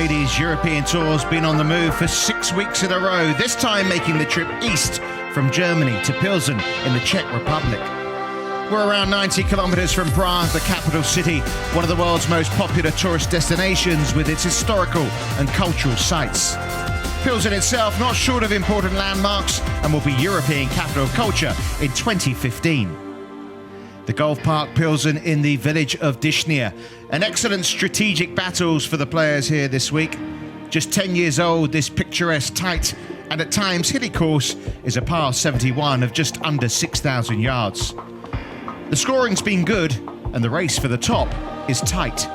ladies' European tour's been on the move for 6 weeks in a row, this time making the trip east from Germany to Pilsen in the Czech Republic. We're around 90 kilometers from Prague, the capital city, one of the world's most popular tourist destinations with its historical and cultural sites. Pilsen itself not short of important landmarks and will be European Capital of Culture in 2015. The golf park Pilsen in the village of Dyshnia. An excellent strategic battles for the players here this week. Just 10 years old, this picturesque, tight and at times hilly course is a par 71 of just under 6,000 yards. The scoring's been good and the race for the top is tight.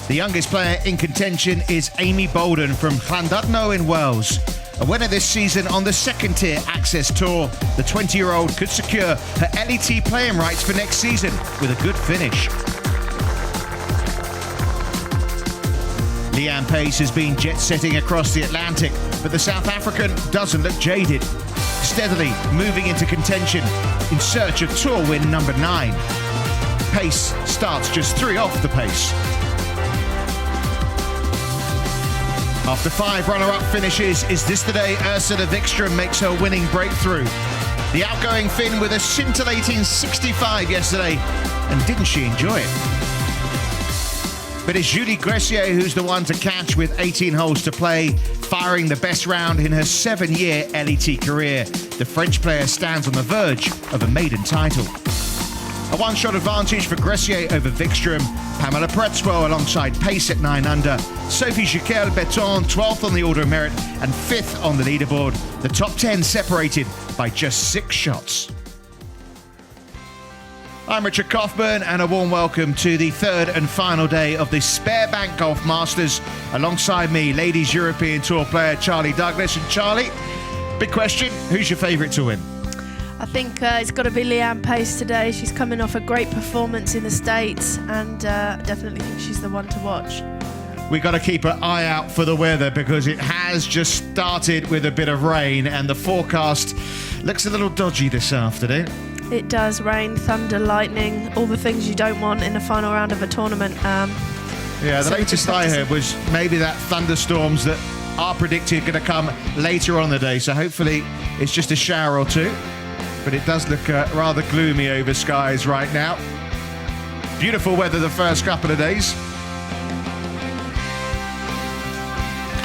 The youngest player in contention is Amy Bolden from Llandudno in Wales. A winner this season on the second tier Access Tour, the 20-year-old could secure her LET playing rights for next season with a good finish. Leanne Pace has been jet-setting across the Atlantic, but the South African doesn't look jaded. Steadily moving into contention in search of tour win number 9. Pace starts just 3 off the pace. After 5 runner-up finishes, is this the day Ursula Wikström makes her winning breakthrough? The outgoing Finn with a scintillating 65 yesterday, and didn't she enjoy it? But it's Julie Greciet who's the one to catch with 18 holes to play, firing the best round in her 7-year LET career. The French player stands on the verge of a maiden title. A one-shot advantage for Greciet over Wikström. Pamela Pretzwell alongside Pace at 9 under. Sophie Juquel-Beton 12th on the order of merit and 5th on the leaderboard. The top 10 separated by just 6 shots. I'm Richard Kaufman and a warm welcome to the third and final day of the Sberbank Golf Masters. Alongside me, ladies European Tour player Charlie Douglas. And Charlie, big question, who's your favourite to win? I think it's got to be Leanne Pace today. She's coming off a great performance in the States and definitely think she's the one to watch. We've got to keep an eye out for the weather because it has just started with a bit of rain and the forecast looks a little dodgy this afternoon. It does, rain, thunder, lightning, all the things you don't want in the final round of a tournament. The latest I heard was maybe that thunderstorms that are predicted going to come later on in the day, so hopefully it's just a shower or two. But it does look rather gloomy over skies right now. Beautiful weather the first couple of days.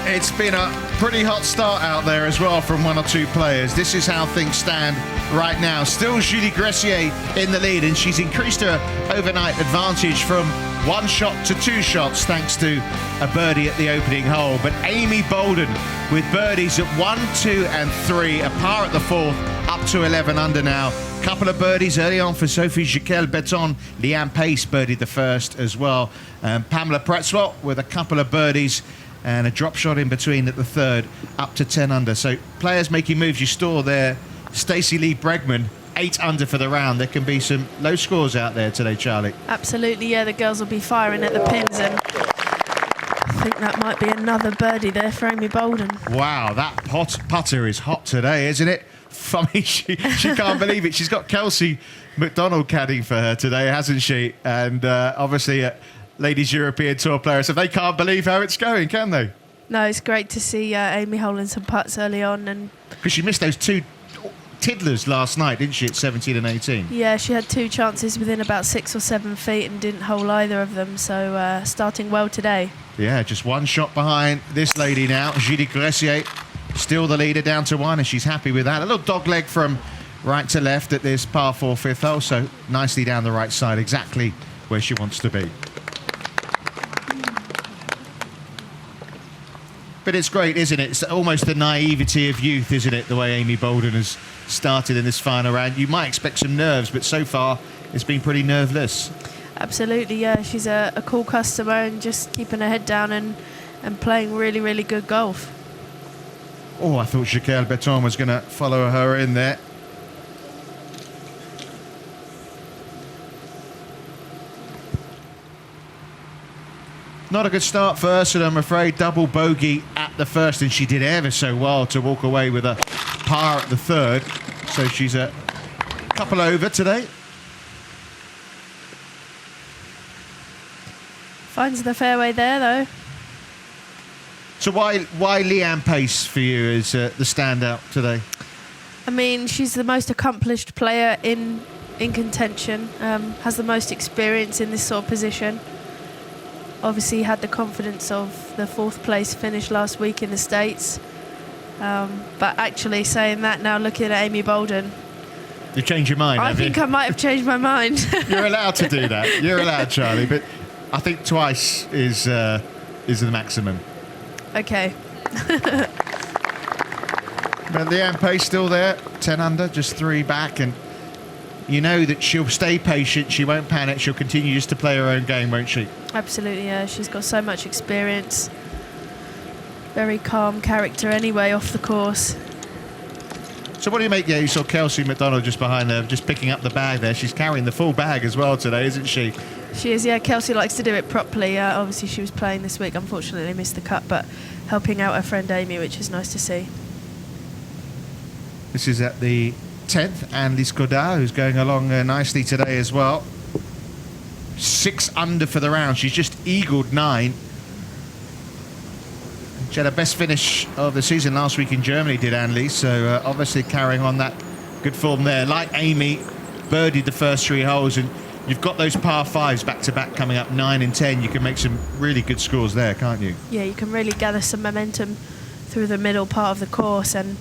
It's been a pretty hot start out there as well from 1 or 2 players. This is how things stand right now. Still Julie Greciet in the lead, and she's increased her overnight advantage from 1 shot to 2 shots thanks to a birdie at the opening hole. But Amy Bolden with birdies at 1, 2 and 3, a par at the 4th, up to 11 under now. Couple of birdies early on for Sophie Juquel-Beton. Leanne Pace birdied the first as well. Pamela Pretzwell with a couple of birdies and a drop shot in between at the third, up to 10 under. So players making moves. You saw there Stacey Lee Bregman, 8 under for the round. There can be some low scores out there today, Charlie. Absolutely, yeah, the girls will be firing at the pins, and I think that might be another birdie there for Amy Bolden. Wow, that putter is hot today, isn't it? I mean, she can't believe it. She's got Kelsey McDonald caddying for her today, hasn't she? And obviously, ladies European Tour players, if they can't believe how it's going, can they? No, it's great to see Amy holding some putts early on. And because she missed those 2 tiddlers last night, didn't she, at 17 and 18? Yeah, she had 2 chances within about 6 or 7 feet and didn't hole either of them, so starting well today. Yeah, just 1 shot behind this lady now. Julie Greciet, still the leader, down to 1, and she's happy with that. A little dog leg from right to left at this par 4 5th hole, so nicely down the right side, exactly where she wants to be. But it's great, isn't it? It's almost the naivety of youth, isn't it? The way Amy Bolden has started in this final round. You might expect some nerves, but so far it's been pretty nerveless. Absolutely, yeah. She's a cool customer and just keeping her head down and playing really, really good golf. Oh, I thought Juquel-Beton was going to follow her in there. Not a good start for Ursula, I'm afraid. Double bogey at the first, and she did ever so well to walk away with a par at the third. So she's a couple over today. Finds the fairway there, though. So why Leanne Pace for you is the standout today? I mean, she's the most accomplished player in contention, has the most experience in this sort of position. Obviously had the confidence of the 4th place finish last week in the States. But actually saying that now, looking at Amy Bolden, You've changed your mind, I think I might have changed my mind. You're allowed to do that. You're allowed, Charlie. But I think twice is the maximum. Okay. But Leanne Pace still there, 10 under, just 3 back, and you know that she'll stay patient, she won't panic, she'll continue just to play her own game, won't she? Absolutely, yeah. She's got so much experience. Very calm character anyway off the course. So what do you make? Yeah, you saw Kelsey McDonald just behind her, just picking up the bag there. She's carrying the full bag as well today, isn't she? She is, yeah. Kelsey likes to do it properly. Obviously, she was playing this week. Unfortunately, missed the cut, but helping out her friend Amy, which is nice to see. This is at the 10th, and Lise Godard, who's going along nicely today as well. 6 under for the round. She's just eagled 9. She had her best finish of the season last week in Germany, did Annelise, so obviously carrying on that good form there. Like Amy, birdied the first 3 holes, and you've got those par 5s back-to-back coming up, 9 and 10. You can make some really good scores there, can't you? Yeah, you can really gather some momentum through the middle part of the course, and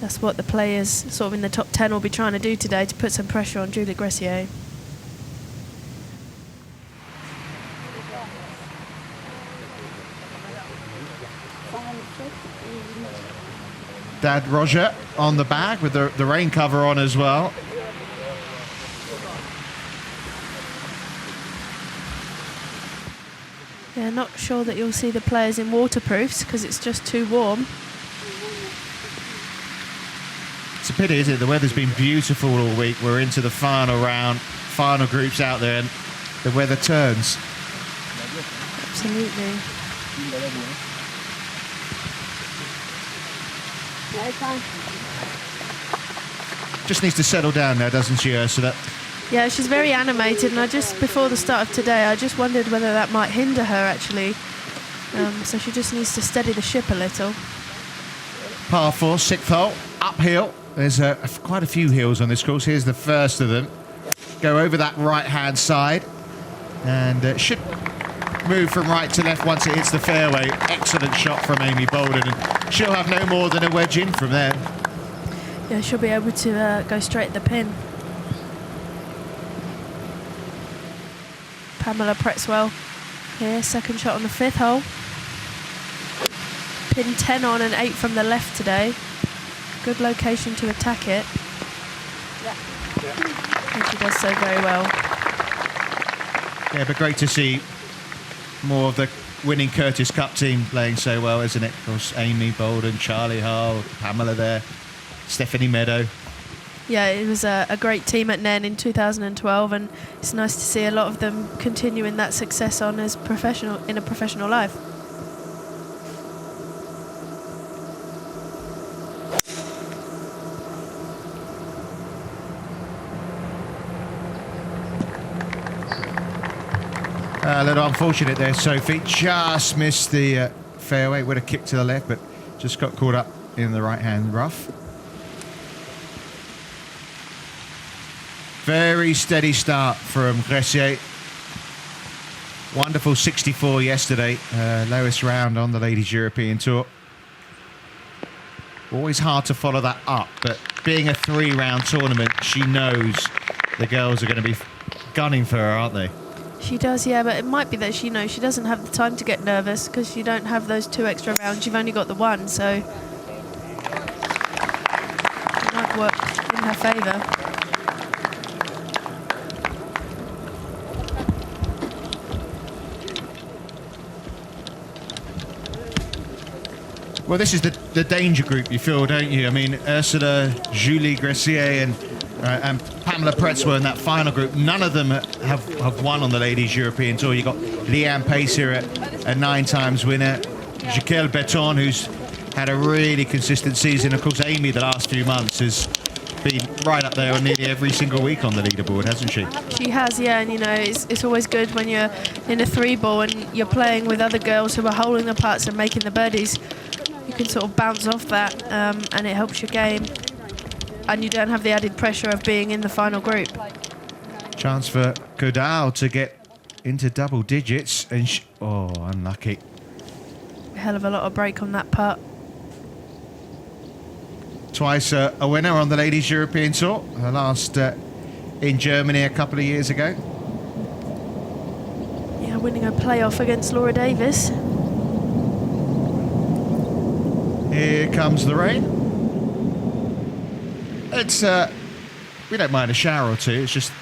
that's what the players sort of in the top 10 will be trying to do today, to put some pressure on Julie Greciet. Dad Roger on the bag with the rain cover on as well. Yeah, not sure that you'll see the players in waterproofs because it's just too warm. It's a pity, isn't it? The weather's been beautiful all week. We're into the final round, final groups out there, and the weather turns. Absolutely. Just needs to settle down now, doesn't she, Ursula? Yeah, she's very animated, and before the start of today, I just wondered whether that might hinder her, actually. So she just needs to steady the ship a little. Par 4, 6th hole, uphill. There's quite a few hills on this course. Here's the first of them. Go over that right-hand side, and should move from right to left once it hits the fairway. Excellent shot from Amy Bolden, and she'll have no more than a wedge in from there. Yeah, she'll be able to go straight at the pin. Pamela Pretzwell here, second shot on the 5th hole. Pin 10 on and 8 from the left today. Good location to attack it. And she does so very well. Yeah, but great to see more of the winning Curtis Cup team playing so well, isn't it? Of course, Amy Bolden, Charlie Hull, Pamela there, Stephanie Meadow. Yeah, it was a great team at NEN in 2012, and it's nice to see a lot of them continuing that success on as in a professional life. A little unfortunate there, Sophie. Just missed the fairway. Would have kicked to the left, but just got caught up in the right-hand rough. Very steady start from Greciet. Wonderful 64 yesterday. Lowest round on the Ladies European Tour. Always hard to follow that up, but being a 3-round tournament, she knows the girls are going to be gunning for her, aren't they? She does, yeah, but it might be that she knows she doesn't have the time to get nervous because you don't have those 2 extra rounds. You've only got the 1, so it might work in her favour. Well, this is the danger group, you feel, don't you? I mean, Ursula, Julie Greciet and Pamela Pretzwell in that final group, none of them have won on the Ladies European Tour. You've got Leanne Pace here, a 9 times winner. Jaquel Beton, who's had a really consistent season. Of course, Amy, the last few months, has been right up there on nearly every single week on the leaderboard, hasn't she? She has, yeah, and you know, it's always good when you're in a 3-ball and you're playing with other girls who are holding the putts and making the birdies. You can sort of bounce off that, and it helps your game. And you don't have the added pressure of being in the final group. Chance for Godal to get into double digits, and unlucky. Hell of a lot of break on that putt. Twice a winner on the Ladies European Tour. Her last in Germany a couple of years ago. Yeah, winning a playoff against Laura Davis. Here comes the rain. It's we don't mind a shower or two. It's just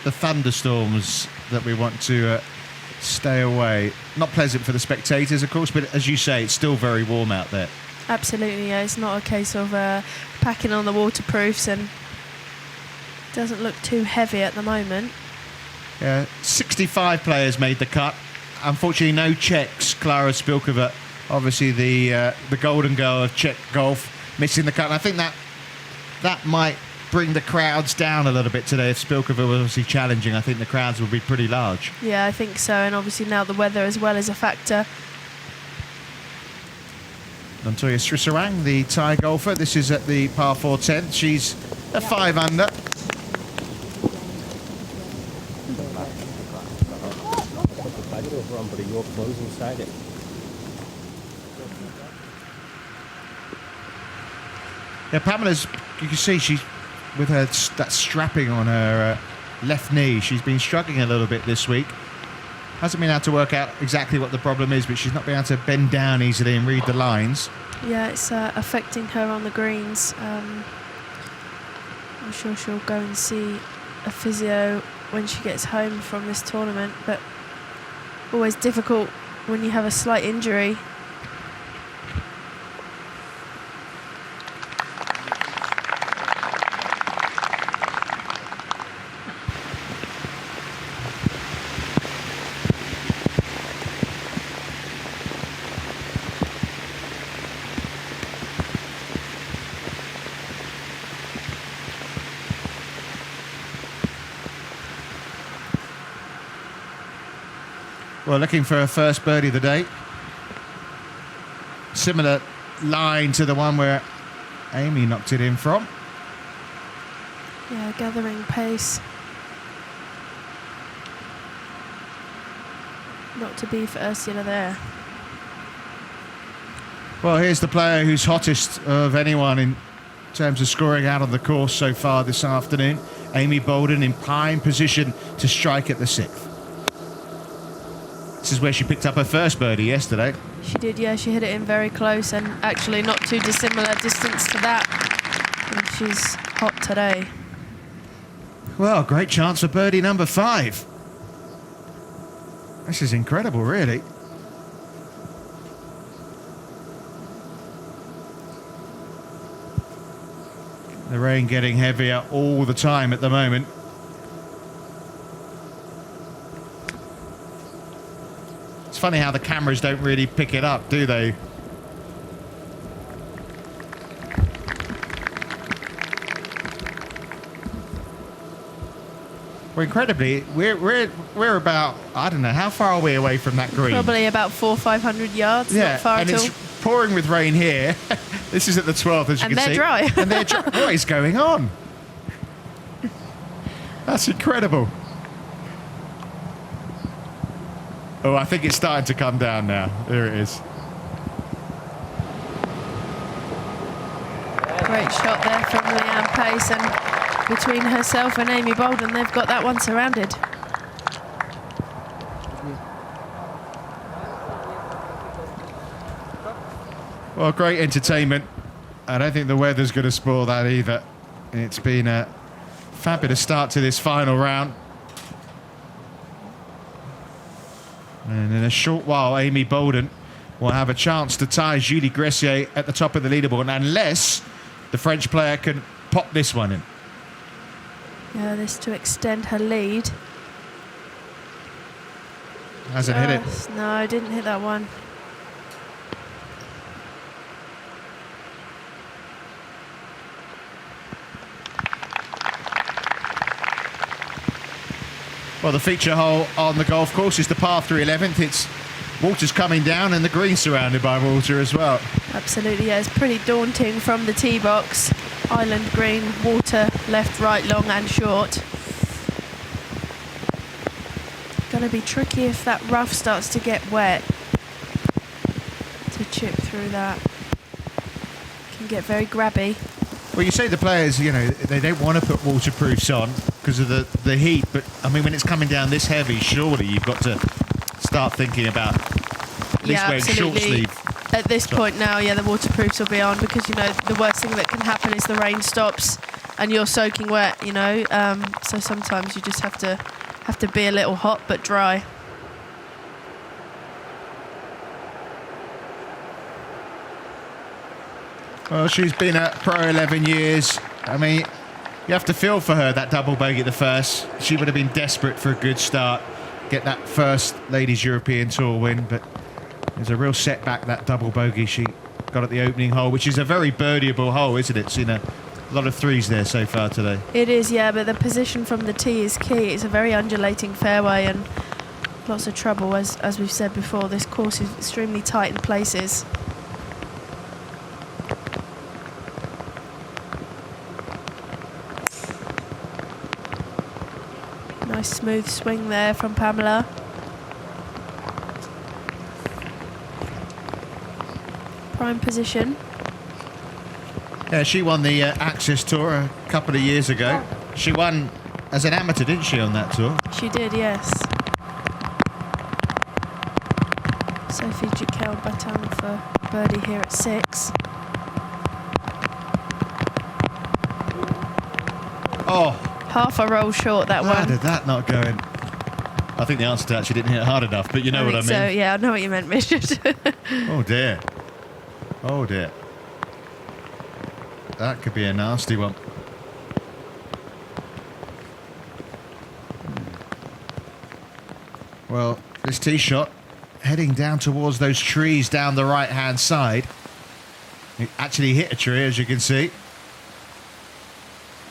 the thunderstorms that we want to stay away. Not pleasant for the spectators, of course, but as you say, it's still very warm out there. Absolutely, yeah. It's not a case of packing on the waterproofs, and doesn't look too heavy at the moment. Yeah, 65 players made the cut. Unfortunately, no Czechs. Klara Spilkova, obviously the golden girl of Czech golf, missing the cut. And I think that might bring the crowds down a little bit today. If Spilkova was obviously challenging, I think the crowds would be pretty large. Yeah, I think so. And obviously now the weather as well is a factor. Montoya Srisarang, the Thai golfer. This is at the par 4 10th. She's a 5 under. Yeah, Pamela's, you can see she's with her that strapping on her left knee. She's been struggling a little bit this week. Hasn't been able to work out exactly what the problem is, but she's not been able to bend down easily and read the lines. Yeah, it's affecting her on the greens. I'm sure she'll go and see a physio when she gets home from this tournament, but always difficult when you have a slight injury. Well, looking for her first birdie of the day. Similar line to the one where Amy knocked it in from. Yeah, gathering pace. Not to be for Ursula there. Well, here's the player who's hottest of anyone in terms of scoring out on the course so far this afternoon. Amy Bolden in prime position to strike at the 6th. This is where she picked up her first birdie yesterday. She did, yeah. She hit it in very close and actually not too dissimilar distance to that. And she's hot today. Well, great chance for birdie number 5. This is incredible, really. The rain getting heavier all the time at the moment. It's funny how the cameras don't really pick it up, do they? Well, incredibly, we're about, I don't know, how far are we away from that green? Probably about 400 or 500 yards, yeah, not far and at all. it's pouring with rain here. This is at the 12th, as you can see. And they're dry. And they're dry. What is going on? That's incredible. Oh, I think it's starting to come down now. There it is. Great shot there from Leanne Pace, and between herself and Amy Bolden, they've got that one surrounded. Well, great entertainment. I don't think the weather's going to spoil that either. It's been a fabulous start to this final round. And in a short while, Amy Bolden will have a chance to tie Julie Greciet at the top of the leaderboard, unless the French player can pop this one in. Yeah, this to extend her lead. Hasn't hit it. No, didn't hit that one. Well, the feature hole on the golf course is the par 3 11th. It's water's coming down and the green surrounded by water as well. Absolutely, yeah. It's pretty daunting from the tee box. Island green, water, left, right, long and short. Going to be tricky if that rough starts to get wet to chip through that. Can get very grabby. Well, you say the players, they don't want to put waterproofs on because of the heat, but I mean, when it's coming down this heavy, surely you've got to start thinking about at least wearing short sleeve. At this point now, the waterproofs will be on because, the worst thing that can happen is the rain stops and you're soaking wet, so sometimes you just have to be a little hot but dry. Well, she's been at Pro 11 years. I mean, you have to feel for her, that double bogey at the first. She would have been desperate for a good start, get that first Ladies European Tour win, but there's a real setback, that double bogey she got at the opening hole, which is a very birdieable hole, isn't it? Seen a lot of threes there so far today. It is, yeah, but the position from the tee is key. It's a very undulating fairway and lots of trouble, as we've said before. This course is extremely tight in places. Nice smooth swing there from Pamela. Prime position. Yeah, she won the Access Tour a couple of years ago. She won as an amateur, didn't she, on that tour? She did, yes. Sophie Jiquel-Batin for birdie here at 6. Oh. Half a roll short, that one. How did that not go in? I think the answer to that, she didn't hit it hard enough, but you know what I mean. So, yeah, I know what you meant, Richard. Oh, dear. Oh, dear. That could be a nasty one. Well, this tee shot heading down towards those trees down the right-hand side. It actually hit a tree, as you can see.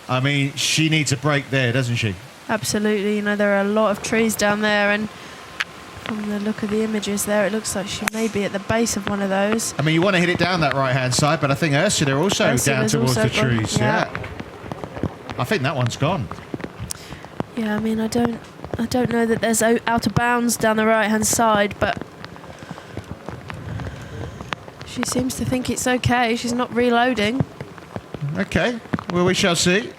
I mean, she needs a break there, doesn't she? Absolutely. There are a lot of trees down there, and from the look of the images there, it looks like she may be at the base of one of those. I mean, you want to hit it down that right-hand side, but I think Ursula also down towards the trees. Yeah. I think that one's gone. Yeah, I mean, I don't know that there's out of bounds down the right-hand side, but she seems to think it's okay. She's not reloading. Okay. Well, we shall see.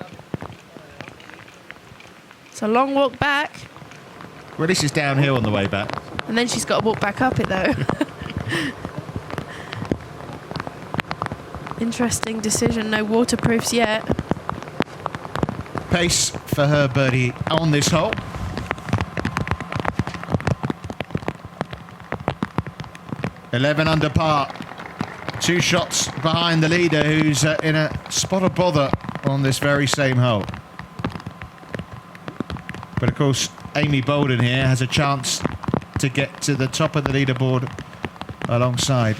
It's a long walk back. Well, this is downhill on the way back. And then she's got to walk back up it, though. Interesting decision. No waterproofs yet. Pace for her birdie on this hole. $11 under par. 2 shots behind the leader, who's in a spot of bother on this very same hole. But of course, Amy Bolden here has a chance to get to the top of the leaderboard alongside.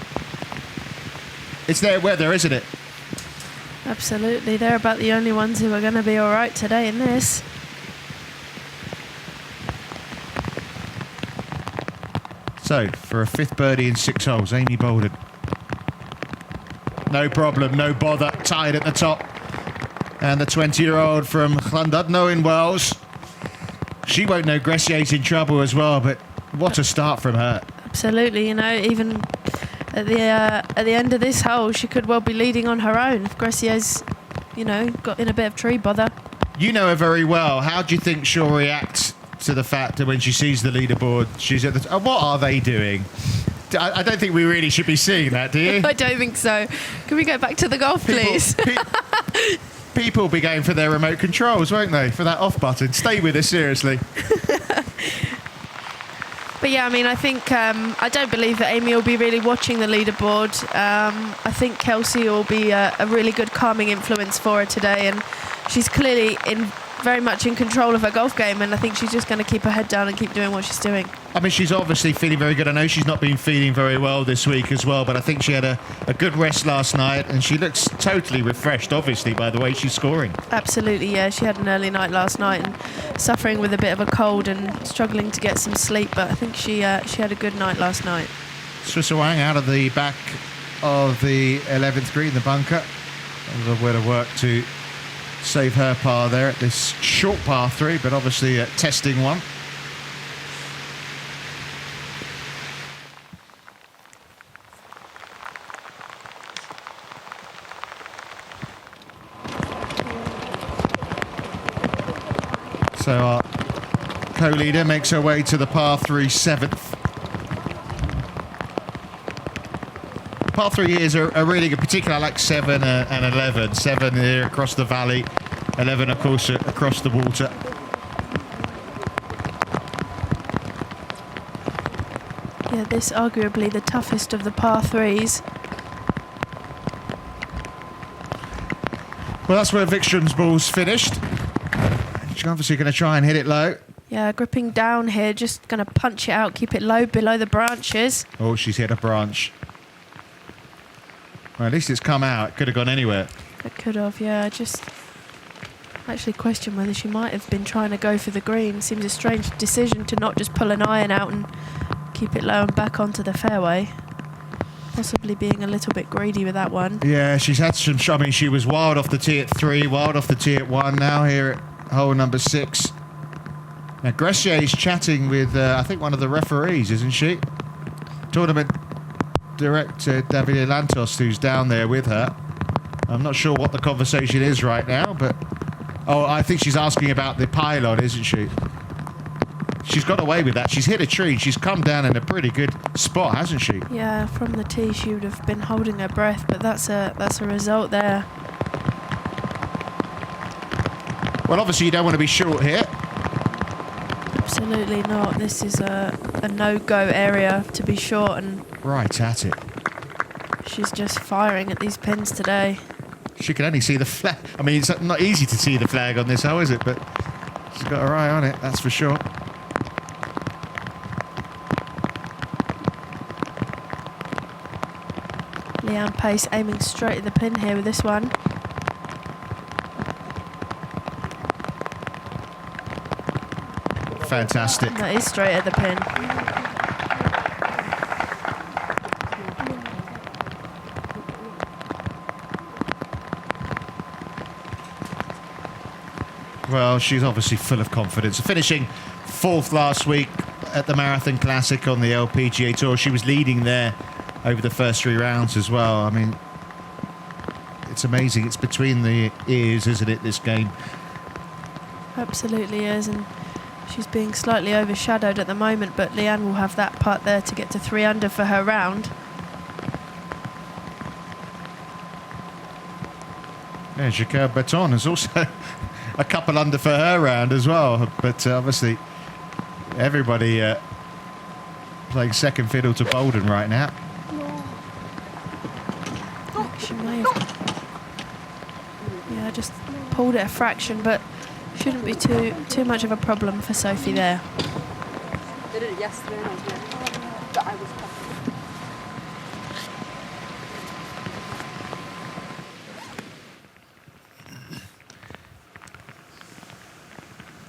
It's their weather, isn't it? Absolutely. They're about the only ones who are going to be all right today in this. So, for a 5th birdie in 6 holes, Amy Bolden. No problem, no bother, tied at the top. And the 20-year-old from Llandudno in Wales. She won't know Greciet's in trouble as well, but what a start from her. Absolutely, even at the end of this hole, she could well be leading on her own if Greciet's, got in a bit of tree bother. You know her very well. How do you think she'll react to the fact that when she sees the leaderboard, she's at the... what are they doing? I don't think we really should be seeing that, do you? I don't think so. Can we go back to the golf, please? People will be going for their remote controls, won't they? For that off button. Stay with us, seriously. But yeah, I mean, I think I don't believe that Amy will be really watching the leaderboard. I think Kelsey will be a really good calming influence for her today, and she's clearly very much in control of her golf game, and I think she's just going to keep her head down and keep doing what she's doing. I mean, she's obviously feeling very good. I know she's not been feeling very well this week as well, but I think she had a good rest last night, and she looks totally refreshed, obviously, by the way she's scoring. Absolutely, yeah. She had an early night last night and suffering with a bit of a cold and struggling to get some sleep, but I think she had a good night last night. Swisawang out of the back of the 11th green, the bunker. That was a bit of work to save her par there at this short par 3, but obviously a testing one. So our co-leader makes her way to the par 3 7th. Par 3 years are really good, particularly I like 7 and 11. 7 here across the valley, 11 of course across the water. Yeah, this arguably the toughest of the par 3s. Well, that's where Vikström's ball's finished. She's obviously going to try and hit it low. Yeah, gripping down here, just going to punch it out, keep it low below the branches. Oh, she's hit a branch. Well, at least it's come out. It could have gone anywhere. It could have, yeah. Just actually question whether she might have been trying to go for the green. Seems a strange decision to not just pull an iron out and keep it low and back onto the fairway. Possibly being a little bit greedy with that one. Yeah, she's had some... I mean, she was wild off the tee at 3, wild off the tee at 1. Now here at hole number 6. Now, Greciet is chatting with, I think, one of the referees, isn't she? Tournament director David Lantos, who's down there with her. I'm not sure what the conversation is right now, but... Oh, I think she's asking about the pylon, isn't she? She's got away with that. She's hit a tree. She's come down in a pretty good spot, hasn't she? Yeah, from the tee she would have been holding her breath, but that's a result there. Well, obviously you don't want to be short here. Absolutely not. This is a no-go area to be short, and Right at it. she's just firing at these pins today. She can only see the flag. I mean, it's not easy to see the flag on this hole, is it? But she's got her eye on it, that's for sure. Leanne Pace aiming straight at the pin here with this one. Fantastic. And that is straight at the pin. Well, she's obviously full of confidence. Finishing 4th last week at the Marathon Classic on the LPGA Tour. She was leading there over the first 3 rounds as well. I mean, it's amazing. It's between the ears, isn't it, this game? Absolutely is, and she's being slightly overshadowed at the moment, but Leanne will have that putt there to get to 3 under for her round. Yeah, Jacquel Baton is also a couple under for her round as well. But obviously, everybody playing second fiddle to Bolden right now. She may have, yeah, just pulled it a fraction, but shouldn't be too much of a problem for Sophie there. They did it yesterday and I was there. But I was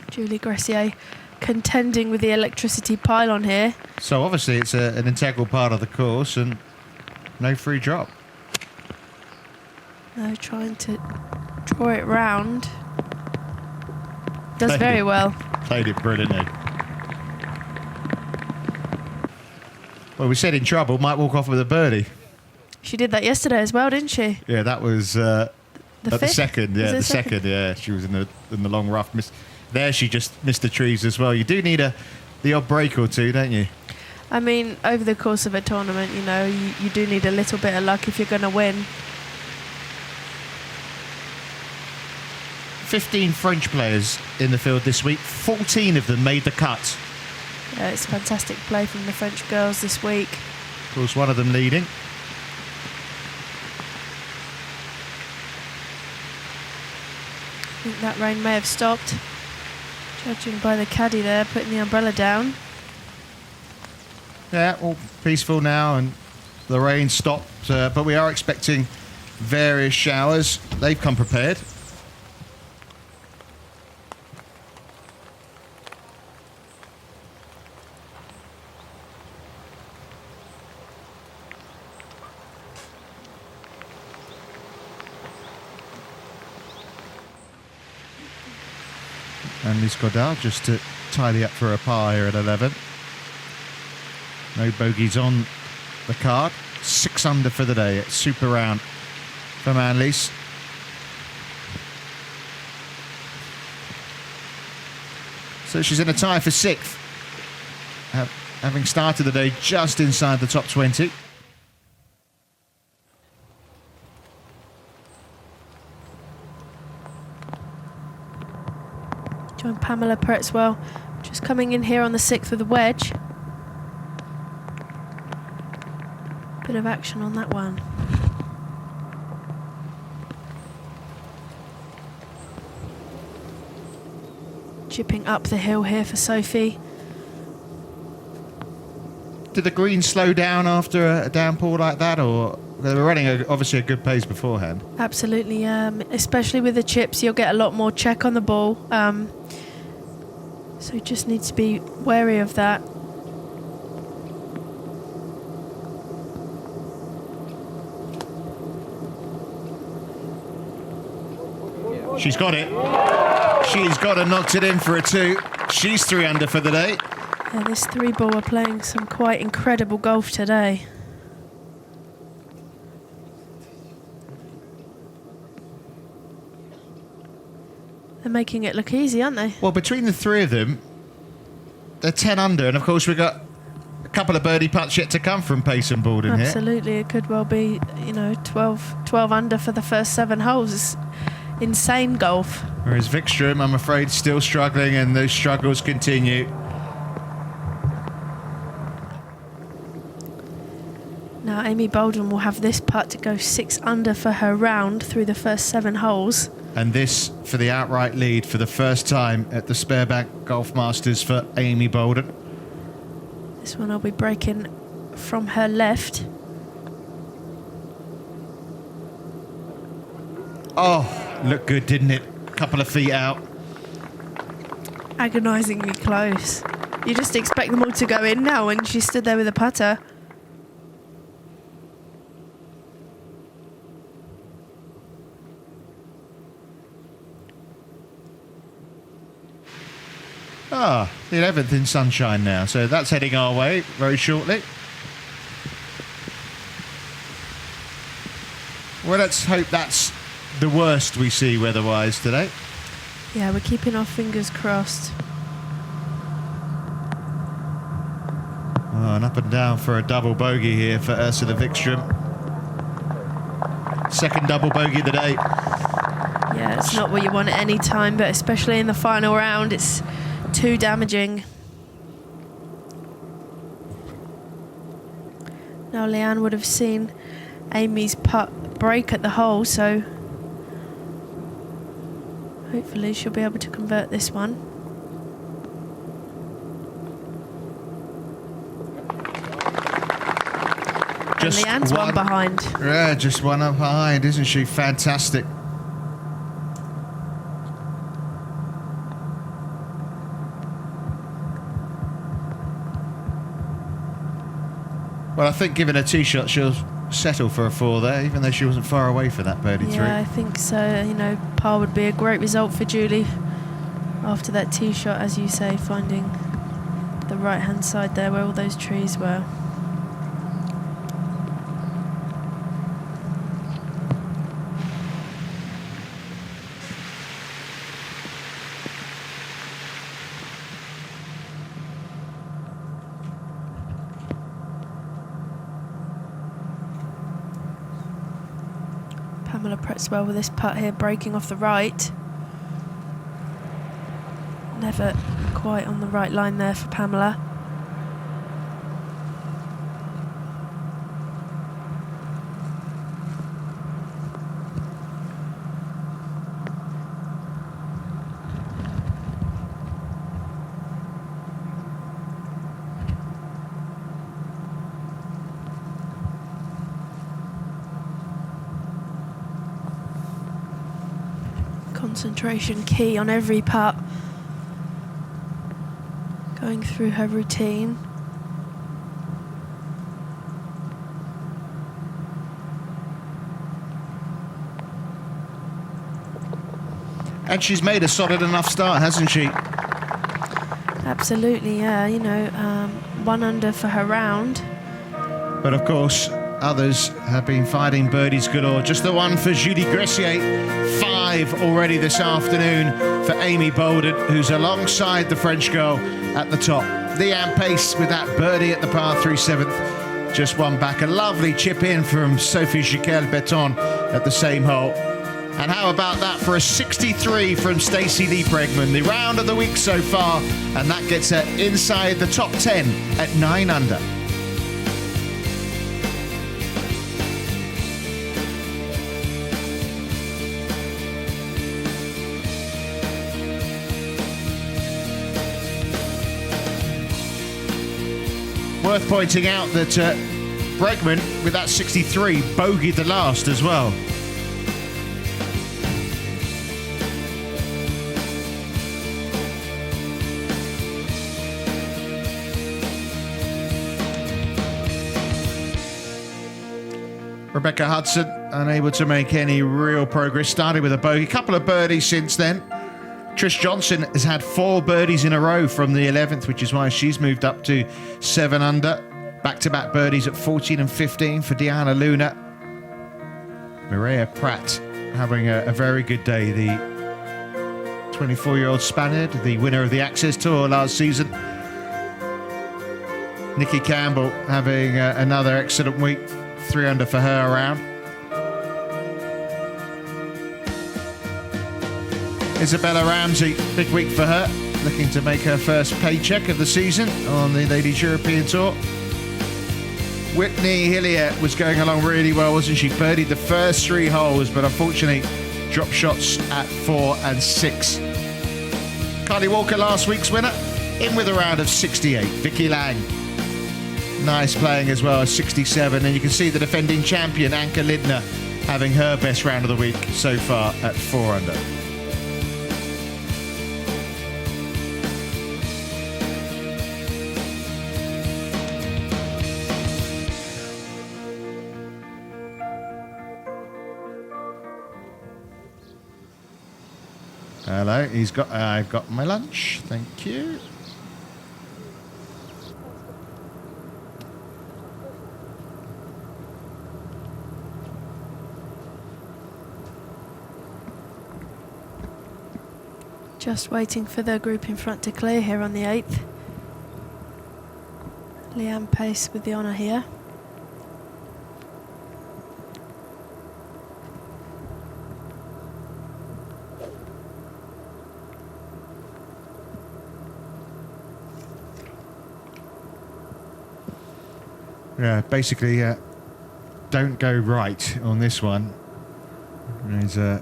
Julie Greciet contending with the electricity pylon here. So obviously it's an integral part of the course and no free drop. No, trying to draw it round. Does Played very it. well. Played it brilliantly. Well, we said in trouble, might walk off with a birdie. She did that yesterday as well, didn't she? Yeah, that was at the fifth? second. Yeah, Was it the second. Yeah, she was in the long rough. There she just missed the trees as well. You do need the odd break or two, don't you? I mean, over the course of a tournament, you know, you do need a little bit of luck if you're going to win. 15 French players in the field this week. 14 of them made the cut. Yeah, it's fantastic play from the French girls this week. Of course, one of them leading. think that rain may have stopped, judging by the caddy there putting the umbrella down. Yeah, all peaceful now, and the rain stopped, but we are expecting various showers. They've come prepared. And Liz Godard just to tidy up for a par here at 11. No bogeys on the card. 6 under for the day. It's super round from Annelies. So she's in a tie for 6th, having started the day just inside the top 20. Join Pamela Pertzwell just coming in here on the 6th with the wedge. Bit of action on that one. Chipping up the hill here for Sophie. Did the green slow down after a downpour like that, or they were running obviously a good pace beforehand? Absolutely, especially with the chips, you'll get a lot more check on the ball. So you just need to be wary of that. She's got it. She's got it, knocked it in for a 2. She's 3 under for the day. Yeah, this 3-ball are playing some quite incredible golf today. They're making it look easy, aren't they? Well, between the 3 of them, they're 10 under, and of course we've got a couple of birdie putts yet to come from Pace and Baldwin here. Absolutely, it could well be, 12 under for the first 7 holes. It's insane golf. Whereas Vikström, I'm afraid, still struggling, and those struggles continue. Now Amy Baldwin will have this putt to go 6 under for her round through the first 7 holes. And this for the outright lead for the first time at the Sberbank Golf Masters for Amy Baldwin. This one will be breaking from her left. Oh, looked good, didn't it? A couple of feet out. Agonisingly close. You just expect them all to go in now when she stood there with a putter. The 11th in sunshine now, so that's heading our way very shortly. Well, let's hope that's the worst we see weather-wise today. Yeah, we're keeping our fingers crossed. Oh, and up and down for a double bogey here for Ursula Vikström. Second double bogey of the day. Yeah, it's not what you want at any time, but especially in the final round, it's too damaging. Now Leanne would have seen Amy's putt break at the hole, so hopefully she'll be able to convert this one. Just and Leanne's one behind. Yeah, just one up behind, isn't she? Fantastic. Well, I think given a tee shot, she'll settle for a 4 there, even though she wasn't far away for that birdie 3. Yeah, I think so. Par would be a great result for Julie after that tee shot, as you say, finding the right-hand side there where all those trees were. Pamela Pertzwell with this putt here breaking off the right. Never quite on the right line there for Pamela. Concentration key on every putt. Going through her routine. And she's made a solid enough start, hasn't she? Absolutely, yeah. You know, 1 under for her round. But of course, others have been fighting birdies galore. Just the one for Julie Greciet. 5 already this afternoon for Amy Bolden, who's alongside the French girl at the top. Leanne Pace with that birdie at the par 3 7th. Just one back. A lovely chip in from Sophie Chiquel-Beton at the same hole. And how about that for a 63 from Stacey Lee Bregman, the round of the week so far, and that gets her inside the top 10 at 9 under. Worth pointing out that Bregman, with that 63, bogeyed the last as well. Rebecca Hudson unable to make any real progress. Started with a bogey, couple of birdies since then. Trish Johnson has had 4 birdies in a row from the 11th, which is why she's moved up to 7 under. Back-to-back birdies at 14 and 15 for Diana Luna. Mireia Prat having a very good day. The 24-year-old Spaniard, the winner of the Access Tour last season. Nikki Campbell having another excellent week. 3 under for her around. Isabella Ramsey, big week for her. Looking to make her first paycheck of the season on the Ladies European Tour. Whitney Hillier was going along really well, wasn't she? Birdied the first 3 holes, but unfortunately dropped shots at 4 and 6. Carly Walker, last week's winner, in with a round of 68. Vicky Lang. Nice playing as well, 67. And you can see the defending champion, Anke Lindner, having her best round of the week so far at 4 under. Hello, I've got my lunch, thank you. Just waiting for the group in front to clear here on the 8th. Leanne Pace with the honour here. Yeah, basically, don't go right on this one. There's a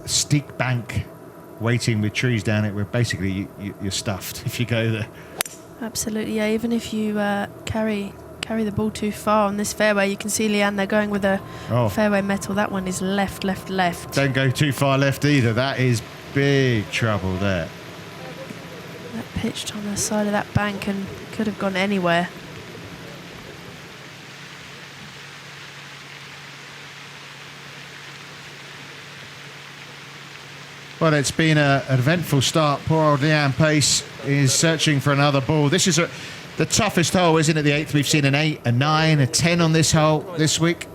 steep bank waiting with trees down it where basically you're stuffed if you go there. Absolutely, yeah. Even if you carry the ball too far on this fairway, you can see Leanne, they're going with a fairway metal. That one is left, left, left. Don't go too far left either. That is big trouble there. That pitched on the side of that bank and could have gone anywhere. Well, it's been an eventful start. Poor old Leanne Pace is searching for another ball. This is the toughest hole, isn't it? The 8th. We've seen an 8, a 9, a 10 on this hole this week.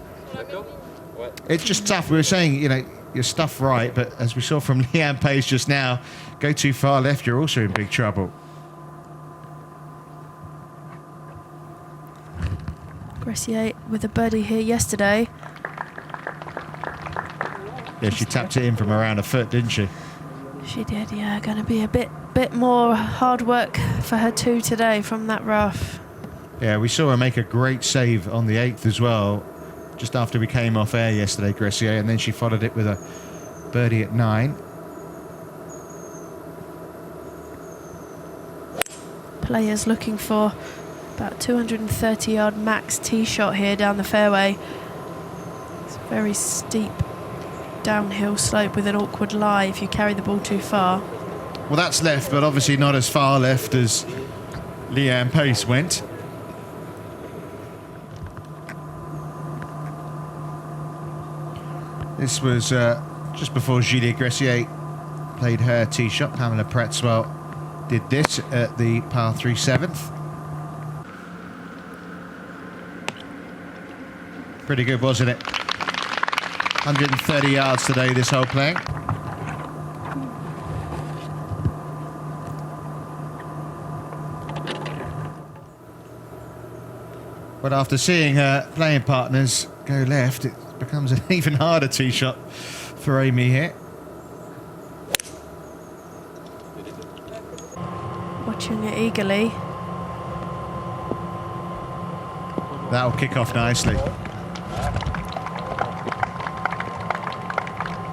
It's just tough. We were saying, you know, you're stuffed right, but as we saw from Leanne Pace just now, go too far left, you're also in big trouble. Greciet with a birdie here yesterday. Yeah, she tapped it in from around a foot, didn't she? She did, yeah. Going to be a bit more hard work for her too today from that rough. Yeah, we saw her make a great save on the 8th as well, just after we came off air yesterday, Greciet, and then she followed it with a birdie at 9. Players looking for about 230-yard max tee shot here down the fairway. It's very steep. downhill slope with an awkward lie if you carry the ball too far. Well, that's left, but obviously not as far left as Leanne Pace went. This was just before Julia Greciet played her tee shot. Pamela Pretzwell did this at the par 3 7th. Pretty good, wasn't it? 130 yards today, this hole playing. But after seeing her playing partners go left, it becomes an even harder tee shot for Amy here. Watching it eagerly. That'll kick off nicely.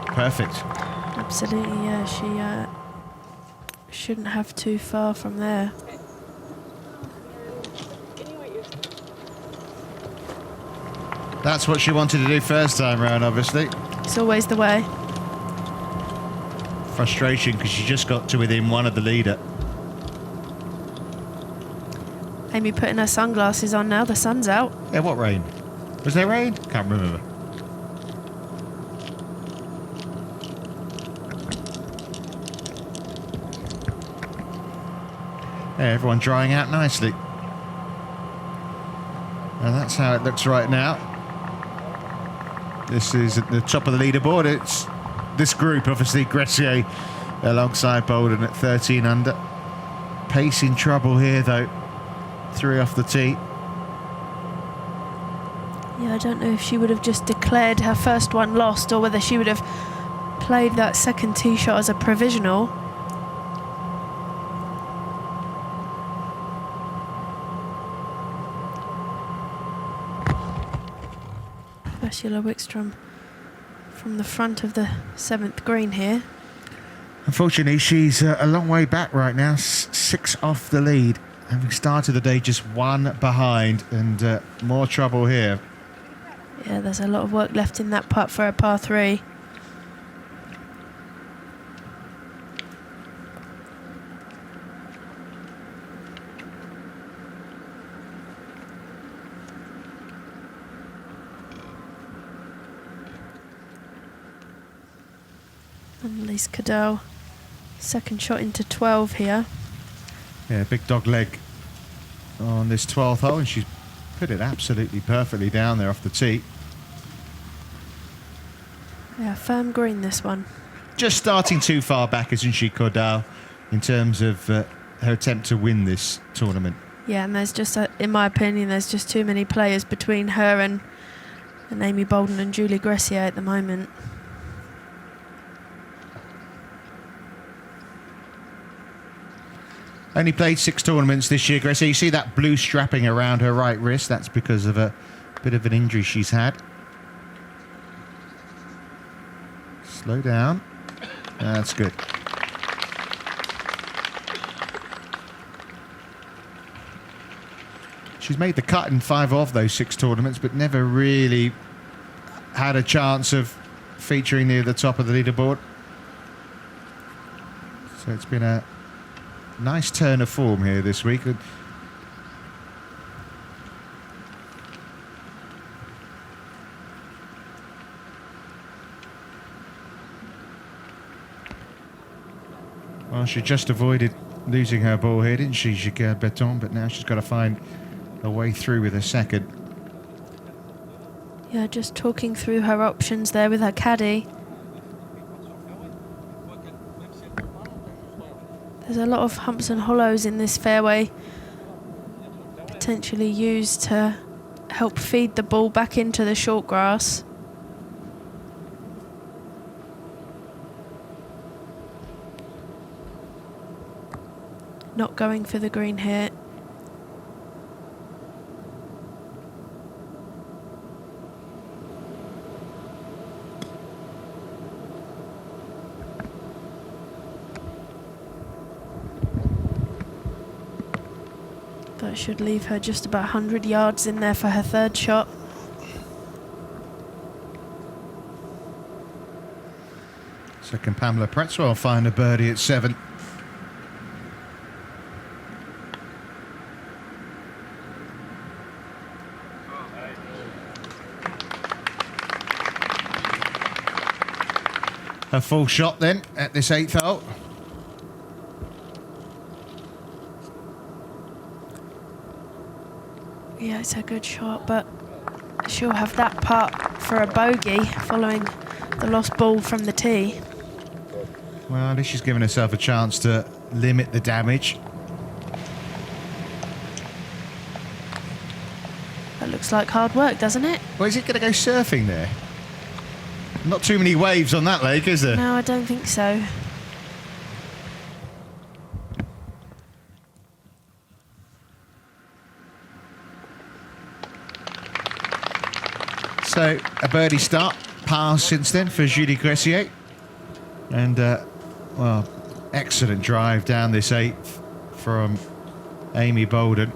Perfect. Absolutely, yeah. She shouldn't have too far from there. That's what she wanted to do first time round, obviously. It's always the way. Frustration because she just got to within one of the leader. Amy putting her sunglasses on now. The sun's out. Yeah, what rain? Was there rain? Can't remember. Yeah, everyone drying out nicely. And that's how it looks right now. This is at the top of the leaderboard. It's this group, obviously, Greciet alongside Bolden at 13 under. Pace in trouble here, though. 3 off the tee. Yeah, I don't know if she would have just declared her first one lost or whether she would have played that second tee shot as a provisional. Ursula Wickstrom from the front of the 7th green here. Unfortunately, she's a long way back right now. 6 off the lead. Having started the day just 1 behind, and more trouble here. Yeah, there's a lot of work left in that putt for a par 3. Annalise Cadell, second shot into 12 here. Yeah, big dog leg on this 12th hole, and she's put it absolutely perfectly down there off the tee. Yeah, firm green this one. Just starting too far back, isn't she, Cordell, in terms of her attempt to win this tournament? Yeah, and there's just, in my opinion, there's just too many players between her and Amy Bolden and Julie Greciet at the moment. Only played 6 tournaments this year, Gracie. You see that blue strapping around her right wrist? That's because of a bit of an injury she's had. Slow down. That's good. She's made the cut in 5 of those 6 tournaments, but never really had a chance of featuring near the top of the leaderboard. So it's been a nice turn of form here this week. Well, she just avoided losing her ball here, didn't she, Giguère Beton? But now she's got to find a way through with a second. Yeah, just talking through her options there with her caddy. There's a lot of humps and hollows in this fairway, potentially used to help feed the ball back into the short grass. Not going for the green here. That should leave her just about 100 yards in there for her third shot. So can Pamela Pretzwell find a birdie at 7? A full shot then at this 8th hole. Yeah, it's a good shot, but she'll have that putt for a bogey following the lost ball from the tee. Well, at least she's given herself a chance to limit the damage. That looks like hard work, doesn't it? Well, is it going to go surfing there? Not too many waves on that lake, is there? No, I don't think so. So, a birdie start, par since then for Julie Greciet. And, well, excellent drive down this 8th from Amy Bolden.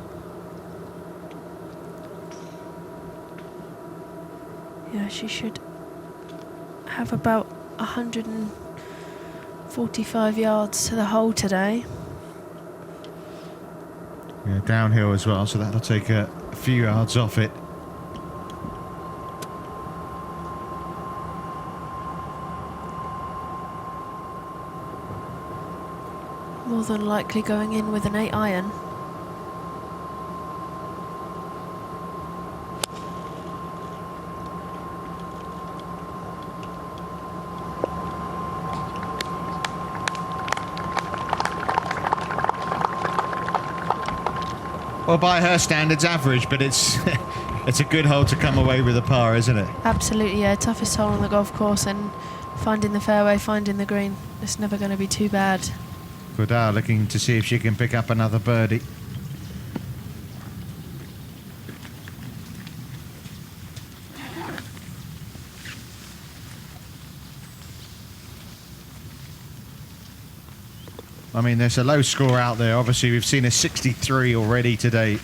Yeah, she should have about 145 yards to the hole today. Yeah, downhill as well, so that'll take a few yards off it. More than likely going in with an 8 iron. Well, by her standards, average, but it's it's a good hole to come away with a par, isn't it? Absolutely, yeah. Toughest hole on the golf course, and finding the fairway, finding the green. It's never going to be too bad. Goddard looking to see if she can pick up another birdie. I mean, there's a low score out there. Obviously, we've seen a 63 already today.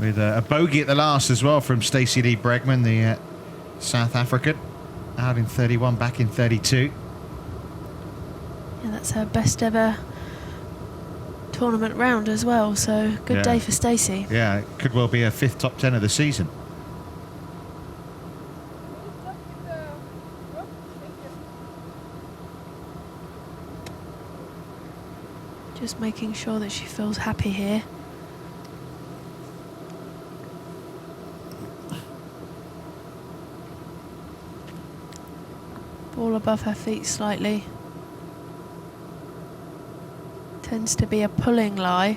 With a bogey at the last as well from Stacey Lee Bregman, the South African. Out in 31, back in 32. Yeah, that's her best ever tournament round as well, so good day for Stacey. Yeah, it could well be her 5th top 10 of the season. Just making sure that she feels happy here. Ball above her feet slightly. Tends to be a pulling lie.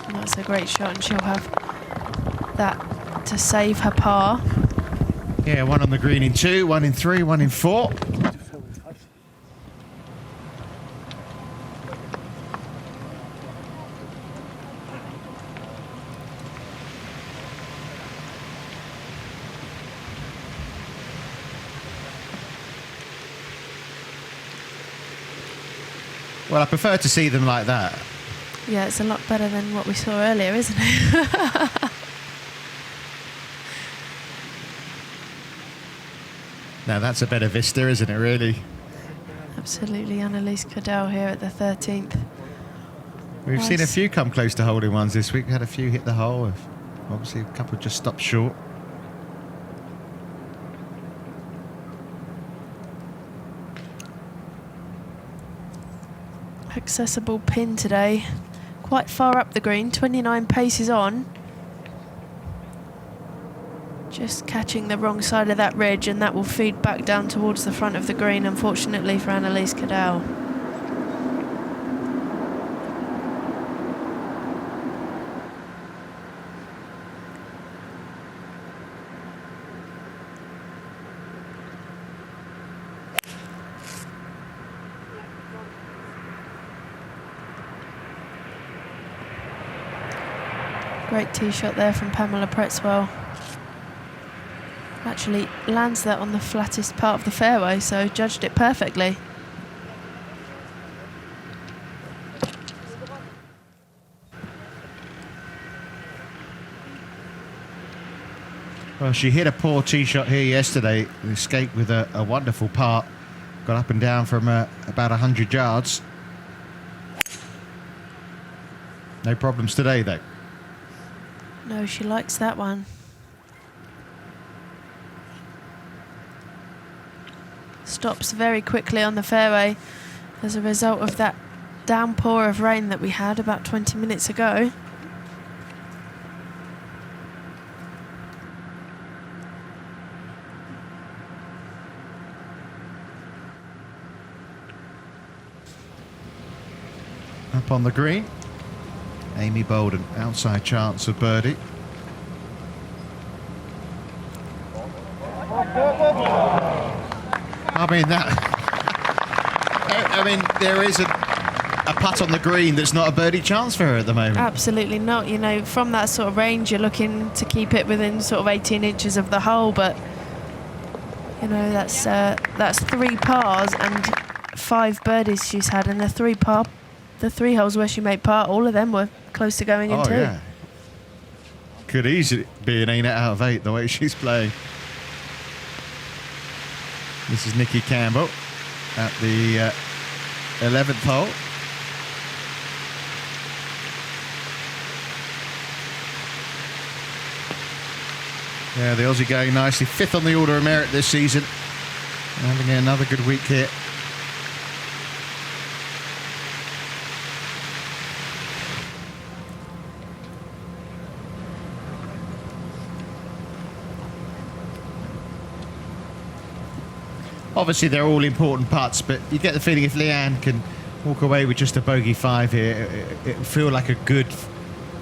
And that's a great shot, and she'll have that to save her par. Yeah, 1 on the green in 2, 1 in 3, 1 in 4. Well, I prefer to see them like that. Yeah, it's a lot better than what we saw earlier, isn't it? Now that's a better vista, isn't it, really? Absolutely. Annalise Cadell here at the 13th. We've seen a few come close to holding ones this week. We had a few hit the hole. Obviously, a couple just stopped short. Accessible pin today. Quite far up the green, 29 paces on. Just catching the wrong side of that ridge, and that will feed back down towards the front of the green, unfortunately for Annalise Cadell. Great tee shot there from Pamela Pretzwell. Actually lands that on the flattest part of the fairway, so judged it perfectly. Well, she hit a poor tee shot here yesterday, escaped with a wonderful part, got up and down from about 100 yards. No problems today, though. No, she likes that one. Stops very quickly on the fairway as a result of that downpour of rain that we had about 20 minutes ago. Up on the green, Amy Bolden, outside chance of birdie. I mean there is a putt on the green that's not a birdie chance for her at the moment. Absolutely not. You know, from that sort of range, you're looking to keep it within sort of 18 inches of the hole, but you know that's 3 pars and 5 birdies she's had, and the 3 holes where she made par, all of them were close to going in too. Yeah. Could easily be an 8 out of 8 the way she's playing. This is Nikki Campbell at the 11th hole. Yeah, the Aussie going nicely. 5th on the Order of Merit this season. Having another good week here. Obviously, they're all important putts, but you get the feeling if Leanne can walk away with just a bogey 5 here, it would feel like a good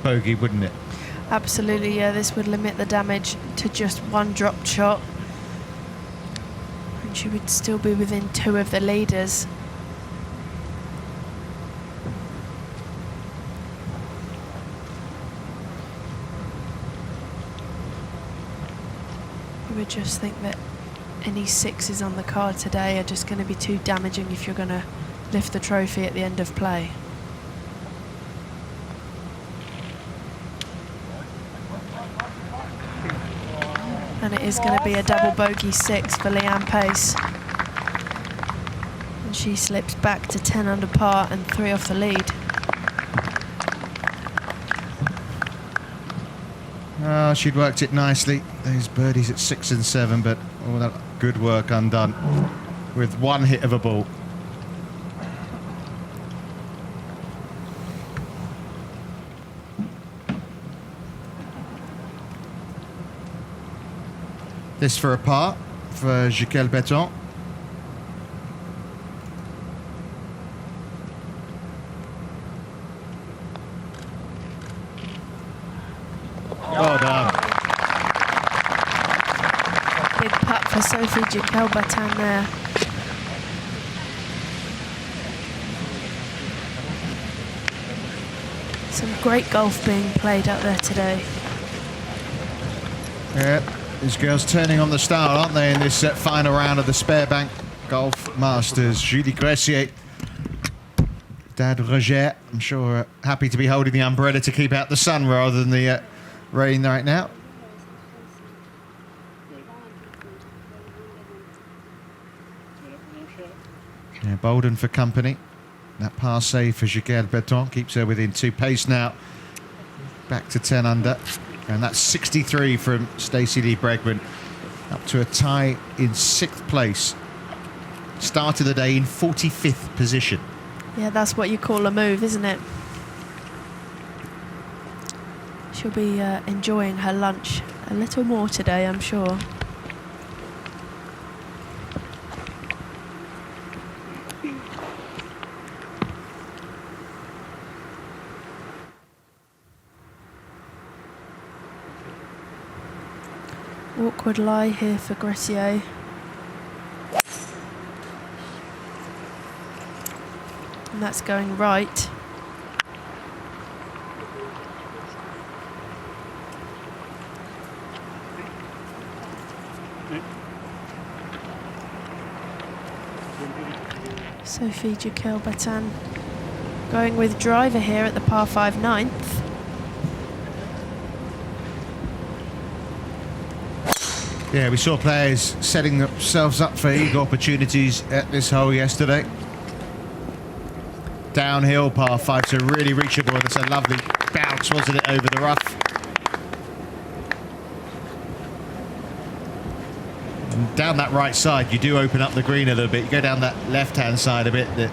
bogey, wouldn't it? Absolutely, yeah. This would limit the damage to just 1 dropped shot. And she would still be within 2 of the leaders. You would just think that any 6s on the card today are just going to be too damaging if you're going to lift the trophy at the end of play. And it is going to be a double bogey 6 for Leanne Pace. And she slips back to 10 under par and 3 off the lead. Oh, she'd worked it nicely. Those birdies at 6 and 7, but all that good work undone with 1 hit of a ball. This for a par for Jiquel Beton. Well done. Big putt for Sophie Jiquel Beton there. Some great golf being played out there today. Yeah, these girls turning on the style, aren't they, in this final round of the Sberbank Golf Masters. Julie Greciet, Dad Roger, I'm sure happy to be holding the umbrella to keep out the sun rather than the rain right now. Yeah, Bolden for company. That par save for Jiquel Beton keeps her within 2 pace now. Back to 10 under. And that's 63 from Stacey Lee Bregman. Up to a tie in 6th place. Started the day in 45th position. Yeah, that's what you call a move, isn't it? She'll be enjoying her lunch a little more today, I'm sure. Awkward lie here for Greciet. And that's going right. Sophie Jiquel Beton going with driver here at the par 5 9th. Yeah, we saw players setting themselves up for eagle opportunities at this hole yesterday. Downhill par 5, so really reachable. It's a lovely bounce, wasn't it, over the rough. And down that right side, you do open up the green a little bit. You go down that left-hand side a bit, that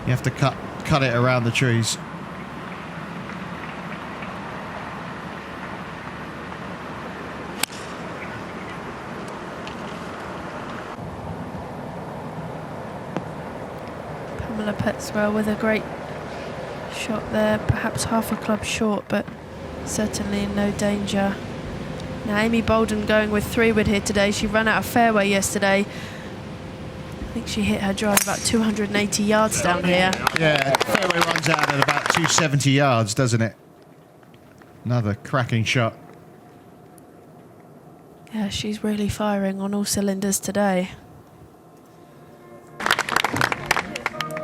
you have to cut it around the trees. Petzwell with a great shot there, perhaps half a club short, but certainly in no danger. Now Amy Bolden going with 3-wood here today. She ran out of fairway yesterday. I think she hit her drive about 280 yards down here. Yeah, fairway runs out at about 270 yards, doesn't it? Another cracking shot. Yeah, she's really firing on all cylinders today.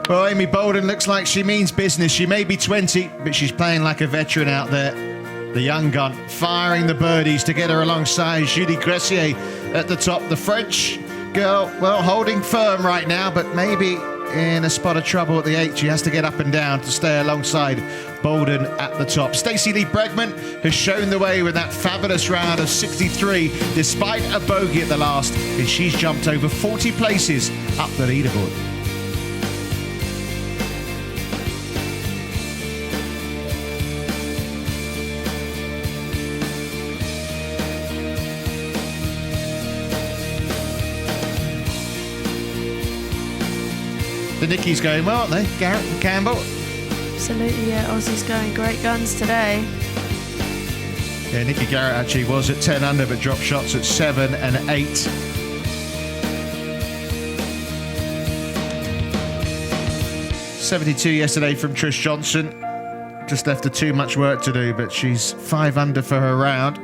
Well, Amy Bolden looks like she means business. She may be 20, but she's playing like a veteran out there. The young gun firing the birdies to get her alongside Julie Greciet at the top. The French girl, well, holding firm right now, but maybe in a spot of trouble at the 8. She has to get up and down to stay alongside Bolden at the top. Stacey Lee Bregman has shown the way with that fabulous round of 63, despite a bogey at the last, and she's jumped over 40 places up the leaderboard. The Nickies going well, aren't they? Garrett and Campbell. Absolutely, yeah. Aussies going great guns today. Yeah, Nikki Garrett actually was at 10 under, but dropped shots at 7 and 8. .72 yesterday from Trish Johnson. Just left her too much work to do, but she's 5 under for her round.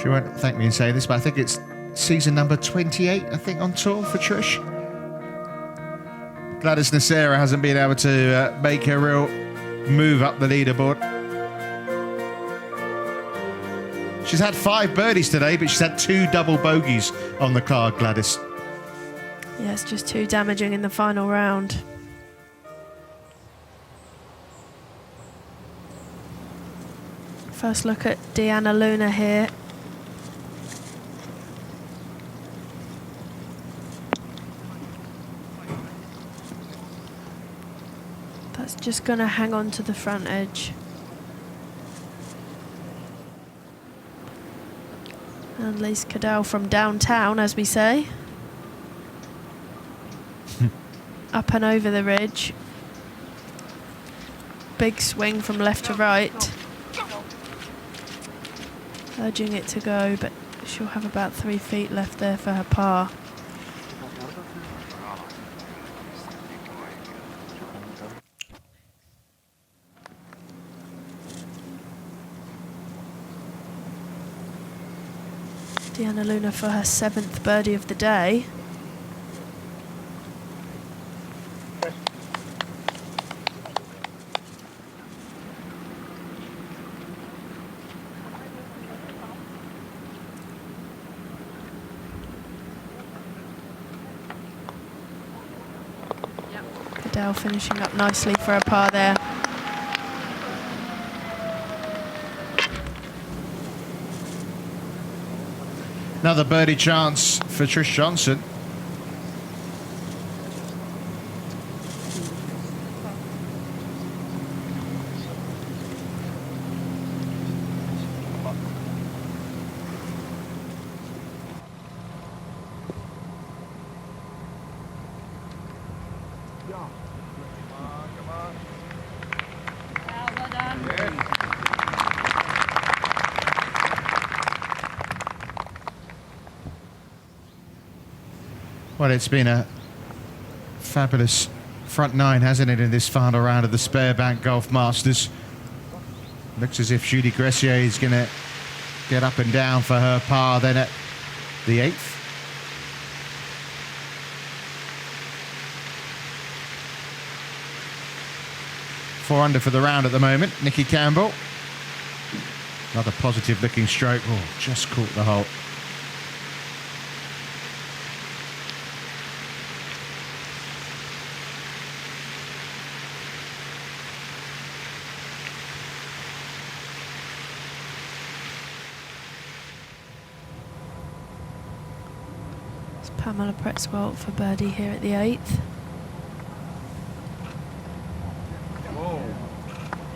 She won't thank me and say this, but I think it's season number 28, I think, on tour for Trish. Gladys Nacera hasn't been able to make a real move up the leaderboard. She's had 5 birdies today, but she's had 2 double bogeys on the card, Gladys. Yeah, it's just too damaging in the final round. First look at Deanna Luna here. That's just going to hang on to the front edge. And Lise Cadell from downtown, as we say. Up and over the ridge. Big swing from left to right. Urging it to go, but she'll have about 3 feet left there for her par. Deanna Luna for her 7th birdie of the day. Cadell finishing up nicely for a par there. Another birdie chance for Trish Johnson. Well, it's been a fabulous front 9, hasn't it, in this final round of the Sberbank Golf Masters. Looks as if Julie Greciet is going to get up and down for her par then at the 8th. Four under for the round at the moment, Nikki Campbell. Another positive looking stroke. Oh, just caught the hole. It's Pamela Pretzwell for birdie here at the 8th.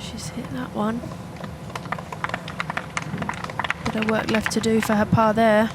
She's hit that one. Bit of work left to do for her par there.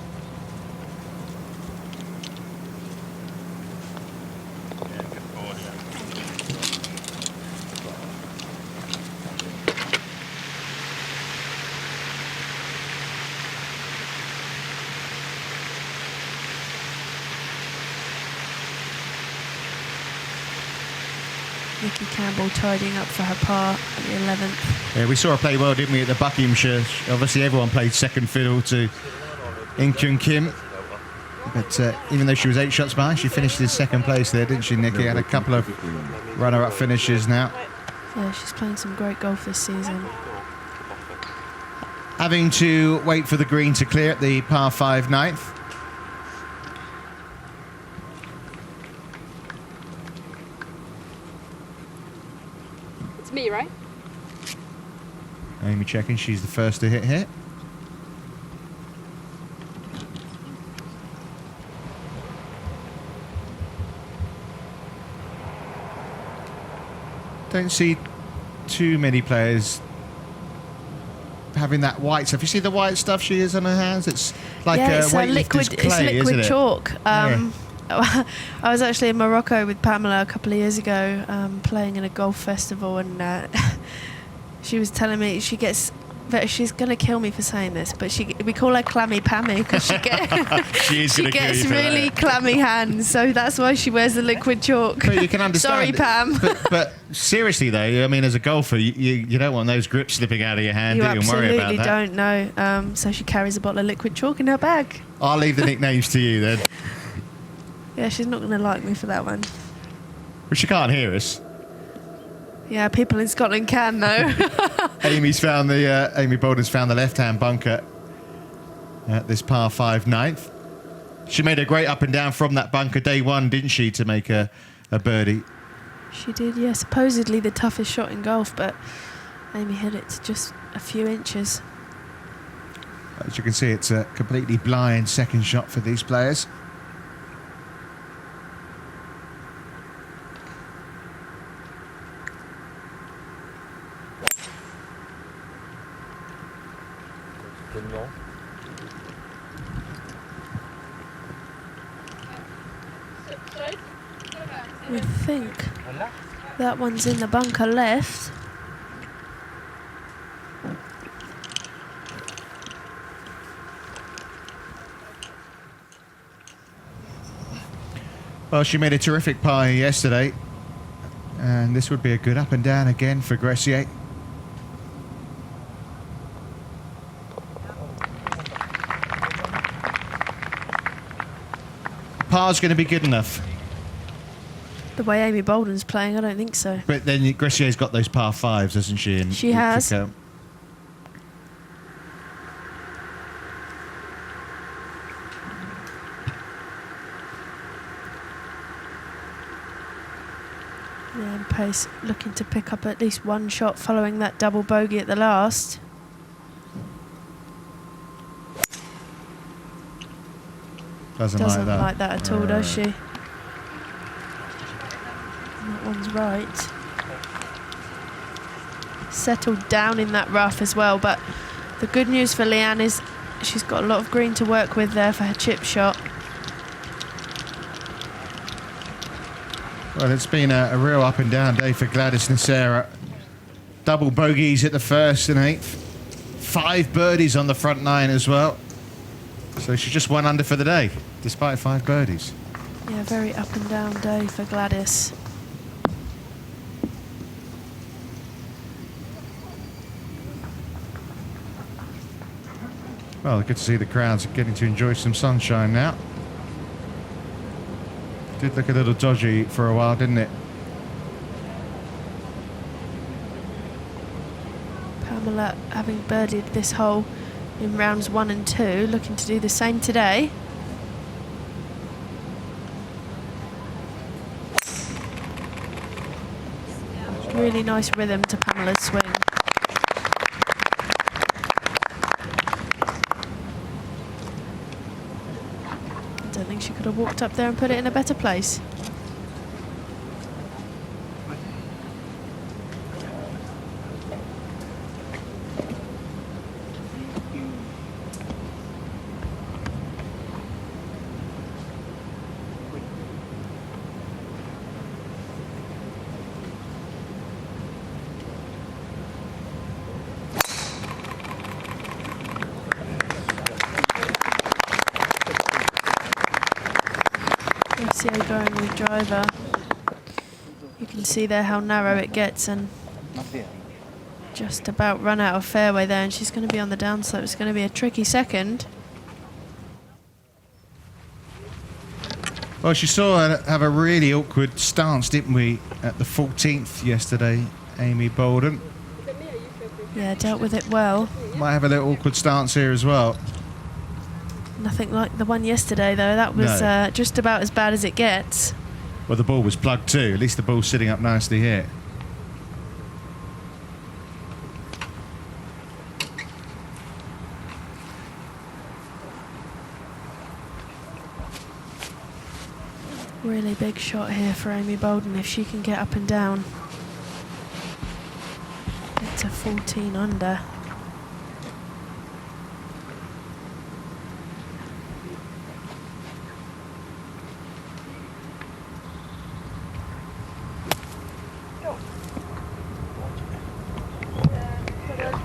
Nikki Campbell tidying up for her par at the 11th. Yeah, we saw her play well, didn't we, at the Buckinghamshire? Obviously, everyone played second fiddle to Inkyun Kim. But even though she was 8 shots behind, she finished in second place there, didn't she, Nikki? Had a couple of runner-up finishes now. Yeah, she's playing some great golf this season. Having to wait for the green to clear at the par 5 9th. It's me, right? Amy checking, she's the first to hit here. Don't see too many players having that white stuff. You see the white stuff she has on her hands? It's like it's weightlifter's clay, it's liquid isn't it? chalk. Yeah. I was actually in Morocco with Pamela a couple of years ago, playing in a golf festival, and she was telling me she's going to kill me for saying this, but we call her Clammy Pammy because she gets really clammy hands, so that's why she wears the liquid chalk. But you can understand. Sorry, Pam. But seriously though, I mean, as a golfer, you don't want those grips slipping out of your hand. You do you? And worry about absolutely that. don't know. So she carries a bottle of liquid chalk in her bag. I'll leave the nicknames to you then. Yeah, she's not going to like me for that one. But she can't hear us. Yeah, people in Scotland can though. Amy Bolden's found the left-hand bunker at this par 5 9th. She made a great up and down from that bunker day one, didn't she, to make a birdie? She did, yeah. Supposedly the toughest shot in golf, but Amy hit it to just a few inches. As you can see, it's a completely blind second shot for these players. I think that one's in the bunker left. Well, she made a terrific par yesterday, and this would be a good up and down again for Greciet. Par's going to be good enough. The way Amy Bolden's playing, I don't think so. But then Greciet's got those par 5s, hasn't she? And she has. Yeah, and Pace looking to pick up at least one shot following that double bogey at the last. Doesn't like that at all, does she? That one's right. Settled down in that rough as well, but the good news for Leanne is she's got a lot of green to work with there for her chip shot. Well, it's been a real up and down day for Gladys Nacera. Double bogeys at the first and 8th. 5 birdies on the front 9 as well. So she's just 1 under for the day, despite 5 birdies. Yeah, very up and down day for Gladys. Well, good to see the crowds getting to enjoy some sunshine now. Did look a little dodgy for a while, didn't it? Pamela, having birdied this hole in rounds 1 and 2, looking to do the same today. Really nice rhythm to Pamela's swing. I don't think she could have walked up there and put it in a better place. Greciet going with driver. You can see there how narrow it gets and just about run out of fairway there, and she's going to be on the downslope. It's going to be a tricky second. Well, she saw her have a really awkward stance, didn't we, at the 14th yesterday, Amy Bolden. Yeah, dealt with it well. Might have a little awkward stance here as well. Nothing like the one yesterday, though. That was No. just about as bad as it gets. Well, the ball was plugged too. At least the ball's sitting up nicely here. Really big shot here for Amy Bolden if she can get up and down. Get to 14 under.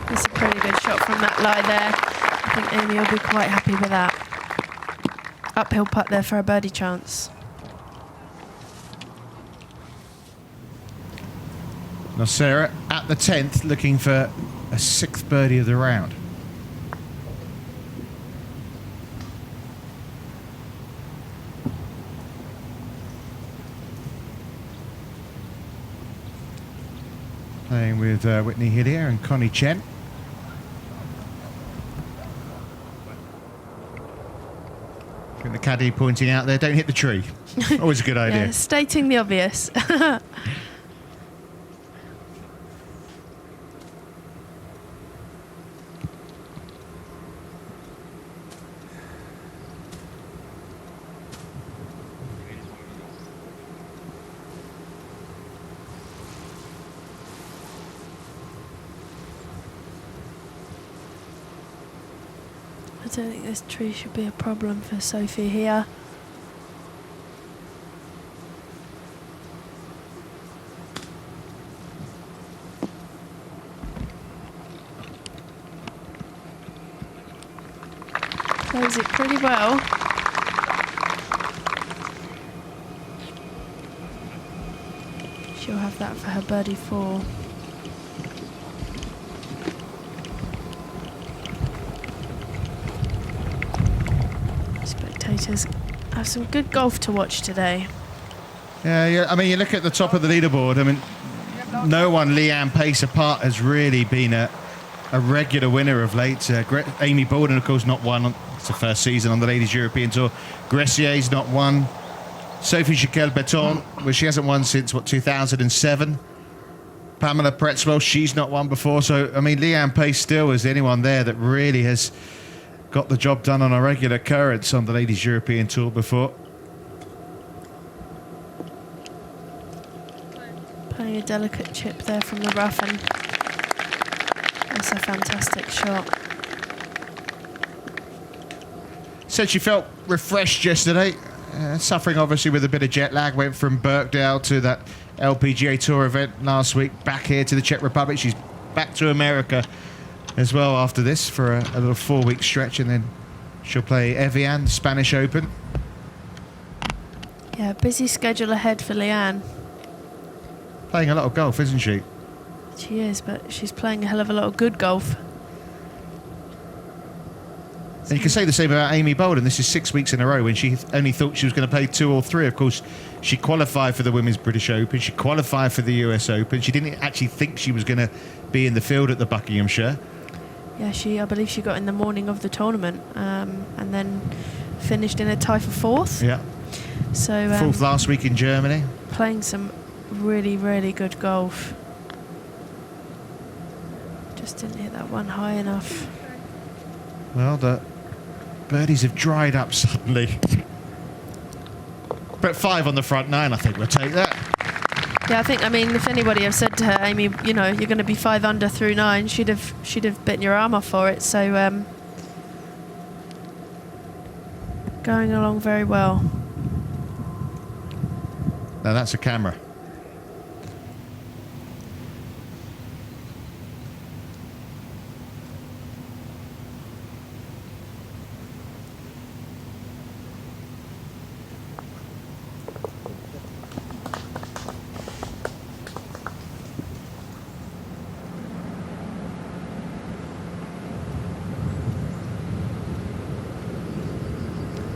That's a pretty good shot from that lie there. I think Amy will be quite happy with that. Uphill putt there for a birdie chance. Now Sarah at the 10th looking for a 6th birdie of the round. Playing with Whitney Hillier and Connie Chen. I think the caddy pointing out there, don't hit the tree. Always a good idea. Yeah, stating the obvious. I don't think this tree should be a problem for Sophie here. Plays it pretty well. She'll have that for her birdie 4. Spectators have some good golf to watch today. Yeah, I mean, you look at the top of the leaderboard. I mean, no one, Leanne Pace apart, has really been a regular winner of late. Amy Bolden, of course, not won. It's the first season on the Ladies European Tour. Greciet's not won. Sophie Chiquel-Beton, well, she hasn't won since, 2007. Pamela Pretzwell, she's not won before. So, I mean, Leanne Pace still is the only one there that really has got the job done on a regular occurrence on the Ladies European Tour before. Playing a delicate chip there from the rough, and that's a fantastic shot. Said she felt refreshed yesterday, suffering obviously with a bit of jet lag. Went from Birkdale to that LPGA Tour event last week, back here to the Czech Republic. She's back to America as well after this for a little 4-week stretch, and then she'll play Evian, Spanish Open. Yeah, busy schedule ahead for Leanne. Playing a lot of golf, isn't she? She is, but she's playing a hell of a lot of good golf. And you can say the same about Amy Bolden. This is 6 weeks in a row when she only thought she was going to play 2 or 3. Of course, she qualified for the Women's British Open. She qualified for the US Open. She didn't actually think she was going to be in the field at the Buckinghamshire. Yeah, I believe she got in the morning of the tournament, and then finished in a tie for 4th. Yeah. So 4th last week in Germany. Playing some really, really good golf. Just didn't hit that one high enough. Well, the birdies have dried up suddenly. But 5 on the front 9, I think we'll take that. Yeah, I mean, if anybody had said to her, Amy, you know, you're going to be 5 under through 9, she'd have bitten your arm off for it. So going along very well. Now that's a camera.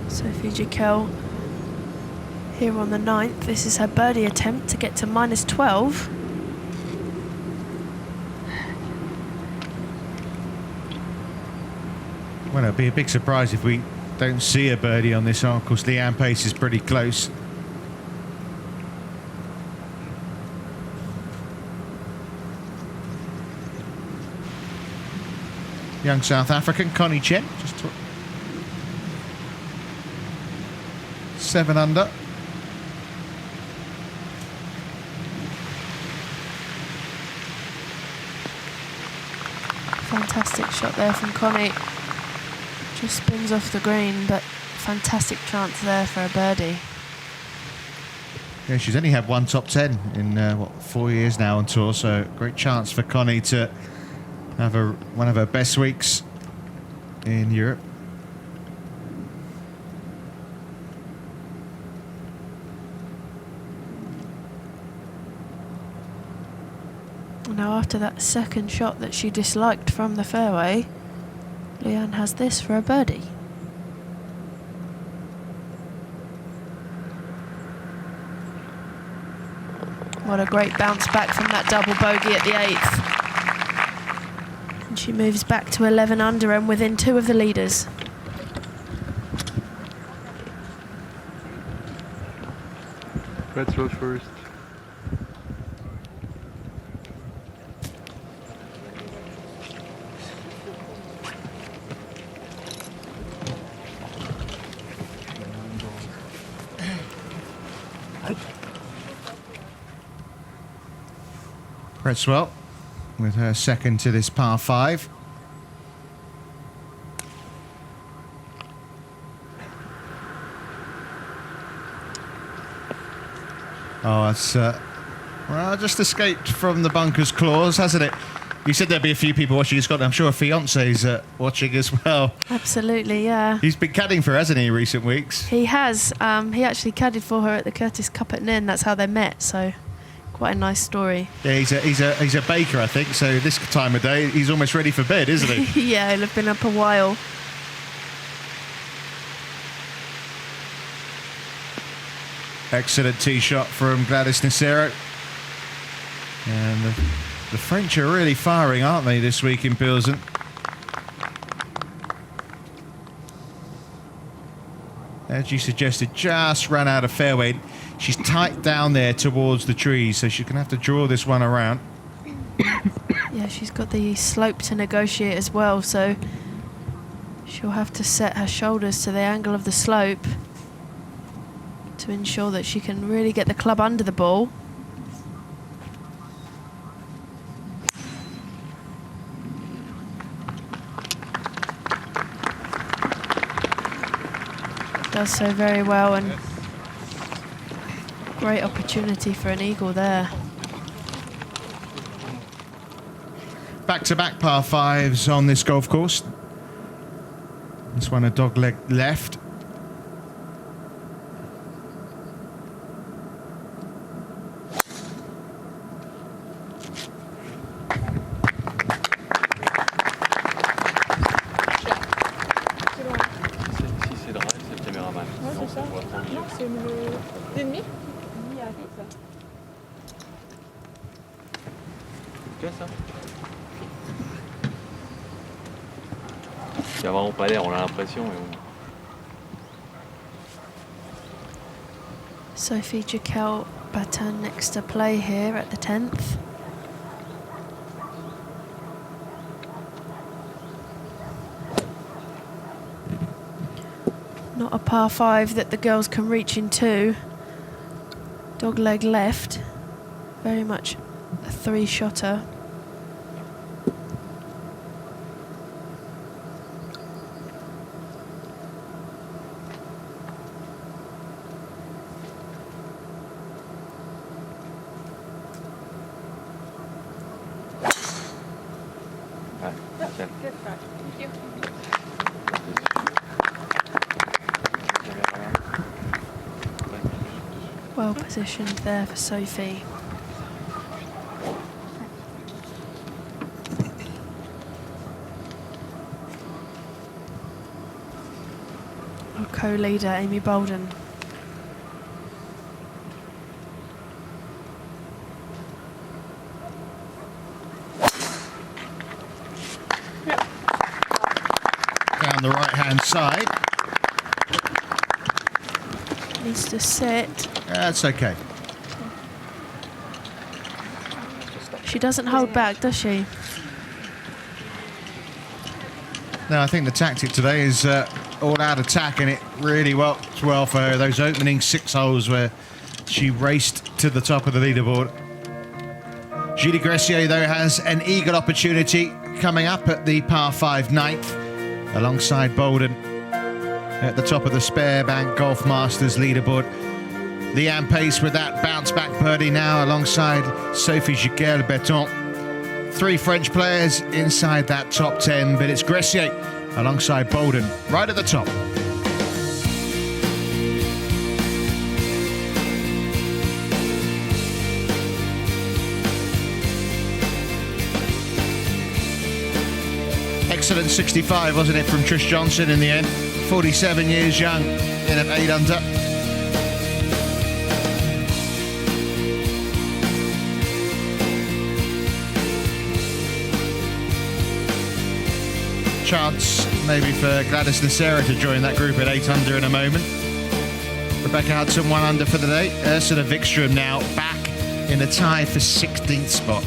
Sophie Jekyll here on the 9th. This is her birdie attempt to get to -12. Well, it'll be a big surprise if we don't see a birdie on this hole. Of course, Leanne Pace is pretty close. Young South African, Connie Chen, just 7 under. Fantastic shot there from Connie. Just spins off the green, but fantastic chance there for a birdie. Yeah, she's only had 1 top 10 in 4 years now on tour, so great chance for Connie to have one of her best weeks in Europe. Now, after that second shot that she disliked from the fairway, Leanne has this for a birdie. What a great bounce back from that double bogey at the 8th. And she moves back to 11 under and within 2 of the leaders. Red throw first. Cresswell with her second to this par 5. Oh, it's well, just escaped from the bunker's claws, hasn't it? You said there'd be a few people watching in Scotland. I'm sure her fiance's watching as well. Absolutely, yeah. He's been caddying for her, hasn't he, in recent weeks? He has. He actually caddied for her at the Curtis Cup at Nin. That's how they met, so quite a nice story. Yeah, he's a baker, I think, so this time of day he's almost ready for bed, isn't he? Yeah, he'll have been up a while. Excellent tee shot from Gladys Nacero. And the French are really firing, aren't they, this week in Pilsen? As you suggested, just ran out of fairway. She's tight down there towards the trees, so she's going to have to draw this one around. Yeah, she's got the slope to negotiate as well, so she'll have to set her shoulders to the angle of the slope to ensure that she can really get the club under the ball. Does so very well, and great opportunity for an eagle there. Back-to-back par 5s on this golf course. This one a dogleg left. I think so. Que ça? Il a vraiment pas l'air, on a l'impression. Mais bon. Sophie Jekyll Baton next to play here at the 10th. Not a par 5 that the girls can reach into. Dog leg left. Very much a 3-shotter. Good try. Thank you. Well positioned there for Sophie. Our co-leader Amy Bolden. Down the right-hand side. Needs to sit. That's okay. She doesn't hold back, does she? No, I think the tactic today is all-out attack, and it really worked well for her. Those opening 6 holes where she raced to the top of the leaderboard. Julie Greciet, though, has an eagle opportunity coming up at the par 5 9th, alongside Bolden at the top of the Sberbank Golf Masters leaderboard. Leanne Pace with that bounce-back birdie now alongside Sophie Jekyll-Baton. 3 French players inside that top 10, but it's Greciet alongside Bolden right at the top. Excellent 65, wasn't it, from Trish Johnson in the end? 47 years young, in at 8 under. Chance maybe for Gladys Nacera to join that group at 8 under in a moment. Rebecca Hudson 1 under for the day. Ursula Wikström now back in the tie for 16th spot.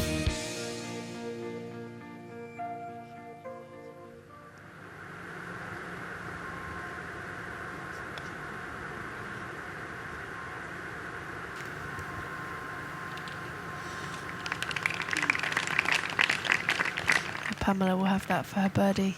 Pamela will have that for her birdie.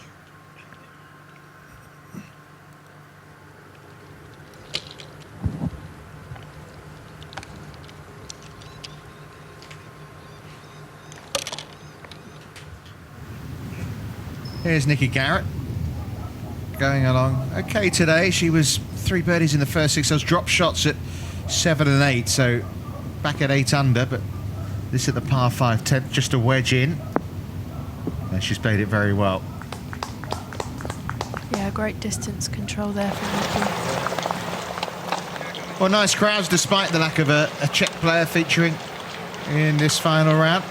Here's Nikki Garrett going along okay today. She was 3 birdies in the first 6 holes, dropped shots at 7 and 8, so back at 8 under, but this at the par 5 10th, just a wedge in. And she's played it very well. Yeah, great distance control there from Nikki. Well, nice crowds despite the lack of a Czech player featuring in this final round.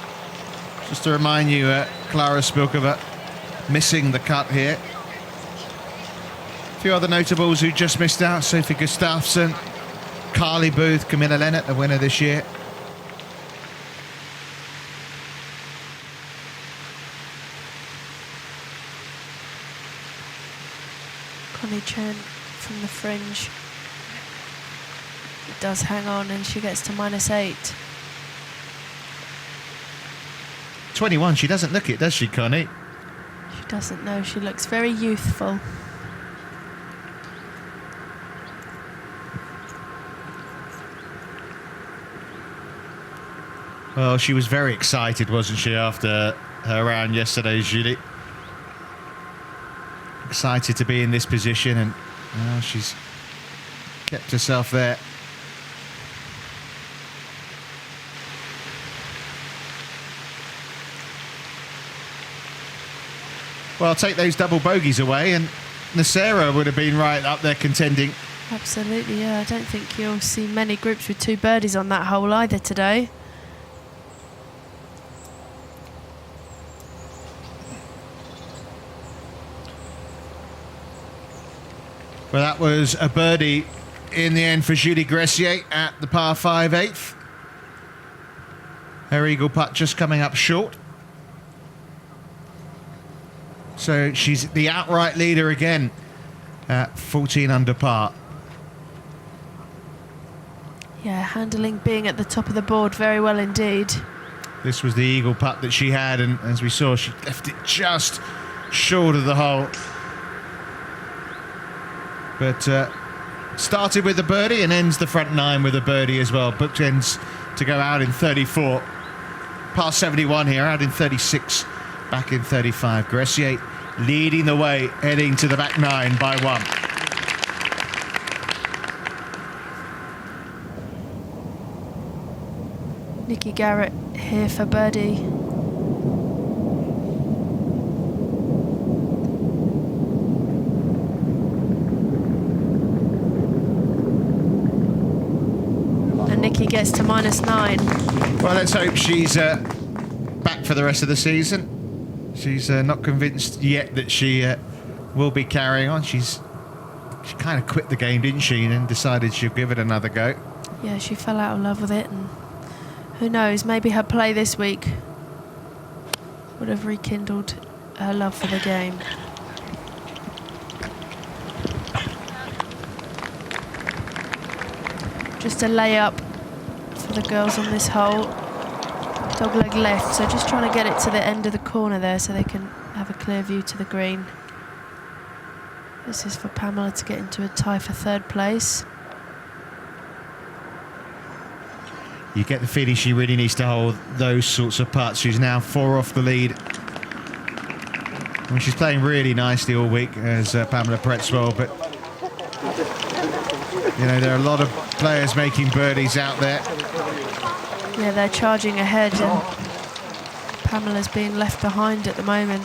Just to remind you, Klara Spilkova missing the cut here. A few other notables who just missed out: Sophie Gustafsson, Carly Booth, Camilla Lennart, the winner this year. Connie Chen from the fringe. It does hang on and she gets to -8. 21, she doesn't look it, does she, Connie? She doesn't know, she looks very youthful. Well, she was very excited, wasn't she, after her round yesterday, Julie? Excited to be in this position, and well, she's kept herself there. Well, take those double bogeys away and Nacera would have been right up there contending Absolutely, yeah. I don't think you'll see many groups with 2 birdies on that hole either today. Well, that was a birdie in the end for Julie Greciet at the par 5 8th. Her eagle putt just coming up short. So she's the outright leader again at 14 under par. Yeah, handling being at the top of the board very well indeed. This was the eagle putt that she had, and as we saw, she left it just short of the hole. But started with a birdie and ends the front 9 with a birdie as well. Booked ends to go out in 34. Past 71 here, out in 36, back in 35. Greciet leading the way, heading to the back 9 by 1. Nikki Garrett here for birdie. And Nikki gets to -9. Well, let's hope she's back for the rest of the season. She's not convinced yet that she will be carrying on. She kind of quit the game, didn't she, and then decided she'll give it another go. Yeah, she fell out of love with it, and who knows, maybe her play this week would have rekindled her love for the game. Just a layup for the girls on this hole. Dogleg left, so just trying to get it to the end of the corner there so they can have a clear view to the green. This is for Pamela to get into a tie for 3rd place. You get the feeling she really needs to hold those sorts of putts. She's now 4 off the lead. And she's playing really nicely all week as Pamela Pretzwell, but you know, there are a lot of players making birdies out there. Yeah, they're charging ahead and Pamela's being left behind at the moment.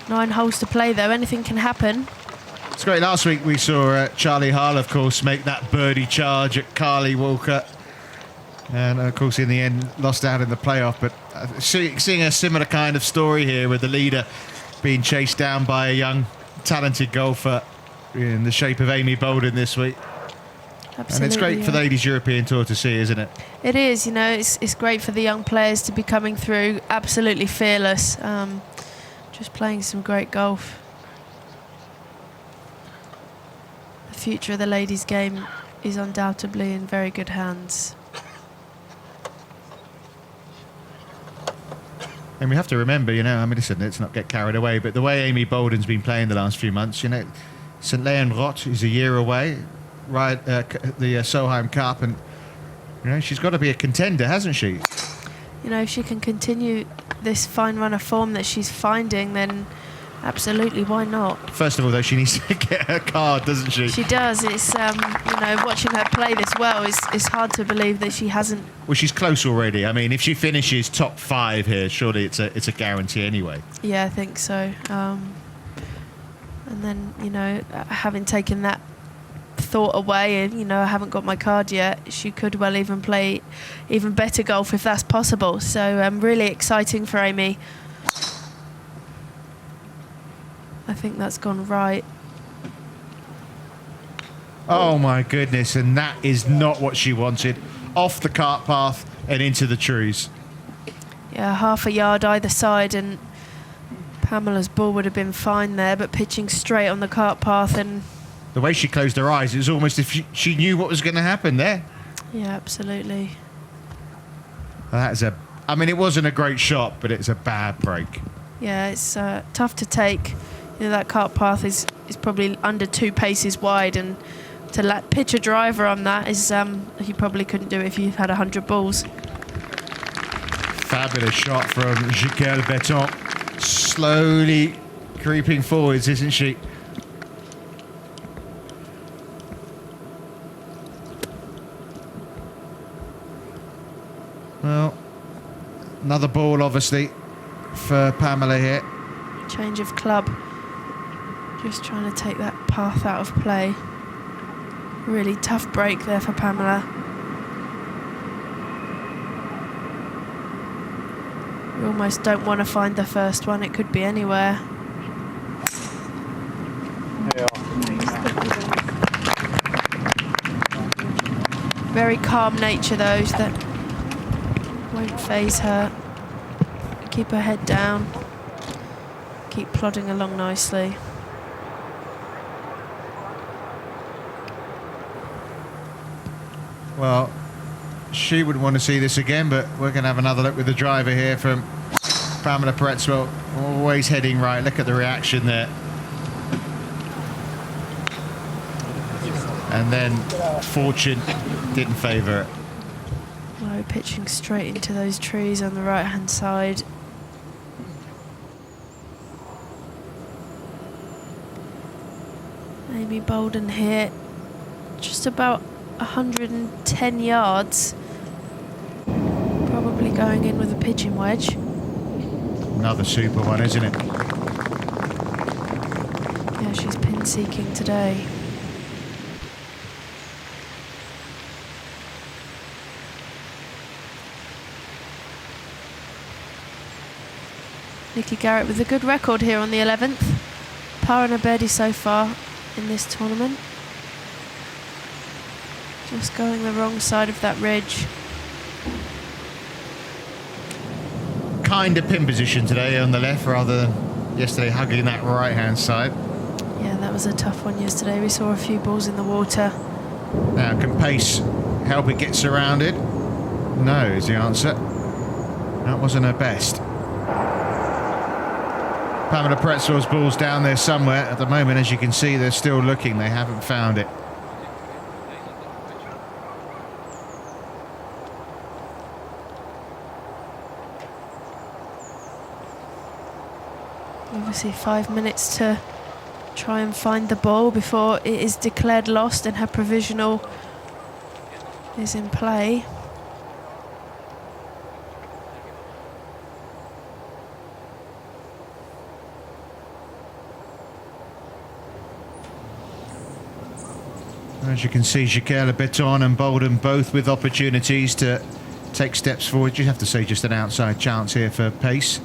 9 holes to play though, anything can happen. It's great. Last week we saw Charlie Hall, of course, make that birdie charge at Carly Walker. And of course, in the end, lost out in the playoff. But seeing a similar kind of story here with the leader being chased down by a young, talented golfer in the shape of Amy Bolden this week. Absolutely, and it's great for the Ladies European Tour to see, isn't it? It is, you know, it's great for the young players to be coming through absolutely fearless, just playing some great golf. The future of the ladies' game is undoubtedly in very good hands. And we have to remember, you know, I mean, listen, let's not get carried away, but the way Amy Bolden's been playing the last few months, you know, St. Leon Rot is a year away, right? The Solheim Cup, and you know she's got to be a contender, hasn't she? You know, if she can continue this fine run of form that she's finding, then absolutely, why not? First of all, though, she needs to get her card, doesn't she? She does. It's you know, watching her play this well, it's hard to believe that she hasn't. Well, she's close already. I mean, if she finishes top 5 here, surely it's a guarantee anyway. Yeah, I think so. And then, you know, having taken that thought away, and you know, I haven't got my card yet, she could well even play even better golf if that's possible. So really exciting for Amy. I think that's gone right. Oh my goodness, and that is not what she wanted. Off the cart path and into the trees. Yeah, half a yard either side, and Pamela's ball would have been fine there, but pitching straight on the cart path, and the way she closed her eyes, it was almost as if she knew what was going to happen there. yeah, absolutely. I mean, it wasn't a great shot, but it's a bad break. Yeah, it's tough to take. You know, that cart path is probably under 2 paces wide, and to pitch a driver on that is you probably couldn't do it if you had 100 balls. Fabulous shot from Jiquel Beton. Slowly creeping forwards, isn't she? Well, another ball, obviously, for Pamela here. Change of club. Just trying to take that path out of play. Really tough break there for Pamela. We almost don't want to find the first one. It could be anywhere. Very calm nature, those that won't faze her. Keep her head down. Keep plodding along nicely. Well, she wouldn't want to see this again, but we're going to have another look with the driver here from Pamela Pretzel. Always heading right. Look at the reaction there. And then fortune didn't favour it. Low pitching straight into those trees on the right hand side. Amy Bolden here, just about 110 yards. Probably going in with a pitching wedge. Another super one, isn't it? Yeah, she's pin seeking today. Nikki Garrett with a good record here on the 11th. Par and a birdie so far in this tournament. Just going the wrong side of that ridge. Kind of pin position today on the left rather than yesterday hugging that right hand side. Yeah, that was a tough one yesterday. We saw a few balls in the water. Now, can pace help it get surrounded? No, is the answer. That wasn't her best. Pamela Pretzel's ball's down there somewhere. At the moment, as you can see, they're still looking. They haven't found it. Obviously 5 minutes to try and find the ball before it is declared lost and her provisional is in play. As you can see, Jaquela Beton and Bolden both with opportunities to take steps forward. You have to say just an outside chance here for pace.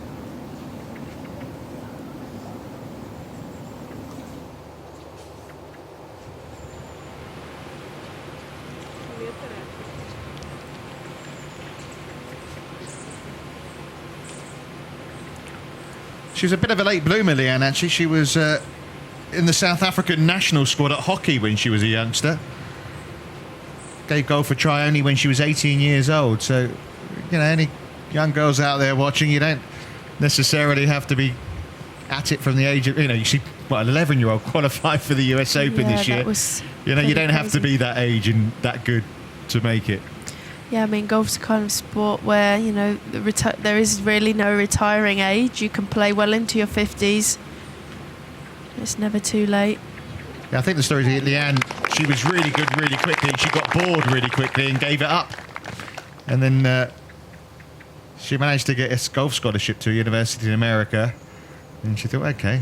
She was a bit of a late bloomer, Leanne, actually. She was in the South African national squad at hockey when she was a youngster. Gave golf a try only when she was 18 years old. So, you know, any young girls out there watching, you don't necessarily have to be at it from the age of, you know, you see, what, an 11-year-old qualify for the US Open this year. You know, you don't have to be that age and that good to make it. Yeah, I mean, golf's a kind of sport where, you know, there is really no retiring age. You can play well into your 50s. It's never too late. Yeah, I think the story is Leanne, she was really good really quickly. She got bored really quickly and gave it up. And then she managed to get a golf scholarship to a university in America. And she thought, okay.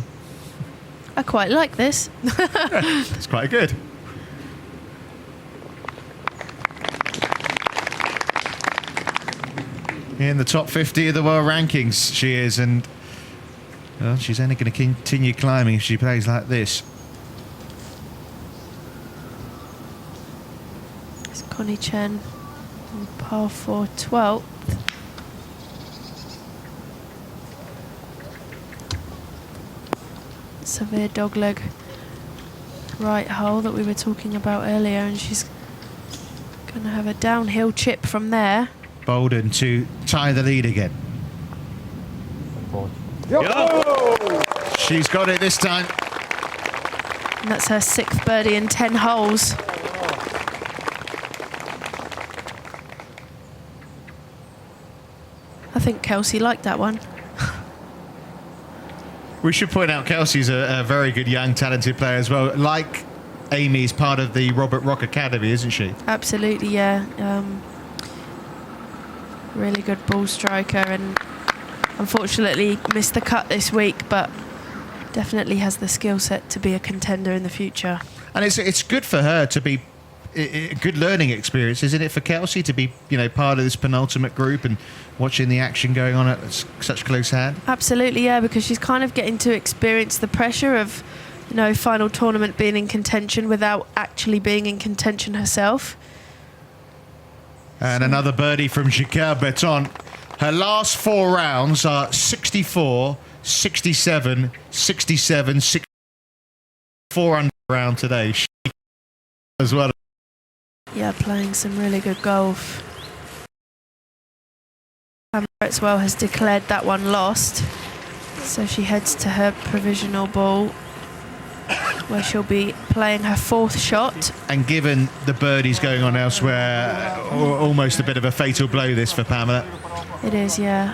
I quite like this. Yeah, it's quite good. In the top 50 of the world rankings, she is, and well, she's only going to continue climbing if she plays like this. It's Connie Chen on par 4 12th. Severe dogleg right hole that we were talking about earlier, and she's going to have a downhill chip from there. Bolden to tie the lead again. She's got it this time. And that's her 6th birdie in 10 holes. I think Kelsey liked that one. We should point out Kelsey's a very good young talented player as well. Like Amy's part of the Robert Rock Academy, isn't she? Absolutely, yeah. Really good ball striker, and unfortunately missed the cut this week, but definitely has the skill set to be a contender in the future. And it's good for her to be a good learning experience, isn't it, for Kelsey to be, part of this penultimate group and watching the action going on at such close hand? Absolutely, yeah, because she's kind of getting to experience the pressure of, final tournament being in contention without actually being in contention herself. And another birdie from Gilles Beton. Her last 4 rounds are 64, 67, 67, 64 under round today. She as well. Yeah, playing some really good golf. Pamela Pretzwell has declared that one lost, so she heads to her provisional ball, where she'll be playing her 4th shot. And given the birdies going on elsewhere, almost a bit of a fatal blow this for Pamela. It is, yeah.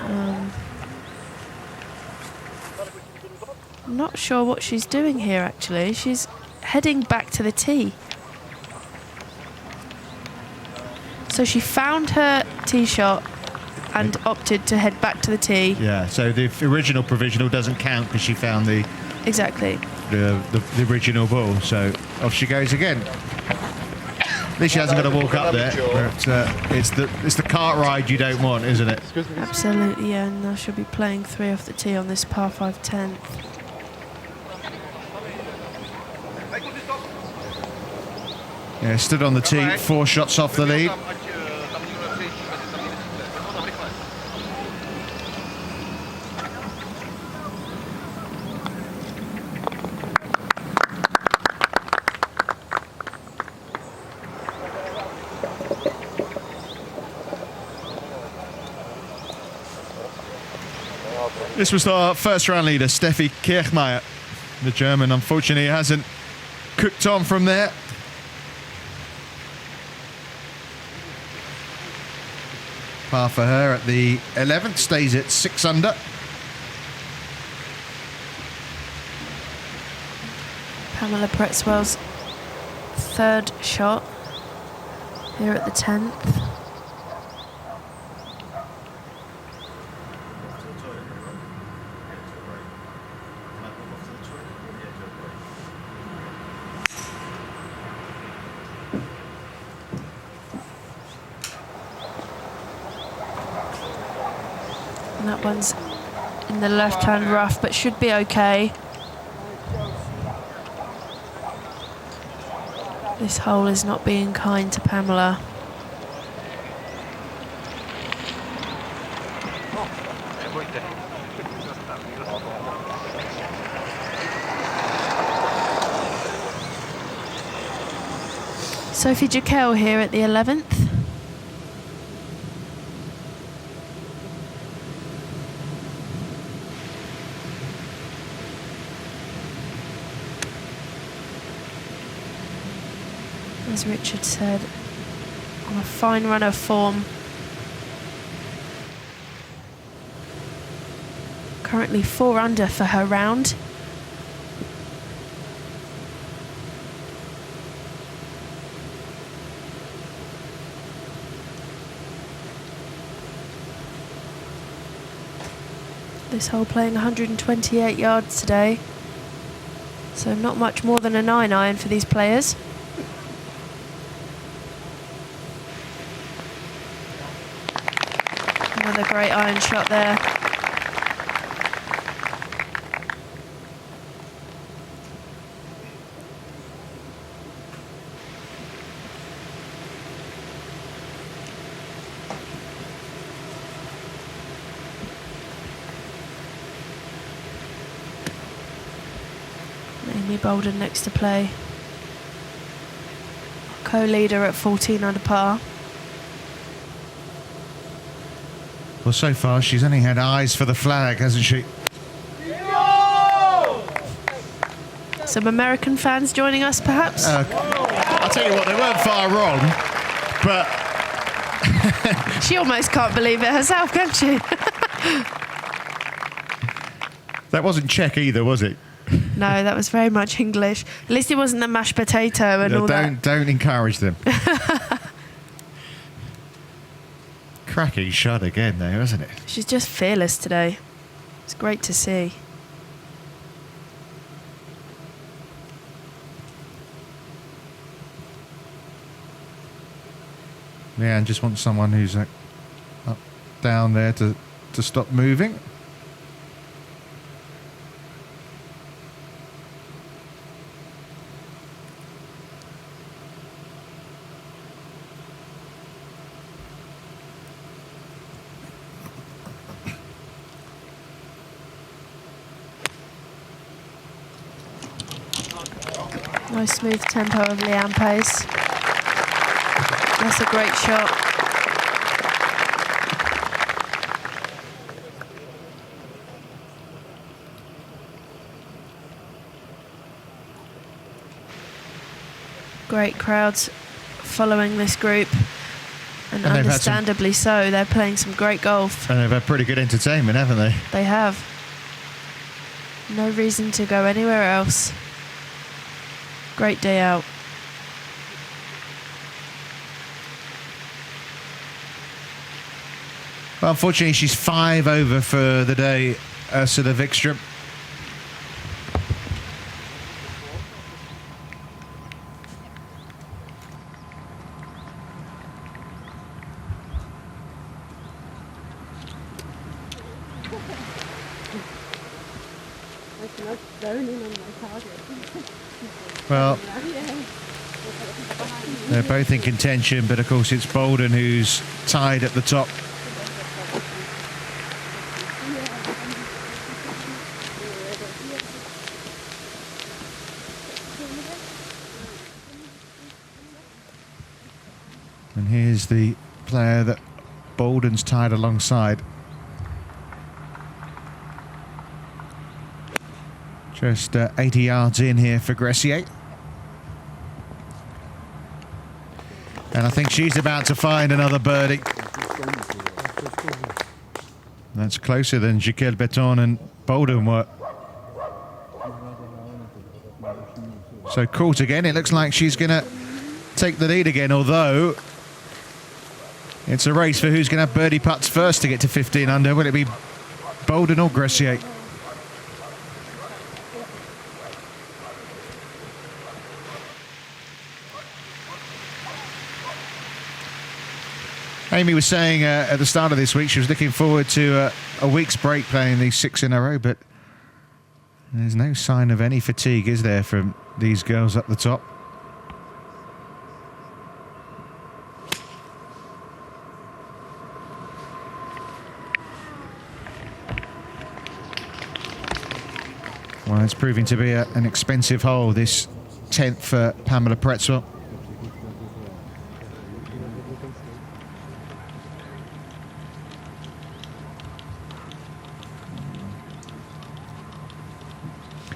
I'm not sure what she's doing here, actually. She's heading back to the tee. So she found her tee shot and opted to head back to the tee. Yeah, so the original provisional doesn't count because she found the original ball. So off she goes again. At least she hasn't got to walk up there. But, it's the cart ride you don't want, isn't it? Absolutely, yeah. And now she'll be playing 3 off the tee on this par 5 10th. Yeah, stood on the tee, 4 shots off the lead. This was our first round leader, Steffi Kirchmeier. The German, unfortunately, hasn't cooked on from there. Par for her at the 11th, stays at 6 under. Pamela Pretzwell's 3rd shot here at the 10th. And that one's in the left-hand rough, but should be okay. This hole is not being kind to Pamela. Sophie Jekyll here at the 11th. As Richard said, on a fine run of form. Currently 4 under for her round. This hole playing 128 yards today. So not much more than a 9-iron for these players. Another great iron shot there. Amy Bolden next to play. Co-leader at 14 under par. Well, so far she's only had eyes for the flag, hasn't she? Some American fans joining us, perhaps? I'll tell you what, they weren't far wrong, but... She almost can't believe it herself, can she? That wasn't Czech either, was it? No, that was very much English. At least it wasn't the mashed potato and all that. Don't encourage them. Cracking shot again there, isn't it? She's just fearless today. It's great to see. Yeah, and just want someone who's up, down there to stop moving. Nice smooth tempo of Leanne Pace. That's a great shot. Great crowds following this group, and understandably so. They're playing some great golf. And they've had pretty good entertainment, haven't they? They have. No reason to go anywhere else. Great day out. Well, unfortunately, she's 5 over for the day, Ursula Wikström. Well, they're both in contention, but of course it's Bolden who's tied at the top. And here's the player that Bolden's tied alongside. Just 80 yards in here for Greciet. And I think she's about to find another birdie. That's closer than Jiquel Beton and Bolden were. So caught again. It looks like she's going to take the lead again, although it's a race for who's going to have birdie putts first to get to 15 under. Will it be Bolden or Greciet? Amy was saying at the start of this week she was looking forward to a week's break playing these 6 in a row, but there's no sign of any fatigue, is there, from these girls up the top? Well, it's proving to be an expensive hole, this 10th for Pamela Pretzel.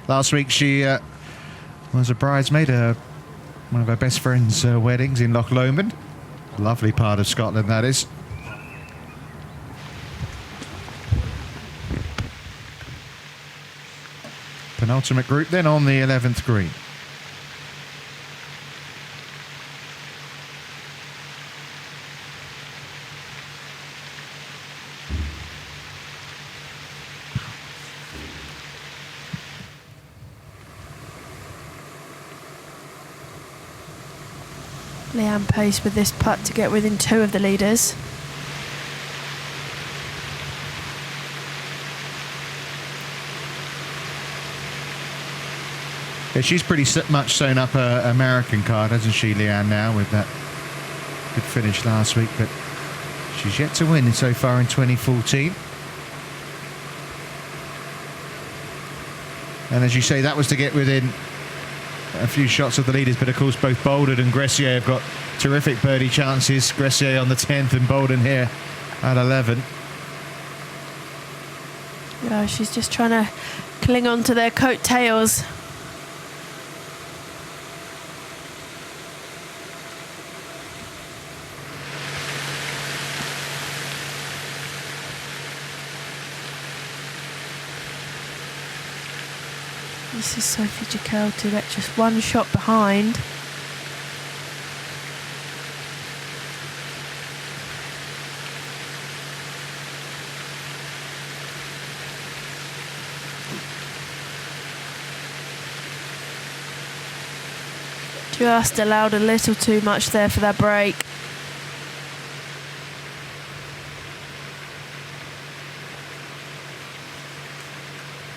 Last week she was a bridesmaid at one of her best friend's weddings in Loch Lomond. Lovely part of Scotland, that is. Penultimate group then on the 11th green. Leanne Pace with this putt to get within 2 of the leaders. Yeah, she's pretty much sewn up her American card, hasn't she, Leanne, now, with that good finish last week, but she's yet to win so far in 2014. And as you say, that was to get within a few shots of the leaders, but of course both Bolden and Greciet have got terrific birdie chances. Greciet on the 10th and Bolden here at 11. Yeah, she's just trying to cling on to their coattails. This is Sophie Jiquel to get just 1 shot behind. Just allowed a little too much there for that break.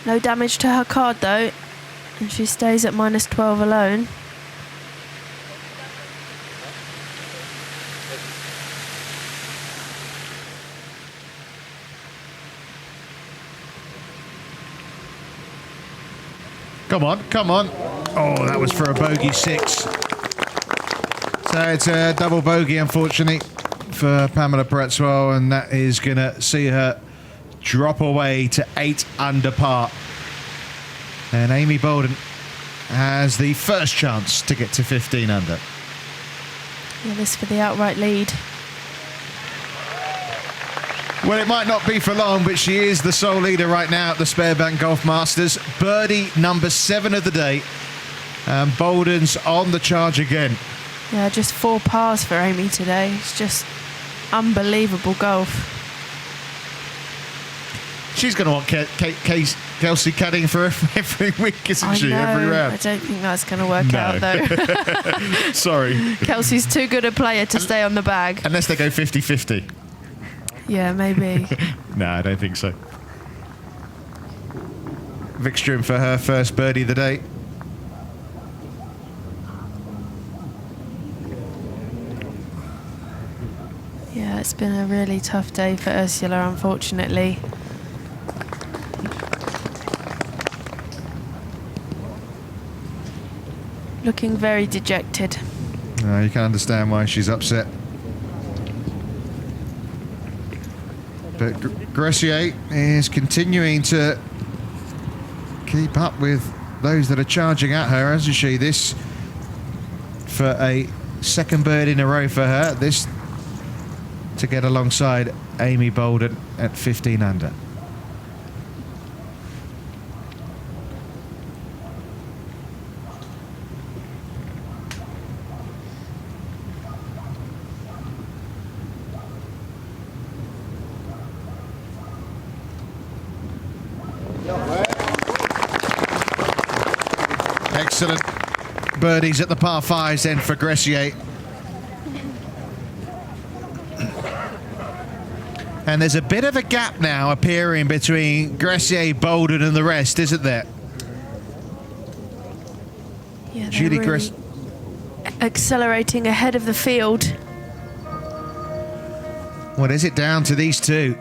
No damage to her card though, and she stays at -12 alone. Come on, come on. Oh, that was for a bogey 6. So it's a double bogey, unfortunately, for Pamela Pretzwell, and that is going to see her drop away to 8 under par. And Amy Bolden has the first chance to get to 15 under. Yeah, this for the outright lead. Well, it might not be for long, but she is the sole leader right now at the Sberbank Golf Masters. Birdie number 7 of the day. And Bolden's on the charge again. Yeah, just 4 pars for Amy today. It's just unbelievable golf. She's going to want Kelsey caddying for every week, isn't she? Every round. I don't think that's going to work out, though. Sorry. Kelsey's too good a player to stay on the bag. Unless they go 50-50. Yeah, maybe. No, I don't think so. Vikström for her first birdie of the day. Yeah, it's been a really tough day for Ursula, unfortunately. Looking very dejected. You can understand why she's upset. But Greciet is continuing to keep up with those that are charging at her, hasn't she? This for a second bird in a row for her. This to get alongside Amy Bolden at 15 under. Excellent birdies at the par 5s then for Greciet. And there's a bit of a gap now appearing between Greciet, Bolden and the rest, isn't there? Yeah, Julie really accelerating ahead of the field. Well, is it down to these two?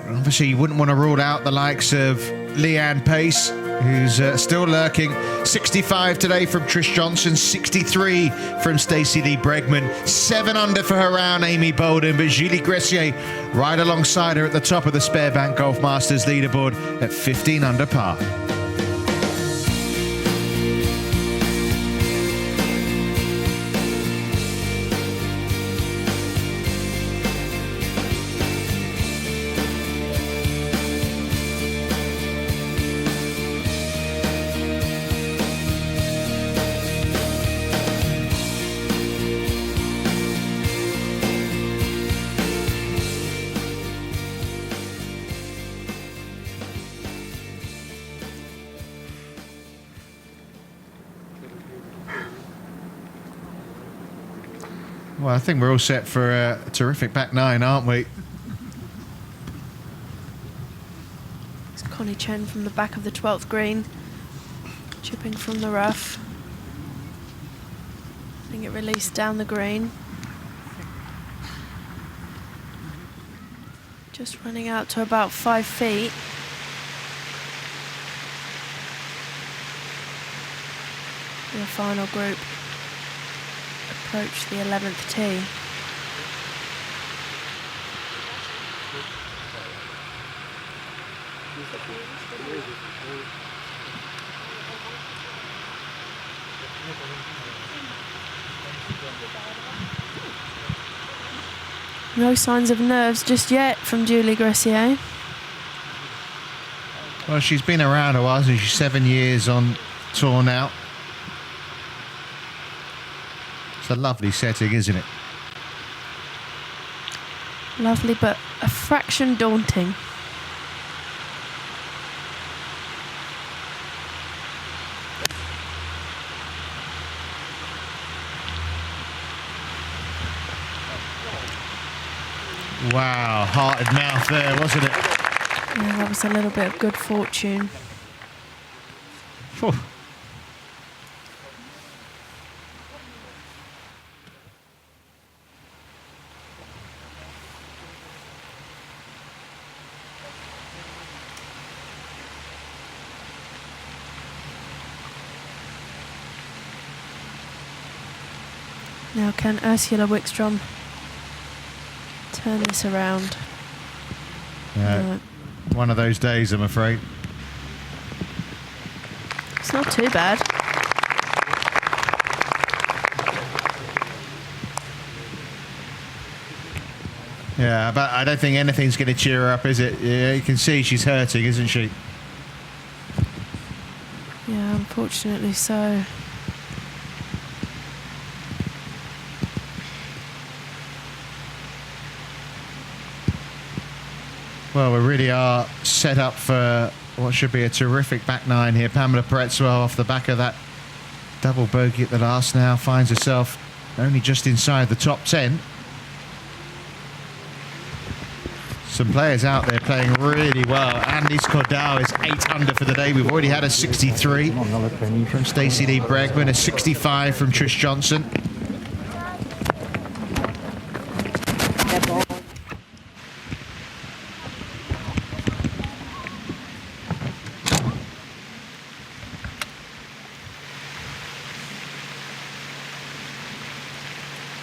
Obviously, you wouldn't want to rule out the likes of Leanne Pace, who's still lurking. 65 today from Trish Johnson, 63 from Stacey Lee Bregman. 7 under for her round, Amy Bolden, but Julie Greciet right alongside her at the top of the Sberbank Golf Masters leaderboard at 15 under par. Well, I think we're all set for a terrific back 9, aren't we? It's Connie Chen from the back of the 12th green, chipping from the rough. I think it released down the green. Just running out to about 5 feet. The final group approach the 11th tee. No signs of nerves just yet from Julie Greciet. Well, she's been around a while, so she's 7 years on tour now. It's a lovely setting, isn't it? Lovely, but a fraction daunting. Wow, hearted mouth there, wasn't it? Yeah, that was a little bit of good fortune. Phew. Now can Ursula Wickstrom turn this around? Yeah. No. One of those days, I'm afraid. It's not too bad. Yeah, but I don't think anything's going to cheer her up, is it? Yeah, you can see she's hurting, isn't she? Yeah, unfortunately so. Well, we really are set up for what should be a terrific back nine here. Pamela Peretzwell off the back of that double bogey at the last now finds herself only just inside the top 10. Some players out there playing really well. Andy Skordal is 8 under for the day. We've already had a 63 from Stacey Lee Bregman, a 65 from Trish Johnson.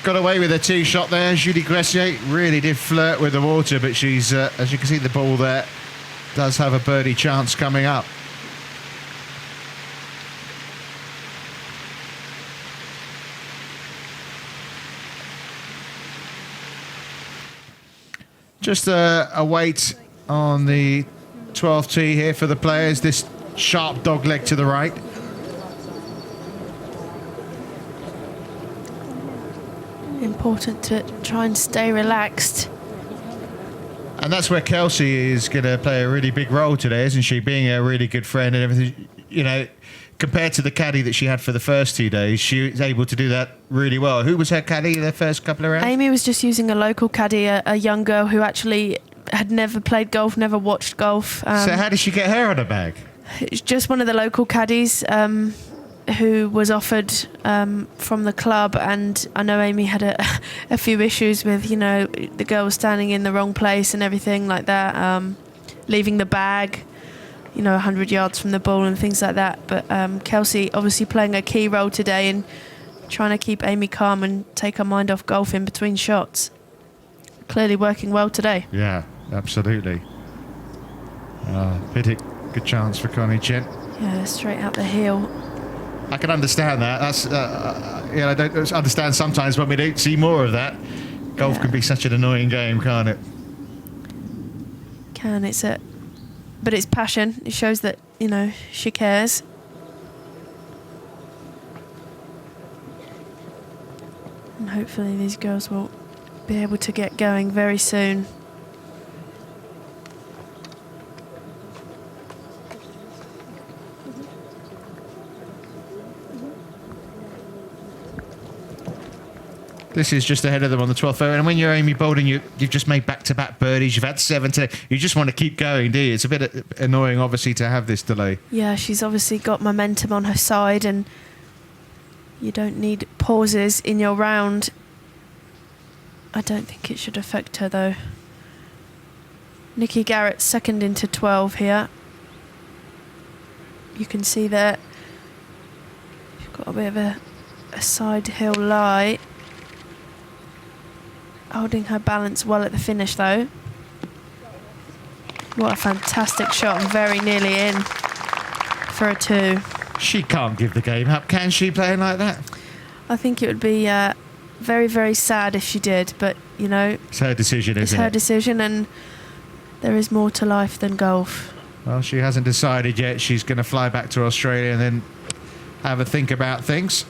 Got away with a tee shot there. Julie Greciet really did flirt with the water, but she's, as you can see, the ball there does have a birdie chance coming up. Just a wait on the 12th tee here for the players. This sharp dog leg to the right. Important to try and stay relaxed. And that's where Kelsey is going to play a really big role today, isn't she? Being a really good friend and everything. You know, compared to the caddy that she had for the first 2 days, she was able to do that really well. Who was her caddy the first couple of rounds? Amy was just using a local caddy, a young girl who actually had never played golf, never watched golf. So how did she get her on a bag? It's just one of the local caddies who was offered from the club, and I know Amy had a few issues with, you know, the girl was standing in the wrong place and everything like that, leaving the bag, you know, 100 yards from the ball and things like that. But Kelsey obviously playing a key role today in trying to keep Amy calm and take her mind off golf in between shots. Clearly working well today. Yeah, absolutely. Pity, good chance for Connie Chen. Yeah, straight out the heel. I can understand that. That's I don't understand sometimes when we don't see more of that. Golf can be such an annoying game, can't it? Can, but it's passion. It shows that, you know, she cares. And hopefully these girls will be able to get going very soon. This is just ahead of them on the 12th hole. And when you're Amy Bolden, you've just made back-to-back birdies. You've had 7 today. You just want to keep going, do you? It's a bit annoying, obviously, to have this delay. Yeah, she's obviously got momentum on her side, and you don't need pauses in your round. I don't think it should affect her, though. Nikki Garrett second into 12 here. You can see that she's got a bit of a side hill lie. Holding her balance well at the finish, though. What a fantastic shot, and very nearly in for a 2. She can't give the game up, can she, playing like that? I think it would be very, very sad if she did, but, you know... It's her decision, isn't it? It's her decision, and there is more to life than golf. Well, she hasn't decided yet. She's going to fly back to Australia and then have a think about things.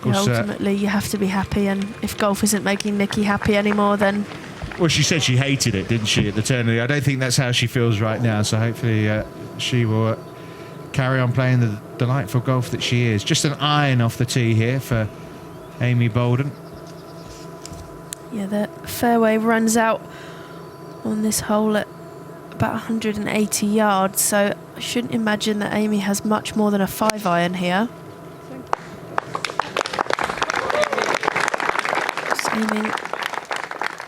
Yeah, ultimately, you have to be happy, and if golf isn't making Nikki happy anymore, then... Well, she said she hated it, didn't she, at the tournament? I don't think that's how she feels right now, so hopefully she will carry on playing the delightful golf that she is. Just an iron off the tee here for Amy Bolden. Yeah, the fairway runs out on this hole at about 180 yards, so I shouldn't imagine that Amy has much more than a 5-iron here. Just aiming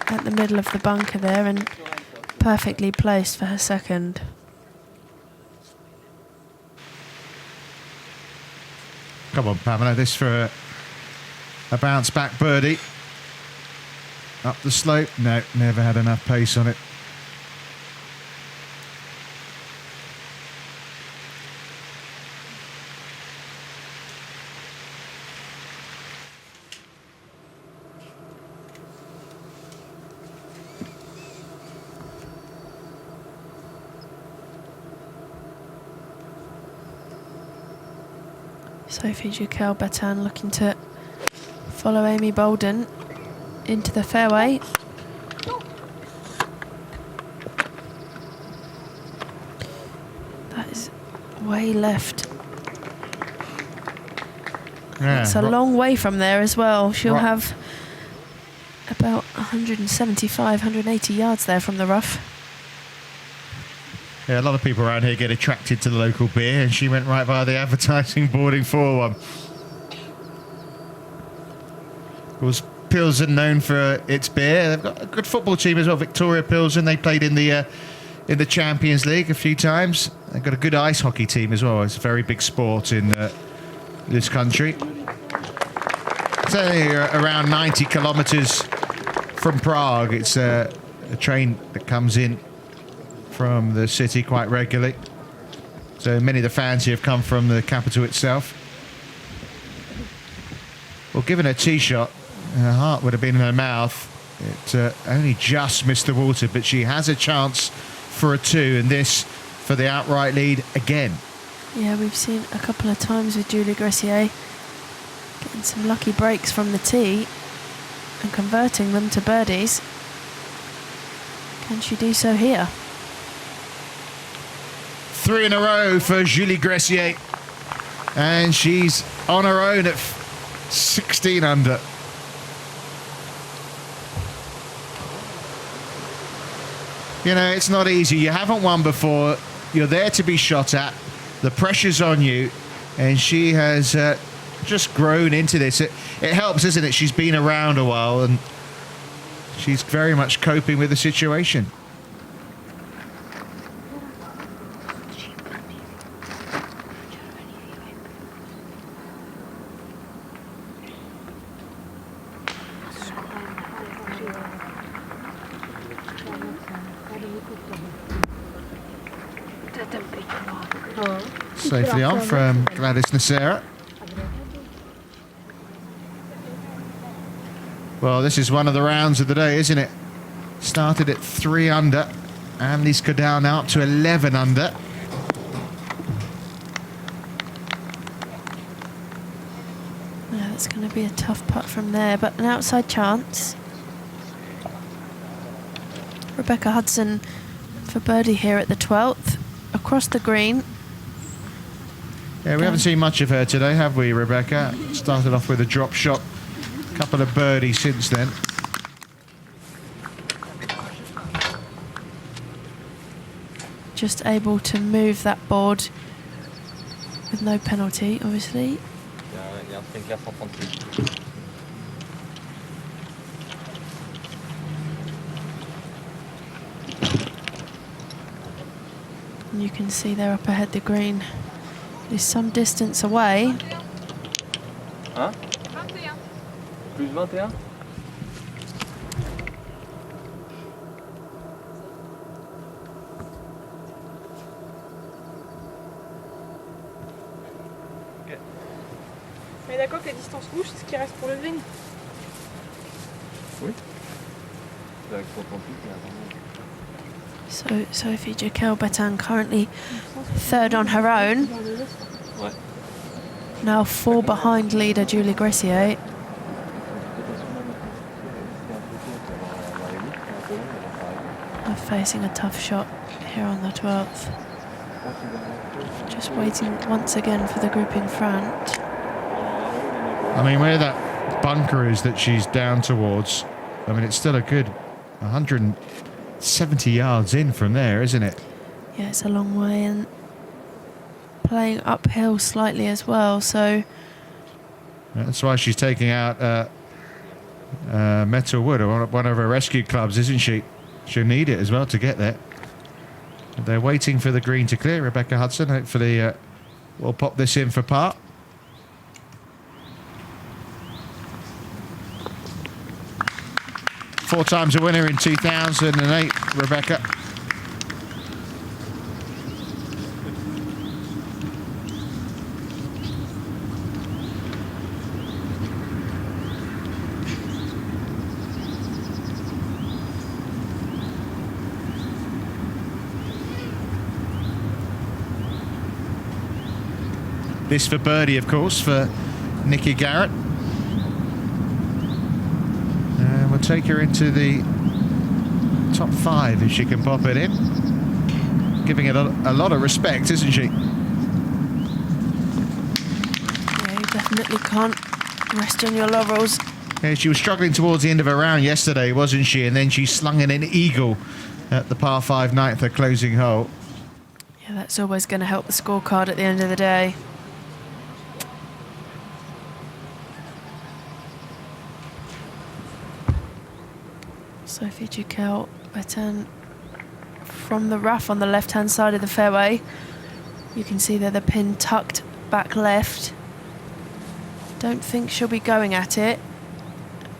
at the middle of the bunker there and perfectly placed for her second. Come on, Pamela, this for a bounce back birdie. Up the slope. No, never had enough pace on it. Sophie Duquel-Betan looking to follow Amy Bolden into the fairway. That is way left. Yeah, it's a long way from there as well. She'll Right. have about 175, 180 yards there from the rough. Yeah, a lot of people around here get attracted to the local beer, and she went right via the advertising boarding for one. Of course, Pilsen known for its beer. They've got a good football team as well, Victoria Pilsen. They played in the Champions League a few times. They've got a good ice hockey team as well. It's a very big sport in this country. It's only around 90 kilometres from Prague. It's a train that comes in from the city quite regularly. So many of the fans here have come from the capital itself. Well, given a tee shot, her heart would have been in her mouth. It only just missed the water, but she has a chance for a 2, and this for the outright lead again. Yeah, we've seen a couple of times with Julie Greciet getting some lucky breaks from the tee and converting them to birdies. Can she do so here? 3 in a row for Julie Greciet, and she's on her own at 16 under. You know, it's not easy. You haven't won before. You're there to be shot at. The pressure's on you, and she has just grown into this. It helps, isn't it? She's been around a while, and she's very much coping with the situation. Safely on from Gladys Nacera. Well, this is one of the rounds of the day, isn't it? Started at 3 under. Annelies Cadal now up to 11 under. Yeah, that's going to be a tough putt from there, but an outside chance. Rebecca Hudson for birdie here at the 12th. Across the green. Yeah, we haven't seen much of her today, have we, Rebecca? Started off with a drop shot. A couple of birdies since then. Just able to move that board with no penalty, obviously. And you can see there up ahead the green is some distance away. Hein? Plus 21? Mais d'accord que les distances rouges, c'est ce qui reste pour le green. Oui. C'est avec son campus, mais attends. So Sophie Duquel-Betan currently third on her own. Ouais. Now 4 behind leader Julie Greciet. They're facing a tough shot here on the 12th. Just waiting once again for the group in front. I mean, where that bunker is that she's down towards, I mean, it's still a good 130 70 yards in from there, isn't it? Yeah, it's a long way, and playing uphill slightly as well, so That's why she's taking out Metal Wood, or one of her rescue clubs, isn't she? She'll need it as well to get there. They're waiting for the green to clear. Rebecca Hudson, hopefully we'll pop this in for par. Four times a winner in 2008, Rebecca. This for birdie, of course, for Nikki Garrett. And we'll take her into the top 5 if she can pop it in. Giving it a lot of respect, isn't she? yeah, you definitely can't rest on your laurels. Yeah, she was struggling towards the end of her round yesterday, wasn't she? And then she slung in an eagle at the par 5 ninth, her closing hole. Yeah, that's always going to help the scorecard at the end of the day. Sophie Duquel, return from the rough on the left-hand side of the fairway. You can see there the pin tucked back left. Don't think she'll be going at it.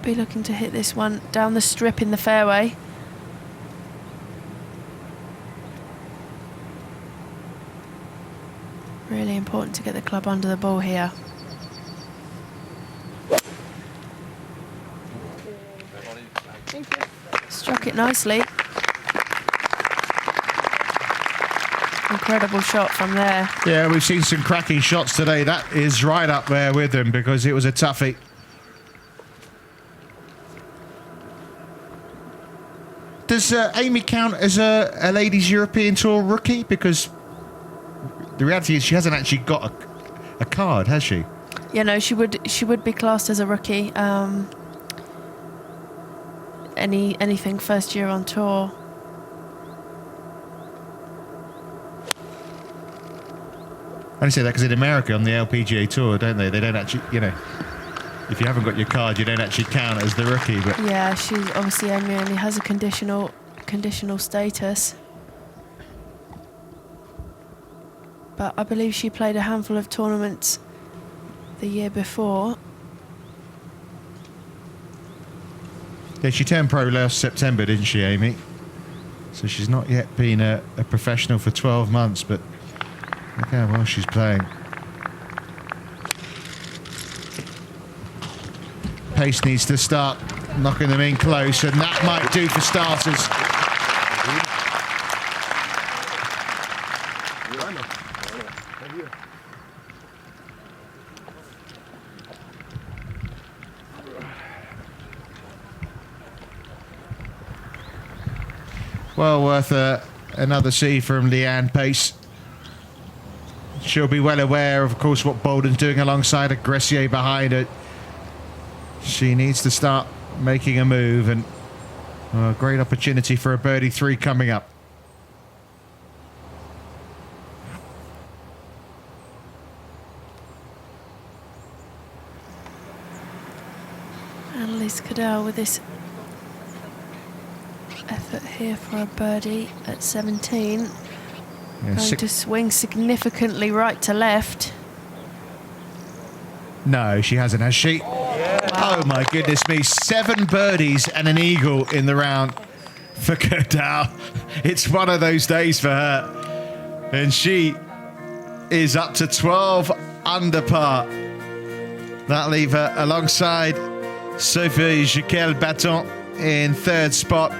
Be looking to hit this one down the strip in the fairway. Really important to get the club under the ball here. Struck it nicely. Incredible shot from there. Yeah, we've seen some cracking shots today. That is right up there with them because it was a toughie. Does Amy count as a Ladies European Tour rookie? Because the reality is she hasn't actually got a card, has she? Yeah, no, she would be classed as a rookie. Anything first year on tour. I only say that because in America on the LPGA Tour, don't they? They don't actually, you know, if you haven't got your card, you don't actually count as the rookie. But Yeah, she's obviously Amy only has a conditional status. But I believe she played a handful of tournaments the year before. yeah, she turned pro last September, didn't she, Amy? So she's not yet been a professional for 12 months, but look how well she's playing. Pace needs to start knocking them in close, and that might do for starters. Well worth another C from Leanne Pace. She'll be well aware, of course, what Bolden's doing alongside a Greciet behind her. She needs to start making a move, and a great opportunity for a birdie 3 coming up. Annalise Cadell with this effort here for a birdie at 17. Yeah, Going to swing significantly right to left. No, she hasn't, has she? Oh my goodness me, 7 birdies and an eagle in the round for Cadell. It's one of those days for her. And she is up to 12 under par. That'll leave her alongside Sophie Duquel-Baton in 3rd spot.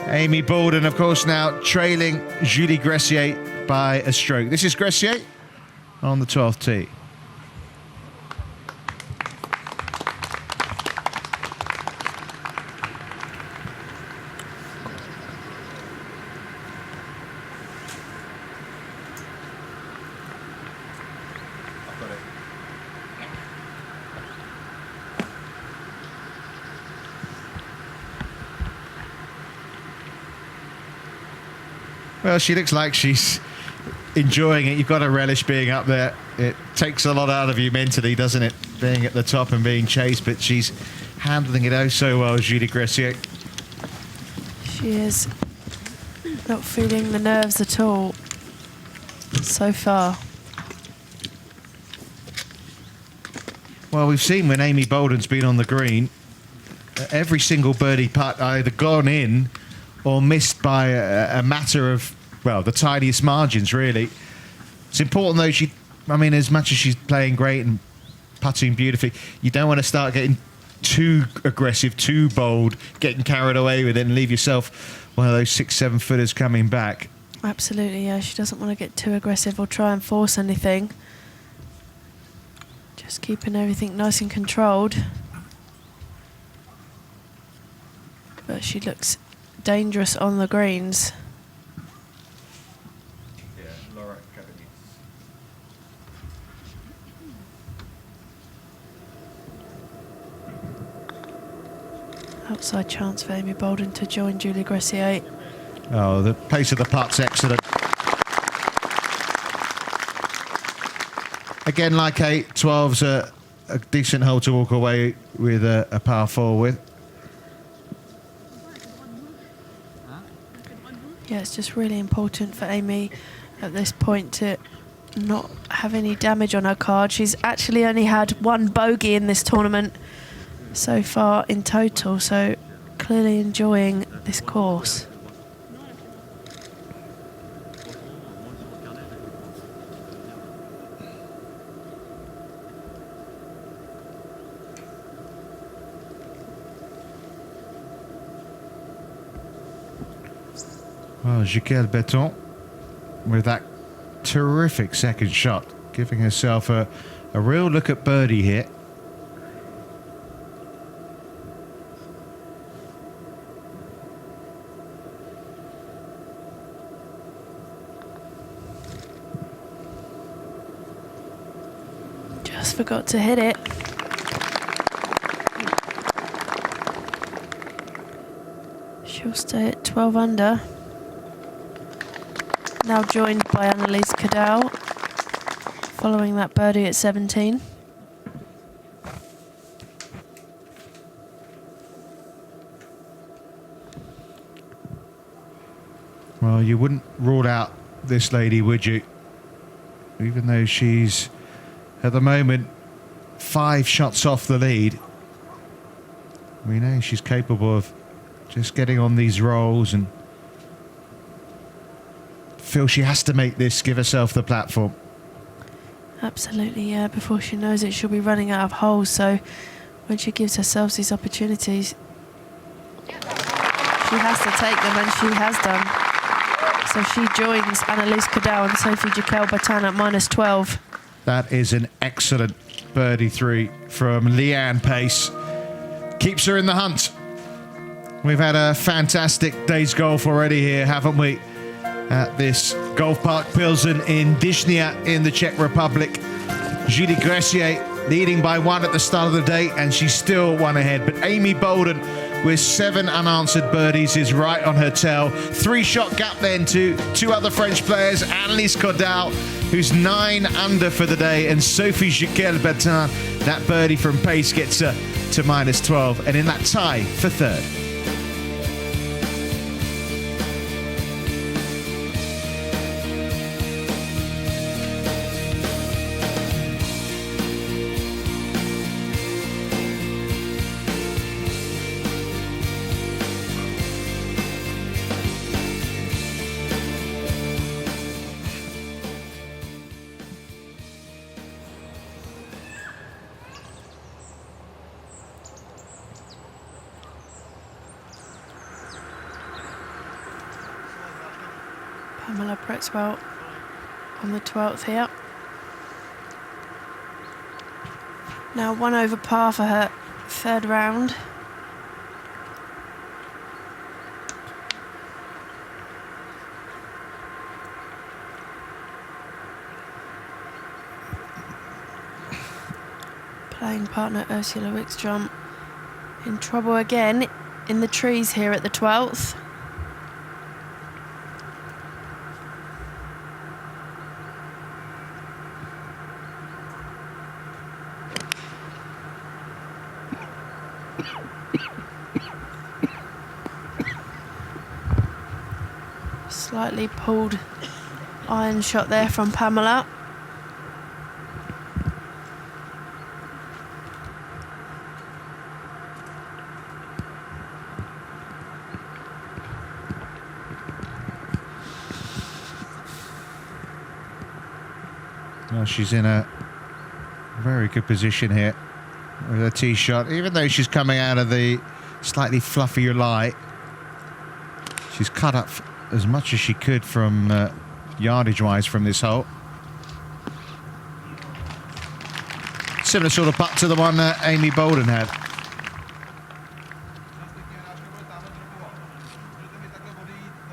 Amy Bolden, of course, now trailing Julie Greciet by a stroke. This is Greciet on the 12th tee. Well, she looks like she's enjoying it. You've got to relish being up there. It takes a lot out of you mentally, doesn't it? Being at the top and being chased, but she's handling it oh so well, Julie Greciet. She is not feeling the nerves at all so far. Well, we've seen when Amy Bolden's been on the green, every single birdie putt either gone in or missed by a matter of, well, the tiniest margins, really. It's important, though, as much as she's playing great and putting beautifully, you don't want to start getting too aggressive, too bold, getting carried away with it and leave yourself one of those 6-7 footers coming back. Absolutely, yeah. She doesn't want to get too aggressive or try and force anything. Just keeping everything nice and controlled. But she looks dangerous on the greens. Outside chance for Amy Bolden to join Julie Greciet. Oh, the pace of the putt's excellent. Again, like 8, 12's a decent hole to walk away with a par 4 with. Yeah, it's just really important for Amy at this point to not have any damage on her card. She's actually only had 1 bogey in this tournament so far in total, so clearly enjoying this course. Well, Gilles Béton with that terrific second shot, giving herself a real look at birdie here. Just forgot to hit it. She'll stay at 12 under. Now joined by Annalise Cadell, following that birdie at 17. Well, you wouldn't rule out this lady, would you? Even though she's, at the moment, 5 shots off the lead. We know she's capable of just getting on these rolls and feel she has to make this, give herself the platform. Absolutely, yeah. Before she knows it, she'll be running out of holes. So when she gives herself these opportunities, she has to take them, and she has done. So she joins Annalise Cadell and Sophie Gilles-Béton at -12. That is an excellent birdie 3 from Leanne Pace. Keeps her in the hunt. We've had a fantastic day's golf already here, haven't we? At this golf park Pilsen in Dychnia in the Czech Republic. Julie Greciet leading by 1 at the start of the day, and she's still 1 ahead. But Amy Bolden with 7 unanswered birdies is right on her tail. 3-shot gap then to 2 other French players, Annalise Cadell, who's 9 under for the day, and Sophie Gilles-Béton. That birdie from Pace gets her to -12, and in that tie for 3rd. Pamela Pretzwell on the 12th here. Now 1 over par for her 3rd round. Playing partner Ursula Wickstrom in trouble again in the trees here at the 12th. Slightly pulled iron shot there from Pamela. Well, she's in a very good position here with her tee shot. Even though she's coming out of the slightly fluffier light, she's cut up as much as she could from yardage-wise from this hole. Similar sort of putt to the one that Amy Bolden had.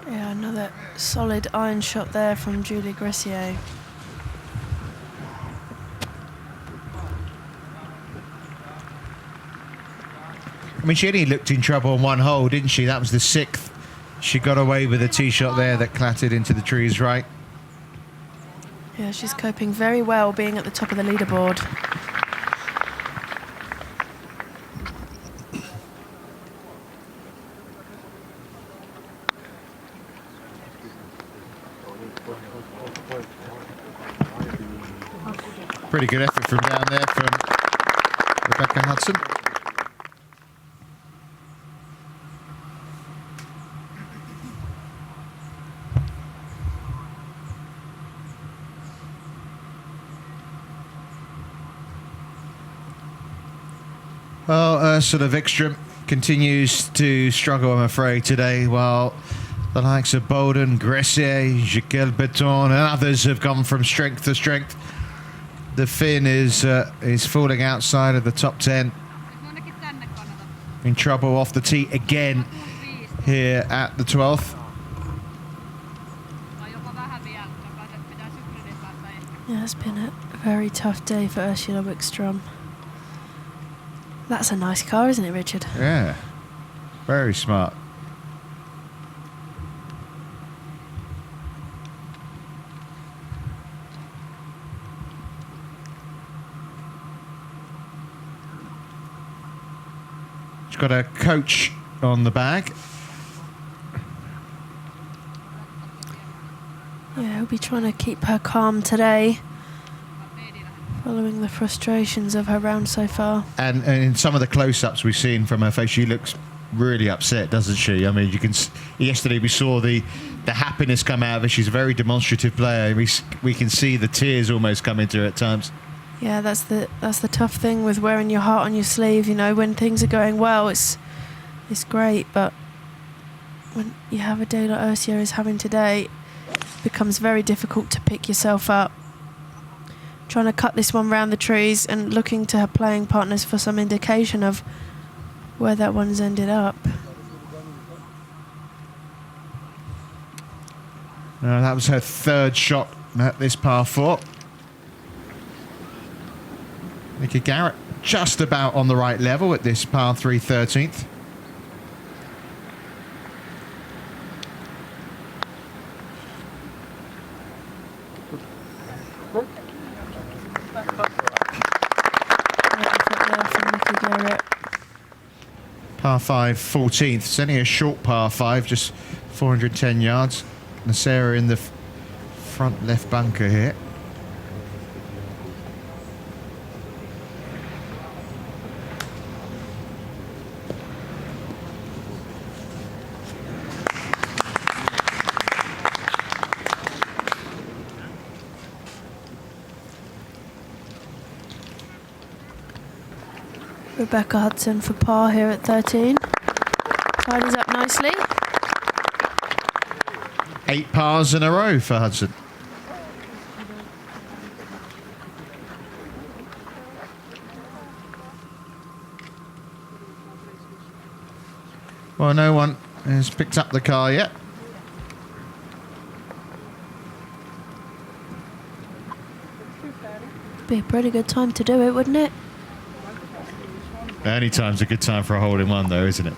Yeah, another solid iron shot there from Julie Greciet. I mean, she only looked in trouble on one hole, didn't she? That was the 6th. She got away with a tee shot there that clattered into the trees, right? Yeah, she's coping very well being at the top of the leaderboard. Pretty good effort from down there from Rebecca Hudson. Well, Ursula Wikström continues to struggle, I'm afraid, today, while the likes of Bolden, Greciet, Jaquel Beton and others have gone from strength to strength. The Finn is falling outside of the top 10. In trouble off the tee again here at the 12th. Yeah, it's been a very tough day for Ursula Wikström. That's a nice car, isn't it, Richard? Yeah, very smart. She's got a coach on the bag. Yeah, he'll be trying to keep her calm today, following the frustrations of her round so far. And in some of the close-ups we've seen from her face, she looks really upset, doesn't she? I mean, you can. Yesterday we saw the happiness come out of her. She's a very demonstrative player. We can see the tears almost come into her at times. Yeah, that's the tough thing with wearing your heart on your sleeve. You know, when things are going well, it's great, but when you have a day like Ursula is having today, it becomes very difficult to pick yourself up. Trying to cut this one round the trees and looking to her playing partners for some indication of where that one's ended up. That was her 3rd shot at this par 4. Nikki Garrett just about on the right level at this par 3 13th. Par 5 14th. It's only a short par 5, just 410 yards. Nasera in the front left bunker here. Rebecca Hudson for par here at 13. Ties up nicely. 8 pars in a row for Hudson. Well, no one has picked up the car yet. Be a pretty good time to do it, wouldn't it? Any time's a good time for a hole-in-one, though, isn't it?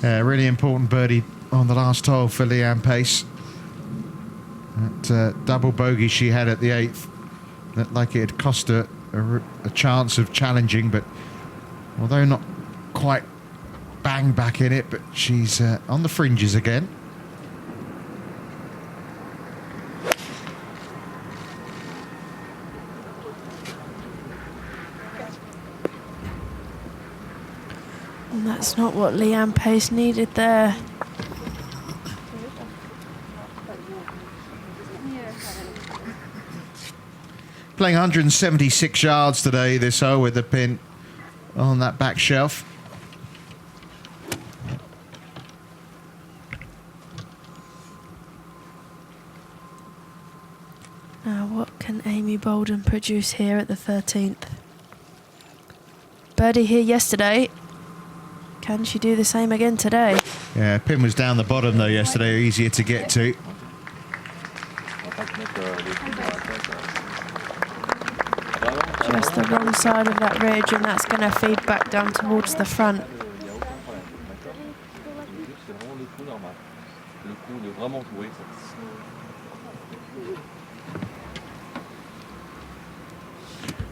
Really important birdie on the last hole for Leanne Pace. That double bogey she had at the 8th, looked like it had cost her a chance of challenging, but although not quite bang back in it, but she's on the fringes again. And that's not what Leanne Pace needed there. Playing 176 yards today, this hole, with the pin on that back shelf. Now, what can Amy Bolden produce here at the 13th? Birdie here yesterday. Can she do the same again today? Yeah, pin was down the bottom though yesterday, easier to get to. Just the wrong side of that ridge, and that's going to feed back down towards the front.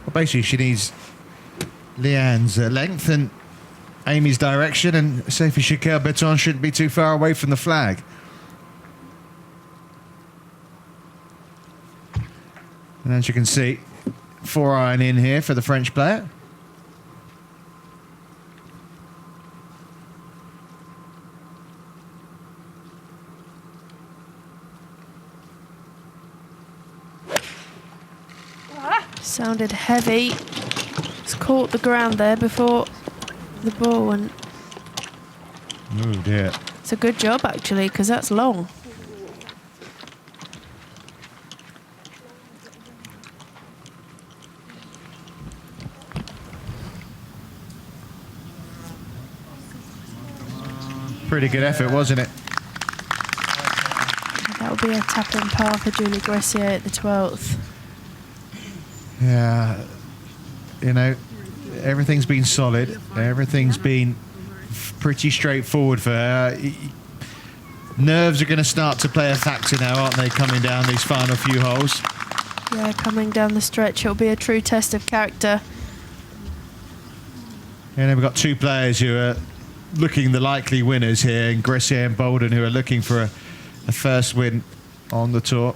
Well, basically she needs Leanne's length and Amy's direction, and Sophie Chaker-Beton shouldn't be too far away from the flag. And as you can see, 4-iron in here for the French player. Sounded heavy. It's caught the ground there before the ball went. Oh dear. It's a good job actually, because that's long. Pretty good effort, wasn't it? That will be a tap-in par for Julie Greciet at the 12th. Yeah, you know, everything's been solid. Everything's been pretty straightforward for her. Nerves are going to start to play a factor now, aren't they, coming down these final few holes? Yeah, coming down the stretch, it'll be a true test of character. And then we've got two players who are looking the likely winners here, and Greciet and Bolden, who are looking for a first win on the tour.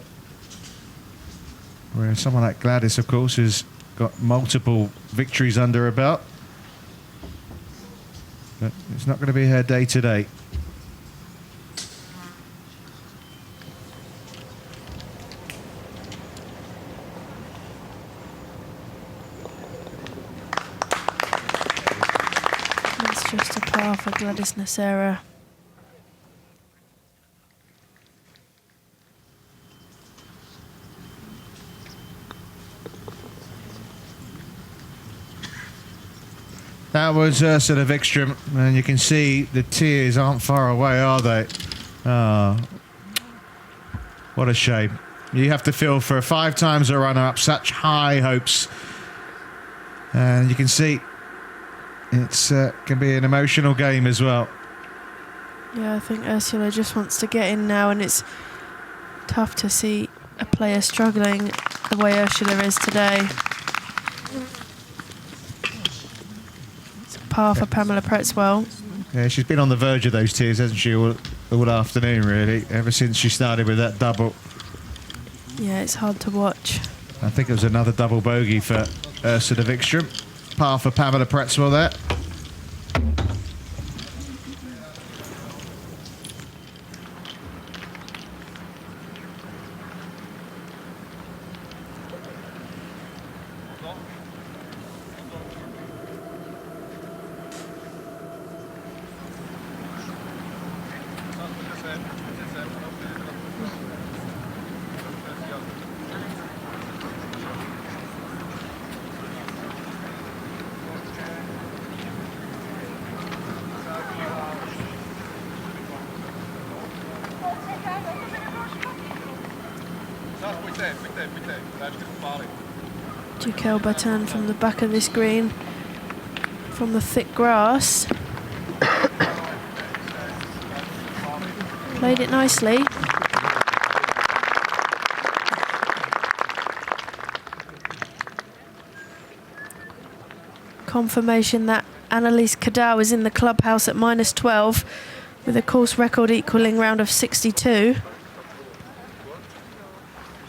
Whereas someone like Gladys, of course, has got multiple victories under her belt. But it's not going to be her day today. That's just a par for Gladys Nacera. That was Ursula Wikström, and you can see the tears aren't far away, are they? Oh, what a shame. You have to feel for 5 times a runner-up, such high hopes. And you can see it's can be an emotional game as well. Yeah, I think Ursula just wants to get in now, and it's tough to see a player struggling the way Ursula is today. Par for Pamela Pretzwell. Yeah, she's been on the verge of those tears, hasn't she, all afternoon, really, ever since she started with that double. Yeah, it's hard to watch. I think it was another double bogey for Ursula Wikström. Par for Pamela Pretzwell there. Chaker-Beton from the back of this green, from the thick grass. Played it nicely. Confirmation that Annalise Cadal is in the clubhouse at -12 with a course record equaling round of 62.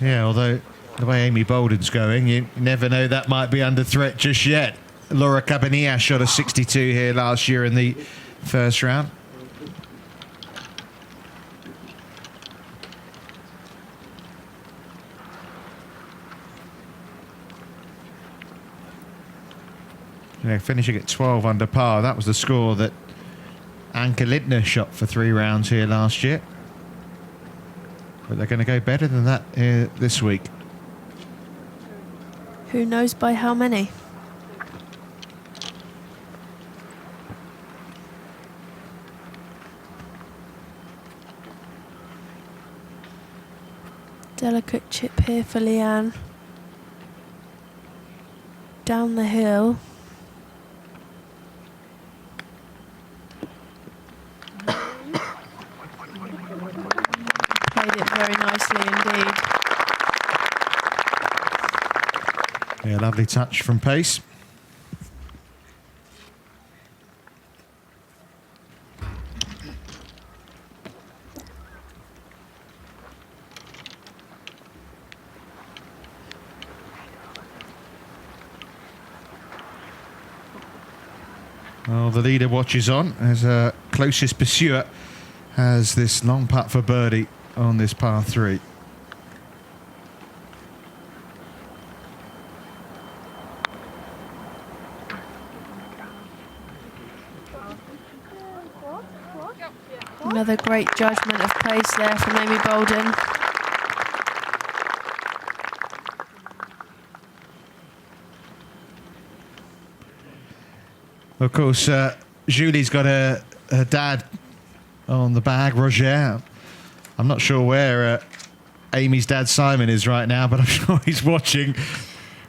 Yeah, although the way Amy Bolden's going, you never know, that might be under threat just yet. Laura Cabanillas shot a 62 here last year in the first round. Yeah, finishing at 12 under par. That was the score that Anke Lindner shot for 3 rounds here last year. But they're going to go better than that this week. Who knows by how many? Delicate chip here for Leanne. Down the hill. Played it very nicely indeed. Yeah, lovely touch from pace. Well, the leader watches on as closest pursuer has this long putt for birdie on this par 3. Another great judgment of pace there from Amy Bolden. Of course, Julie's got her dad on the bag, Roger. I'm not sure where Amy's dad Simon is right now, but I'm sure he's watching.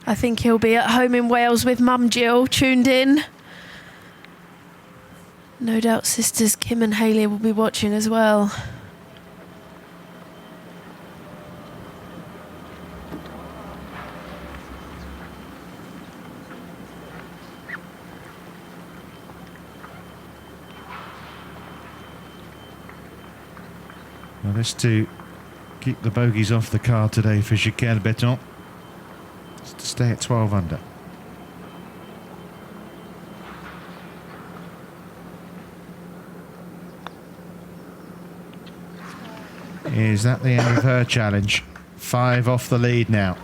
I think he'll be at home in Wales with Mum Jill, tuned in. No doubt sisters Kim and Hayley will be watching as well. Well, this to keep the bogeys off the card today for Gilles Béton. It's to stay at 12 under. Is that the end of her challenge? 5 off the lead now.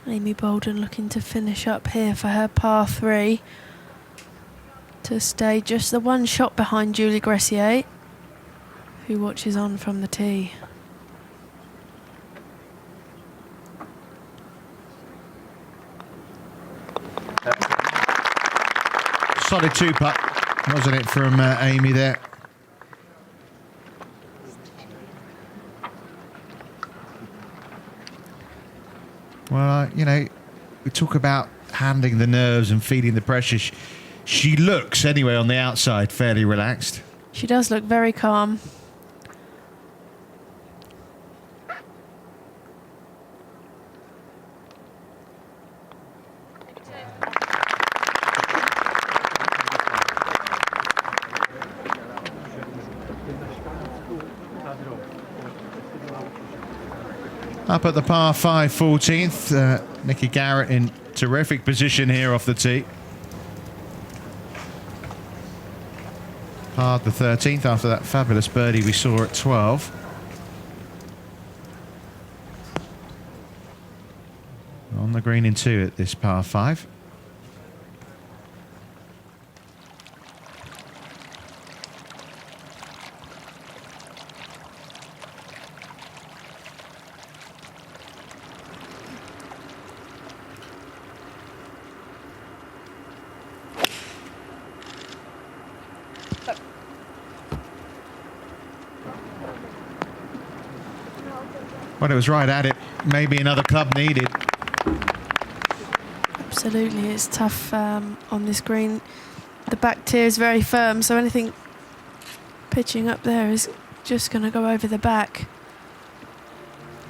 Amy Bolden looking to finish up here for her par 3 to stay just the 1 shot behind Julie Greciet, who watches on from the tee. Solid 2-putt, wasn't it, from Amy there? Well, you know, we talk about handling the nerves and feeling the pressure. She looks, anyway, on the outside, fairly relaxed. She does look very calm. Up at the par 5 14th, Nikki Garrett in terrific position here off the tee. Parred the 13th after that fabulous birdie we saw at 12. On the green in 2 at this par 5. Well, it was right at it. Maybe another club needed. Absolutely, it's tough on this green. The back tier is very firm, so anything pitching up there is just going to go over the back.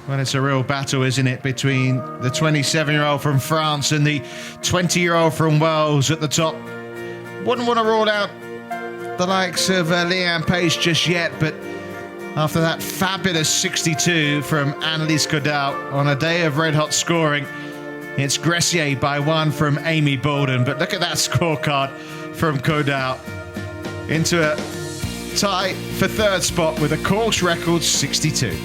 Well, it's a real battle, isn't it, between the 27-year-old from France and the 20-year-old from Wales at the top. Wouldn't want to rule out the likes of Leanne Pace just yet, but after that fabulous 62 from Annelise Caudal on a day of red-hot scoring, it's Greciet by 1 from Amy Bolden. But look at that scorecard from Caudal into a tie for third spot with a course record 62.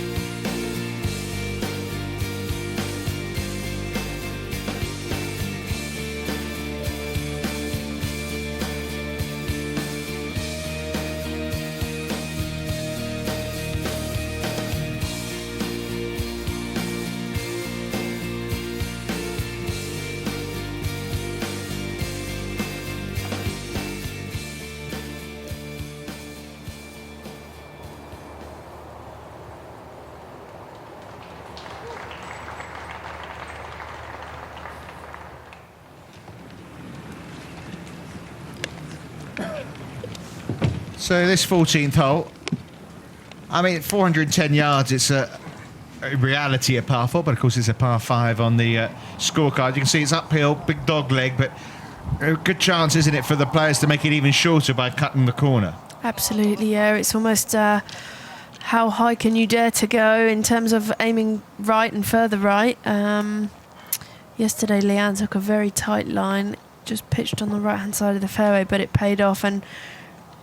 So this 14th hole, I mean, 410 yards, it's in reality a par 4, but of course it's a par 5 on the scorecard. You can see it's uphill, big dog leg, but a good chance, isn't it, for the players to make it even shorter by cutting the corner? Absolutely, yeah. It's almost how high can you dare to go in terms of aiming right and further right. Yesterday, Leanne took a very tight line, just pitched on the right-hand side of the fairway, but it paid off and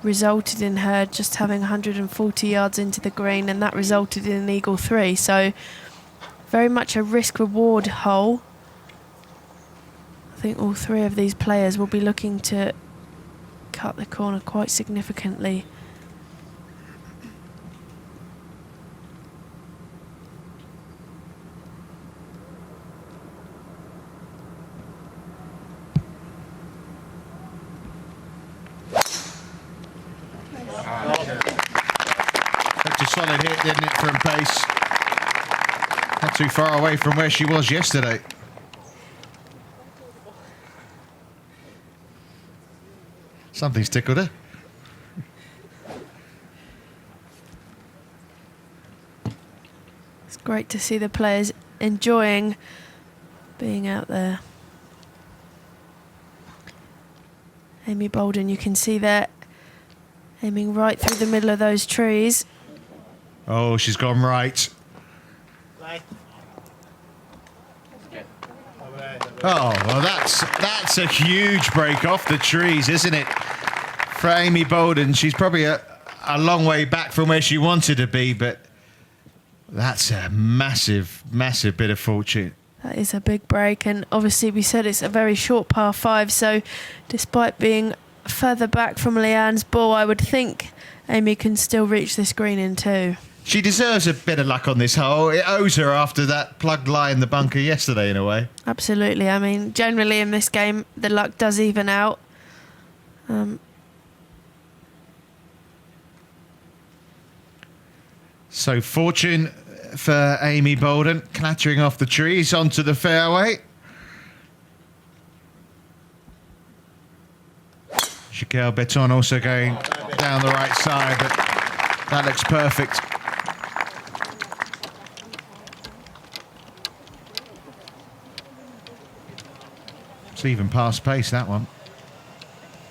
resulted in her just having 140 yards into the green, and that resulted in an eagle 3. So very much a risk-reward hole. I think all three of these players will be looking to cut the corner quite significantly. That's a solid hit, didn't it, from Pace? Not too far away from where she was yesterday. Something's tickled her. It's great to see the players enjoying being out there. Amy Bolden, you can see there, aiming right through the middle of those trees. Oh, she's gone right. Oh, well, that's a huge break off the trees, isn't it? For Amy Bolden, she's probably a long way back from where she wanted to be, but that's a massive, massive bit of fortune. That is a big break, and obviously we said it's a very short par 5, so despite being further back from Leanne's ball, I would think Amy can still reach this green in 2. She deserves a bit of luck on this hole. It owes her after that plugged lie in the bunker yesterday, in a way. Absolutely. I mean, generally in this game, the luck does even out. So fortune for Amy Bolden, clattering off the trees onto the fairway. Chiquelle Beton also going down the right side, but that looks perfect. It's even past pace, that one.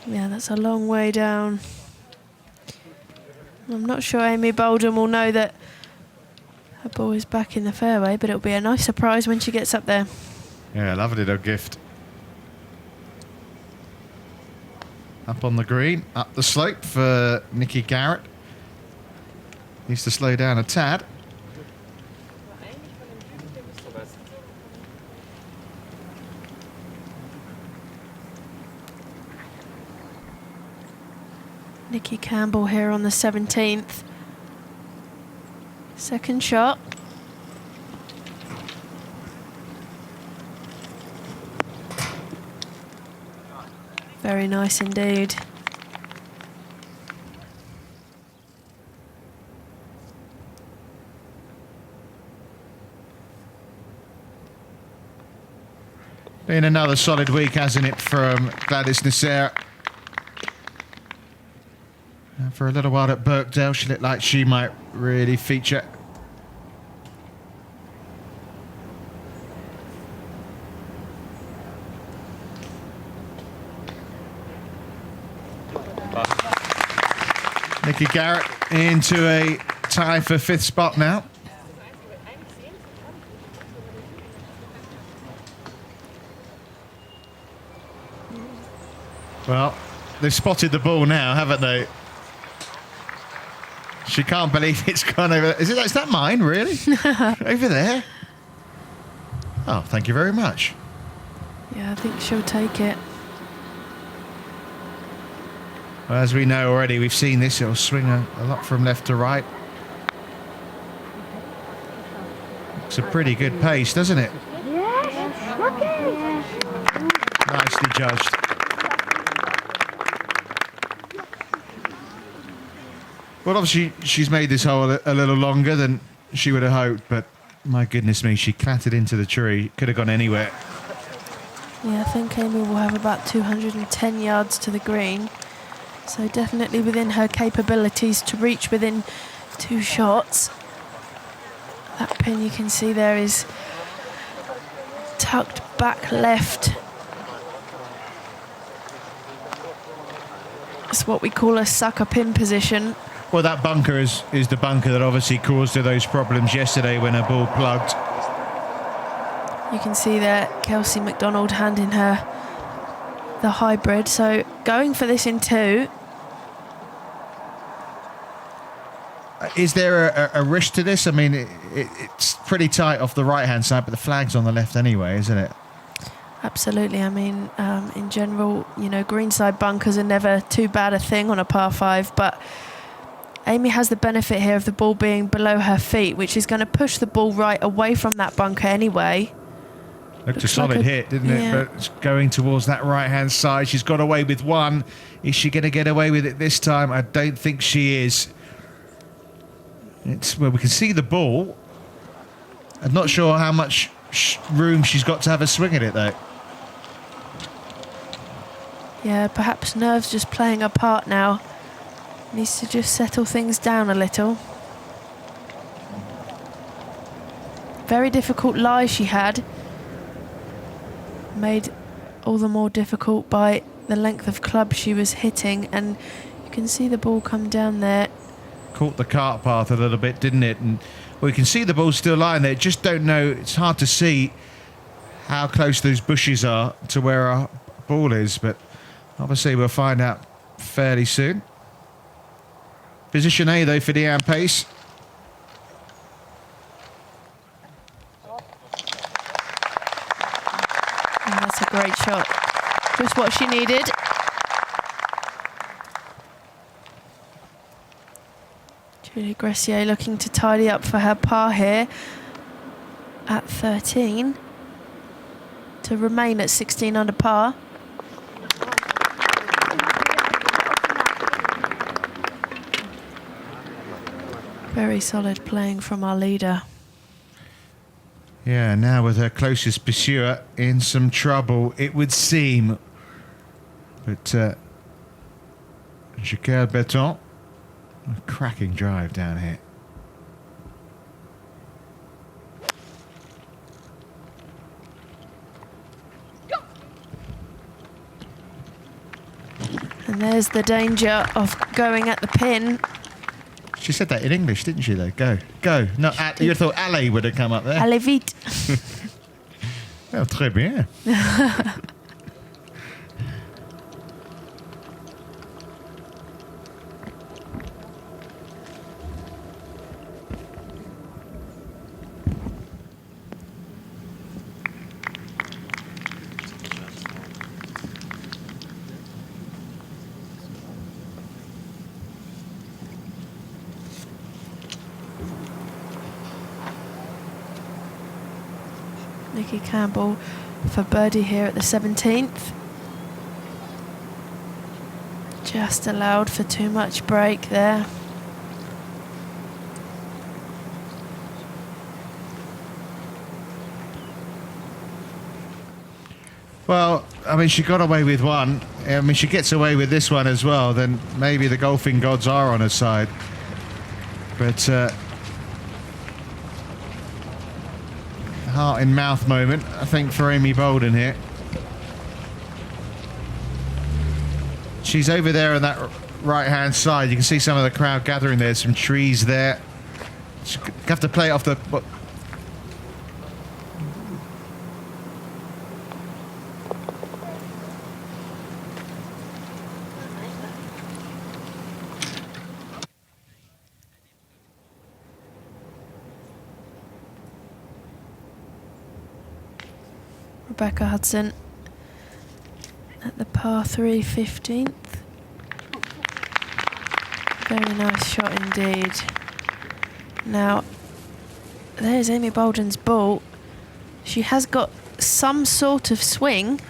Yeah, that's a long way down. I'm not sure Amy Bolden will know that her ball is back in the fairway, but it'll be a nice surprise when she gets up there. Yeah, lovely little gift. Up on the green, up the slope for Nikki Garrett. Needs to slow down a tad. Nikki Campbell here on the 17th. Second shot. Very nice indeed. Been another solid week, hasn't it, from Gladys Nasser. And for a little while at Birkdale, she looked like she might really feature. Nikki Garrett into a tie for 5th spot now. Well, they've spotted the ball now, haven't they? She can't believe it's gone over. Is that mine, really? Over there? Oh, thank you very much. Yeah, I think she'll take it. Well, as we know already, we've seen this. It'll swing a lot from left to right. It's a pretty good pace, doesn't it? Yes. Okay. Nicely judged. Well, obviously, she's made this hole a little longer than she would have hoped, but my goodness me, she clattered into the tree. Could have gone anywhere. Yeah, I think Amy will have about 210 yards to the green. So definitely within her capabilities to reach within 2 shots. That pin you can see there is tucked back left. It's what we call a sucker pin position. Well, that bunker is the bunker that obviously caused her those problems yesterday when her ball plugged. You can see there Kelsey McDonald handing her the hybrid. So going for this in 2. Is there a risk to this? I mean, it's pretty tight off the right-hand side, but the flag's on the left anyway, isn't it? Absolutely. I mean, in general, you know, greenside bunkers are never too bad a thing on a par 5, but Amy has the benefit here of the ball being below her feet, which is going to push the ball right away from that bunker anyway. Looked a solid hit, didn't it? But it's going towards that right-hand side. She's got away with one. Is she going to get away with it this time? I don't think she is. It's where we can see the ball. I'm not sure how much room she's got to have a swing at it, though. Yeah, perhaps nerves just playing a part now. Needs to just settle things down a little. Very difficult lie she had. Made all the more difficult by the length of club she was hitting, and you can see the ball come down there. Caught the cart path a little bit, didn't it? And we can see the ball still lying there. Just don't know. It's hard to see how close those bushes are to where our ball is, but obviously we'll find out fairly soon. Position A, though, for Deanne Pace. And that's a great shot. Just what she needed. Julie Greciet looking to tidy up for her par here at 13 to remain at 16 under par. Very solid playing from our leader. Yeah, now with her closest pursuer in some trouble, it would seem. But Jacquel Beton, a cracking drive down here. And there's the danger of going at the pin. She said that in English, didn't she, though? Go, go. No, you thought allez would have come up there. Allez vite. Oh, très bien. Nikki Campbell for birdie here at the 17th. Just allowed for too much break there. Well, I mean, she got away with one. I mean, she gets away with this one as well, then maybe the golfing gods are on her side. But heart in mouth moment, I think, for Amy Bolden here. She's over there on that right-hand side. You can see some of the crowd gathering there. Some trees there. She have to play it off the... Rebecca Hudson at the par 3 15th. Very nice shot indeed. Now, there's Amy Bolden's ball. She has got some sort of swing.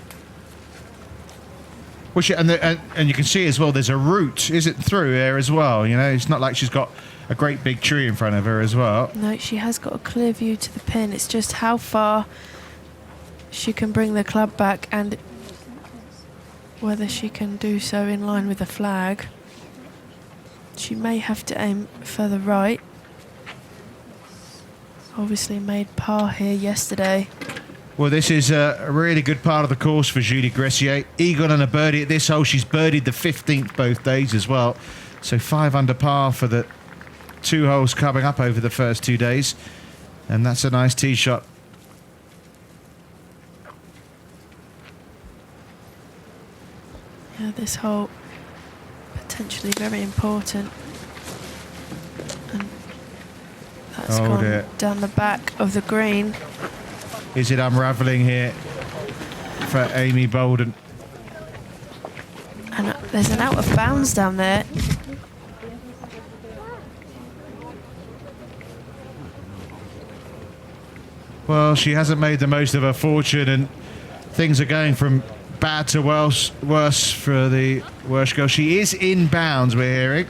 Well, and you can see as well, there's a root, is it, through there as well? You know, it's not like she's got a great big tree in front of her as well. No, she has got a clear view to the pin. It's just how far she can bring the club back and whether she can do so in line with the flag. She may have to aim further right. Obviously made par here yesterday. Well, this is a really good part of the course for Julie Greciet. Eagle and a birdie at this hole. She's birdied the 15th both days as well. So 5 under par for the 2 holes coming up over the first 2 days. And that's a nice tee shot. Yeah, this hole potentially very important. And that's gone down the back of the green. Is it unravelling here for Amy Bolden? And there's an out of bounds down there. Well, she hasn't made the most of her fortune, and things are going from bad to worse for the Welsh girl. She is in bounds, we're hearing.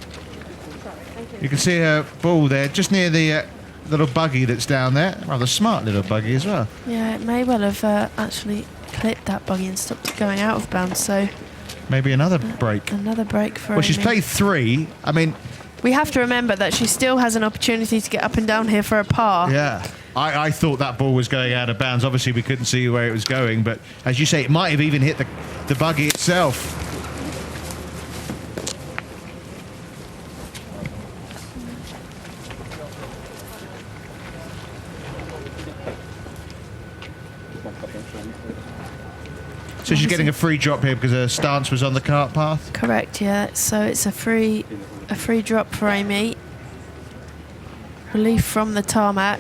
You can see her ball there, just near the little buggy that's down there. Rather smart little buggy as well. Yeah, it may well have actually clipped that buggy and stopped it going out of bounds, so... Maybe another break. Another break for Well, she's Amy. played 3. I mean... We have to remember that she still has an opportunity to get up and down here for a par. Yeah. I thought that ball was going out of bounds. Obviously, we couldn't see where it was going, but as you say, it might have even hit the buggy itself. So she's getting a free drop here because her stance was on the cart path? Correct, yeah. So it's a free drop for Amy. Relief from the tarmac.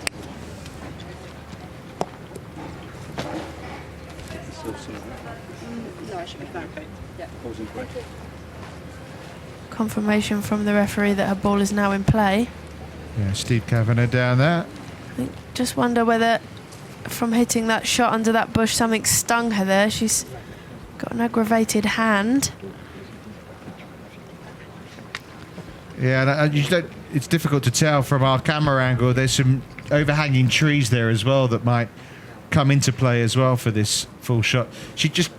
No, I should be fine. Yeah. Confirmation from the referee that her ball is now in play. Yeah, Steve Kavanagh down there. Just wonder whether from hitting that shot under that bush something stung her there. She's got an aggravated hand. Yeah, and you don't, it's difficult to tell from our camera angle. There's some overhanging trees there as well that might come into play as well for this full shot. She just,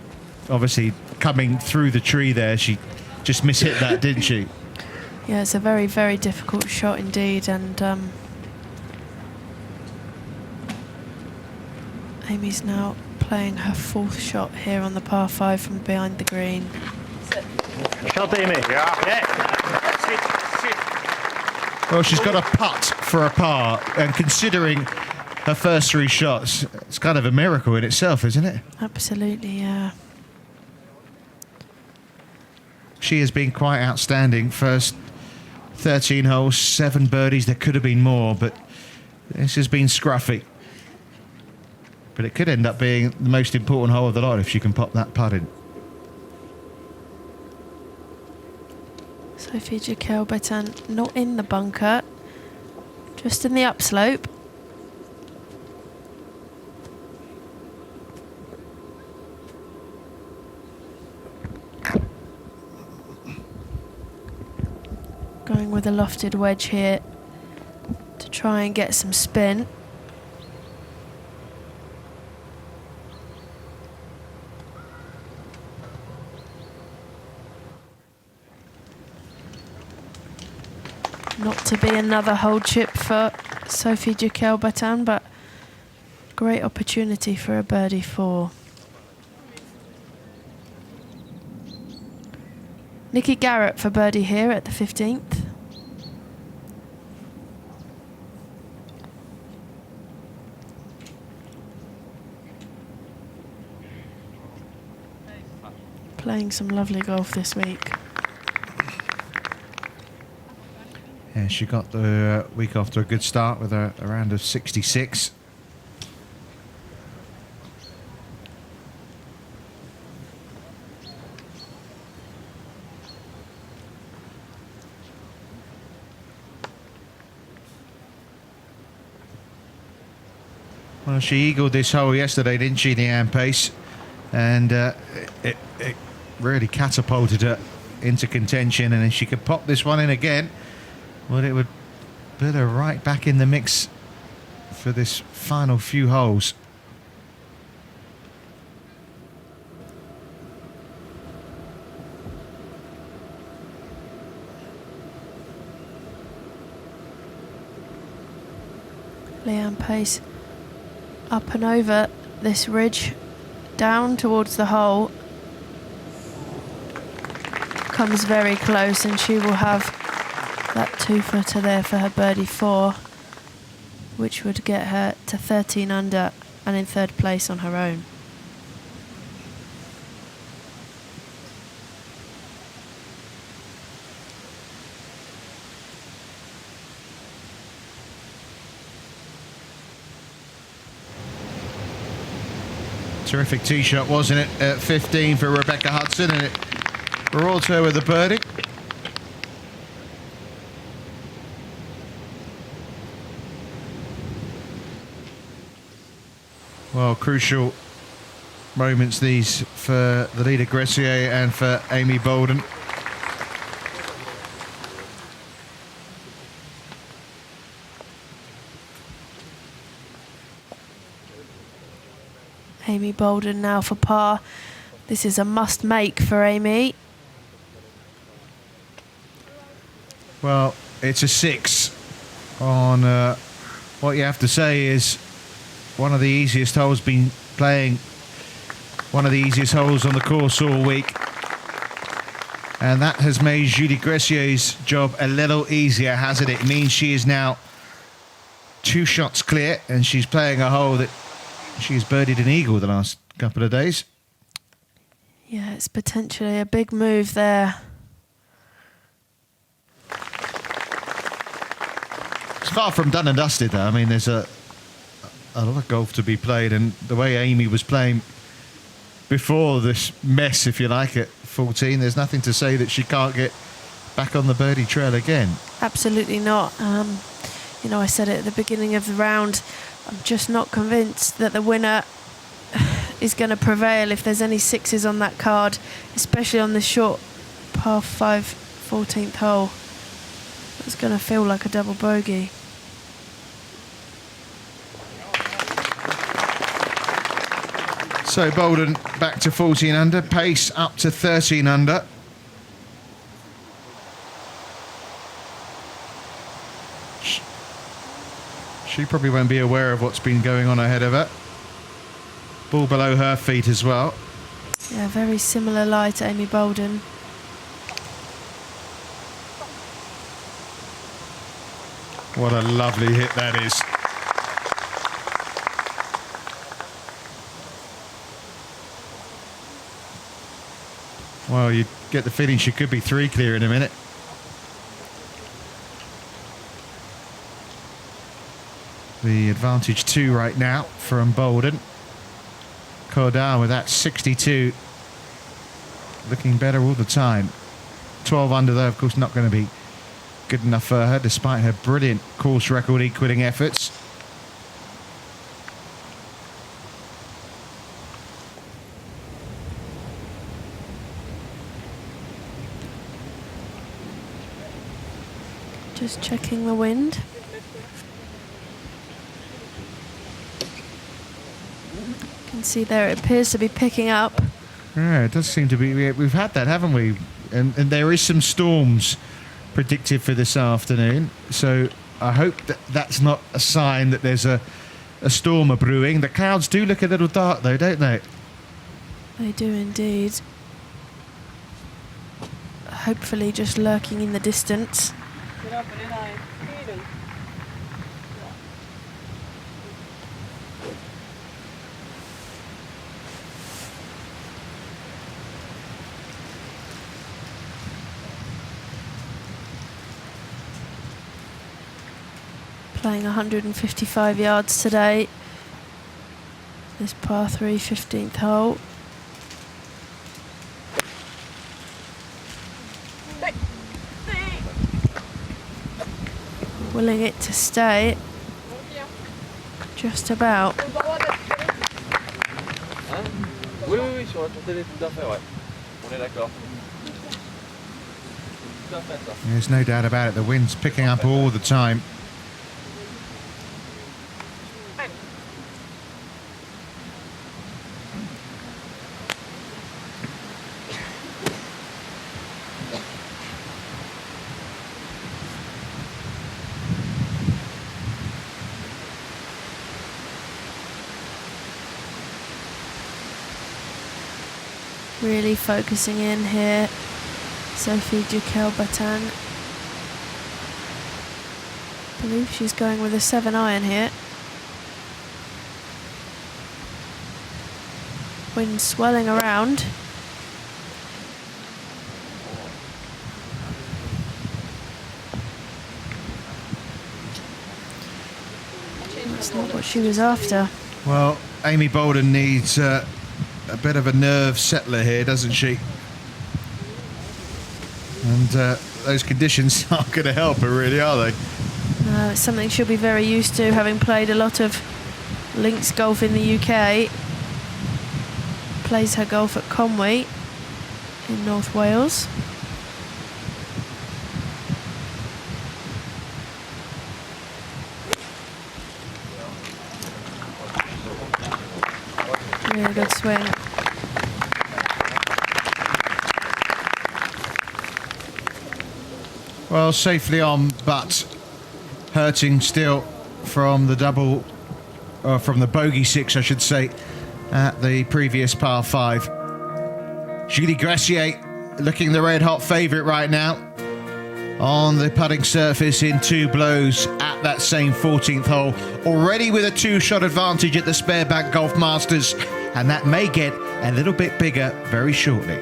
obviously, coming through the tree there, she just mishit that, didn't she? Yeah, it's a very, very difficult shot indeed, and Amy's now playing her 4th shot here on the par 5 from behind the green. Shot, Amy. Yeah. Well, she's got a putt for a par, and considering her first 3 shots, it's kind of a miracle in itself, isn't it? Absolutely, yeah. She has been quite outstanding. First 13 holes, 7 birdies. There could have been more, but this has been scruffy. But it could end up being the most important hole of the lot if she can pop that putt in. Sophie Jaquel-Betan not in the bunker, just in the upslope. Going with a lofted wedge here to try and get some spin. Not to be another hole chip for Sophie Duquel-Batan, but great opportunity for a birdie 4. Nikki Garrett for birdie here at the 15th. Playing some lovely golf this week. Yeah, she got the week off to a good start with a round of 66. Well, she eagled this hole yesterday, didn't she, Leanne Pace? And it really catapulted her into contention. And if she could pop this one in again, well, it would put her right back in the mix for this final few holes. Leanne Pace up and over this ridge, down towards the hole. Comes very close, and she will have that 2-footer there for her birdie 4, which would get her to 13 under and in 3rd place on her own. Terrific tee shot, wasn't it, at 15 for Rebecca Hudson, and it brought her with a birdie. Well, crucial moments these for the leader Greciet and for Amy Bolden. Amy Bolden now for par. This is a must make for Amy. Well, it's a 6 on what you have to say is one of the easiest holes been playing, one of the easiest holes on the course all week. And that has made Julie Greciet's job a little easier, hasn't it? It means she is now 2 shots clear, and she's playing a hole that she's birdied an eagle the last couple of days. Yeah, it's potentially a big move there. It's far from done and dusted, though. I mean, there's a lot of golf to be played, and the way Amy was playing before this mess, if you like, at 14, there's nothing to say that she can't get back on the birdie trail again. Absolutely not. You know, I said it at the beginning of the round, I'm just not convinced that the winner is going to prevail if there's any 6s on that card, especially on the short par 5 14th hole. It's going to feel like a double bogey. So Bolden back to 14 under, Pace up to 13 under. She probably won't be aware of what's been going on ahead of her. Ball below her feet as well. Yeah, very similar lie to Amy Bolden. What a lovely hit that is. Well, you get the feeling she could be 3 clear in a minute. The advantage 2 right now from Bolden. Cordal with that 62. Looking better all the time. 12 under though, of course, not going to be good enough for her, despite her brilliant course record equaling efforts. Just checking the wind. You can see there it appears to be picking up. Yeah, it does seem to be. We've had that, haven't we? And there is some storms predicted for this afternoon. So I hope that that's not a sign that there's a storm a brewing. The clouds do look a little dark though, don't they? They do indeed. Hopefully just lurking in the distance. Playing 155 yards today. This par 3 15th hole. Willing it to stay. Just about. Hein? Oui, oui, oui, sur la télé, tout à fait, ouais. On est d'accord. Tout à fait, ça. There's no doubt about it. The wind's picking up all the time. Really focusing in here. Sophie Duquel-Batan. I believe she's going with a 7-iron here. Wind swelling around. That's not what she was after. Well, Amy Bolden needs a bit of a nerve settler here, doesn't she? And those conditions aren't going to help her, really, are they? No, it's something she'll be very used to, having played a lot of links golf in the UK. Plays her golf at Conwy in North Wales. Really good swing. Well, safely on, but hurting still from the double, or from the bogey 6, I should say, at the previous par 5. Julie Greciet looking the red-hot favourite right now on the putting surface in 2 blows at that same 14th hole, already with a 2-shot advantage at the Sberbank Golf Masters, and that may get a little bit bigger very shortly.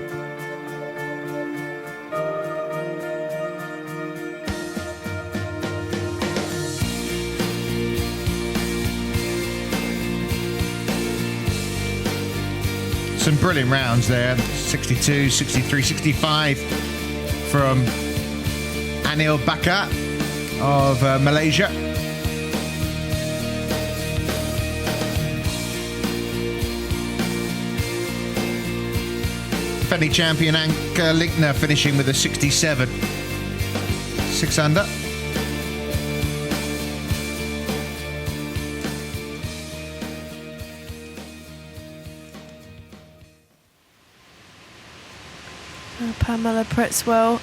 Some brilliant rounds there. 62, 63, 65 from Anil Bakar of Malaysia. Defending champion Anka Linkner finishing with a 67. 6 under. Pamela Pretzwell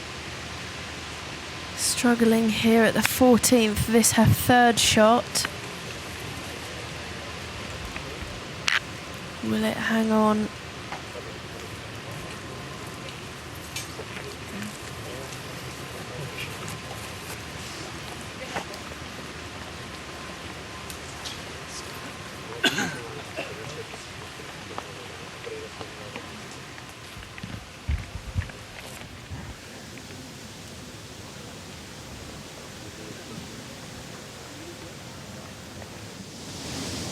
struggling here at the 14th. This her 3rd shot. Will it hang on?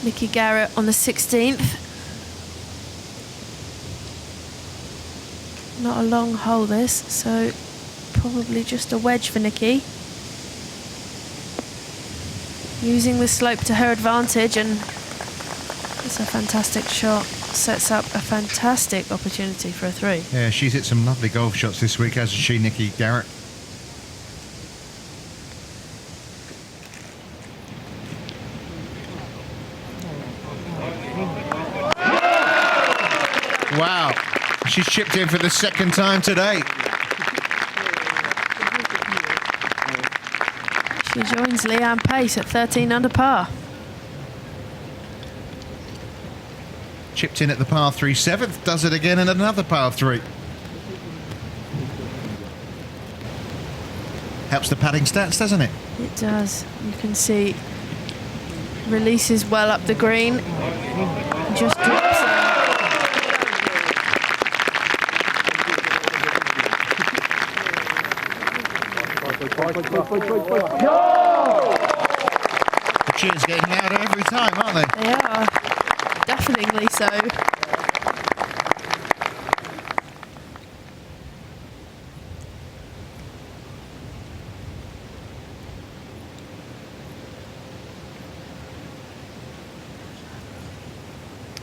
Nikki Garrett on the 16th. Not a long hole this, so probably just a wedge for Nikki. Using the slope to her advantage, and it's a fantastic shot. Sets up a fantastic opportunity for a 3. Yeah, she's hit some lovely golf shots this week, hasn't she, Nikki Garrett? Wow, she's chipped in for the 2nd time today. She joins Leanne Pace at 13 under par. Chipped in at the par 3 7th, does it again in another par 3. Helps the padding stats, doesn't it? It does. You can see releases well up the green. Just drops in. The cheers getting louder every time, aren't they? They are. Deafeningly so.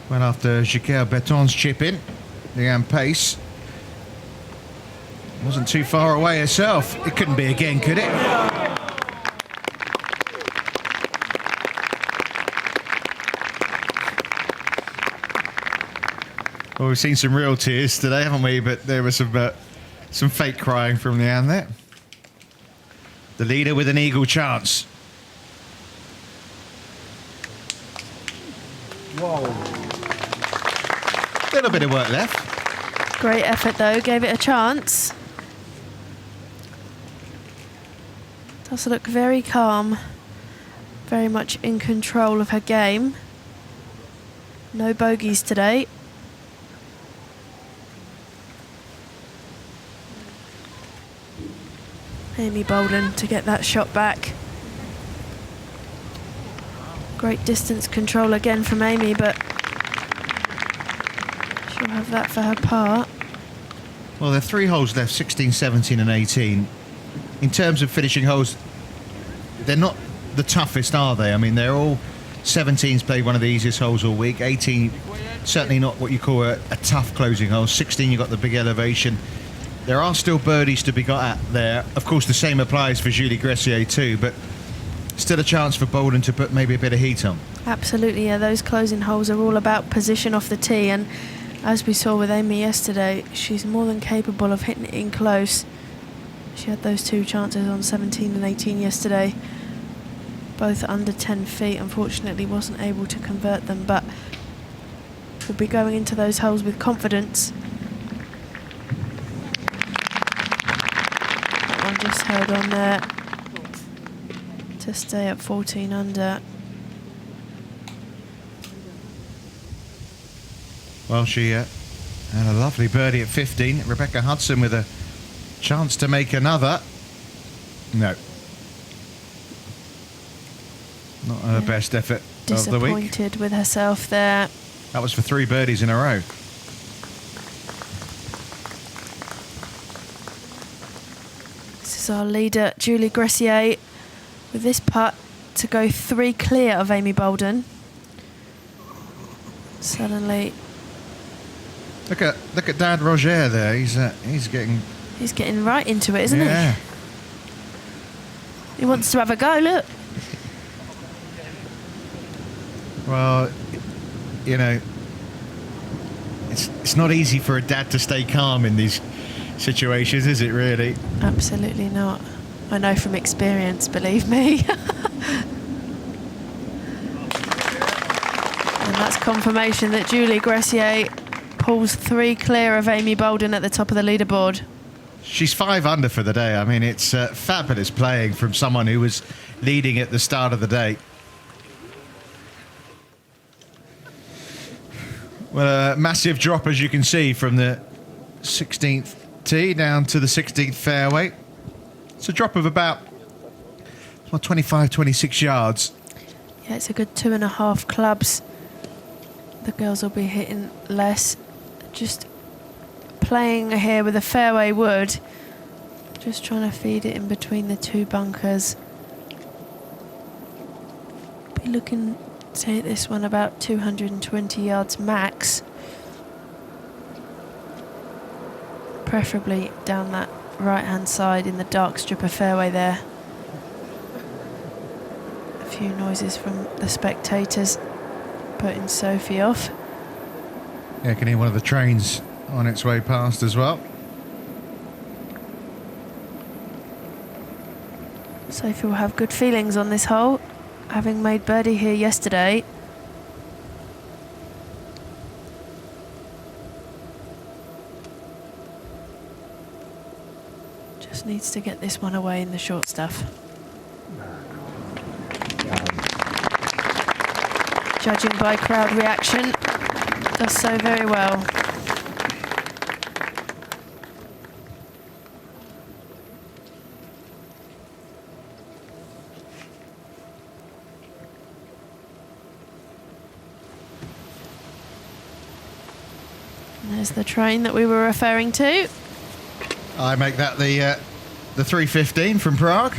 Well, after Gilles Berton's chip in, Leanne Pace wasn't too far away herself. It couldn't be again, could it? Well, we've seen some real tears today, haven't we? But there was some fake crying from Leanne there. The leader with an eagle chance. Little bit of work left. Great effort though, gave it a chance. Does look very calm, very much in control of her game. No bogeys today. Amy Bolden to get that shot back. Great distance control again from Amy, but she'll have that for her part. Well, there are 3 holes left, 16, 17 and 18. In terms of finishing holes, they're not the toughest, are they? I mean, they're all 17's played one of the easiest holes all week. 18, certainly not what you call a tough closing hole. 16, you've got the big elevation. There are still birdies to be got at there. Of course, the same applies for Julie Greciet too, but still a chance for Bolden to put maybe a bit of heat on. Absolutely, yeah. Those closing holes are all about position off the tee, and as we saw with Amy yesterday, she's more than capable of hitting it in close. She had those 2 chances on 17 and 18 yesterday, both under 10 feet. Unfortunately, wasn't able to convert them, but will be going into those holes with confidence. That one just held on there to stay at 14 under. Well, she had a lovely birdie at 15. Rebecca Hudson with a chance to make another. No. Not her best effort of the week. Disappointed with herself there. That was for 3 birdies in a row. This is our leader, Julie Greciet, with this putt to go 3 clear of Amy Bolden. Suddenly, Look at Dad Roger there. He's getting right into it, isn't yeah. he? He wants to have a go. Look. Well, you know, it's not easy for a dad to stay calm in these situations, is it really? Absolutely not. I know from experience, believe me. And that's confirmation that Julie Greciet pulls 3 clear of Amy Bolden at the top of the leaderboard. She's 5 under for the day. I mean, it's fabulous playing from someone who was leading at the start of the day. Well, a massive drop, as you can see, from the 16th tee down to the 16th fairway. It's a drop of about 25, 26 yards. Yeah, it's a good 2.5 clubs. The girls will be hitting less. Just playing here with a fairway wood. Just trying to feed it in between the 2 bunkers. Be looking to hit this one about 220 yards max. Preferably down that right-hand side in the dark strip of fairway there. A few noises from the spectators putting Sophie off. Yeah, I can hear one of the trains on its way past as well. Sophie will have good feelings on this hole, having made birdie here yesterday. Just needs to get this one away in the short stuff. Judging by crowd reaction, does so very well. There's the train that we were referring to. I make that the 315 from Prague.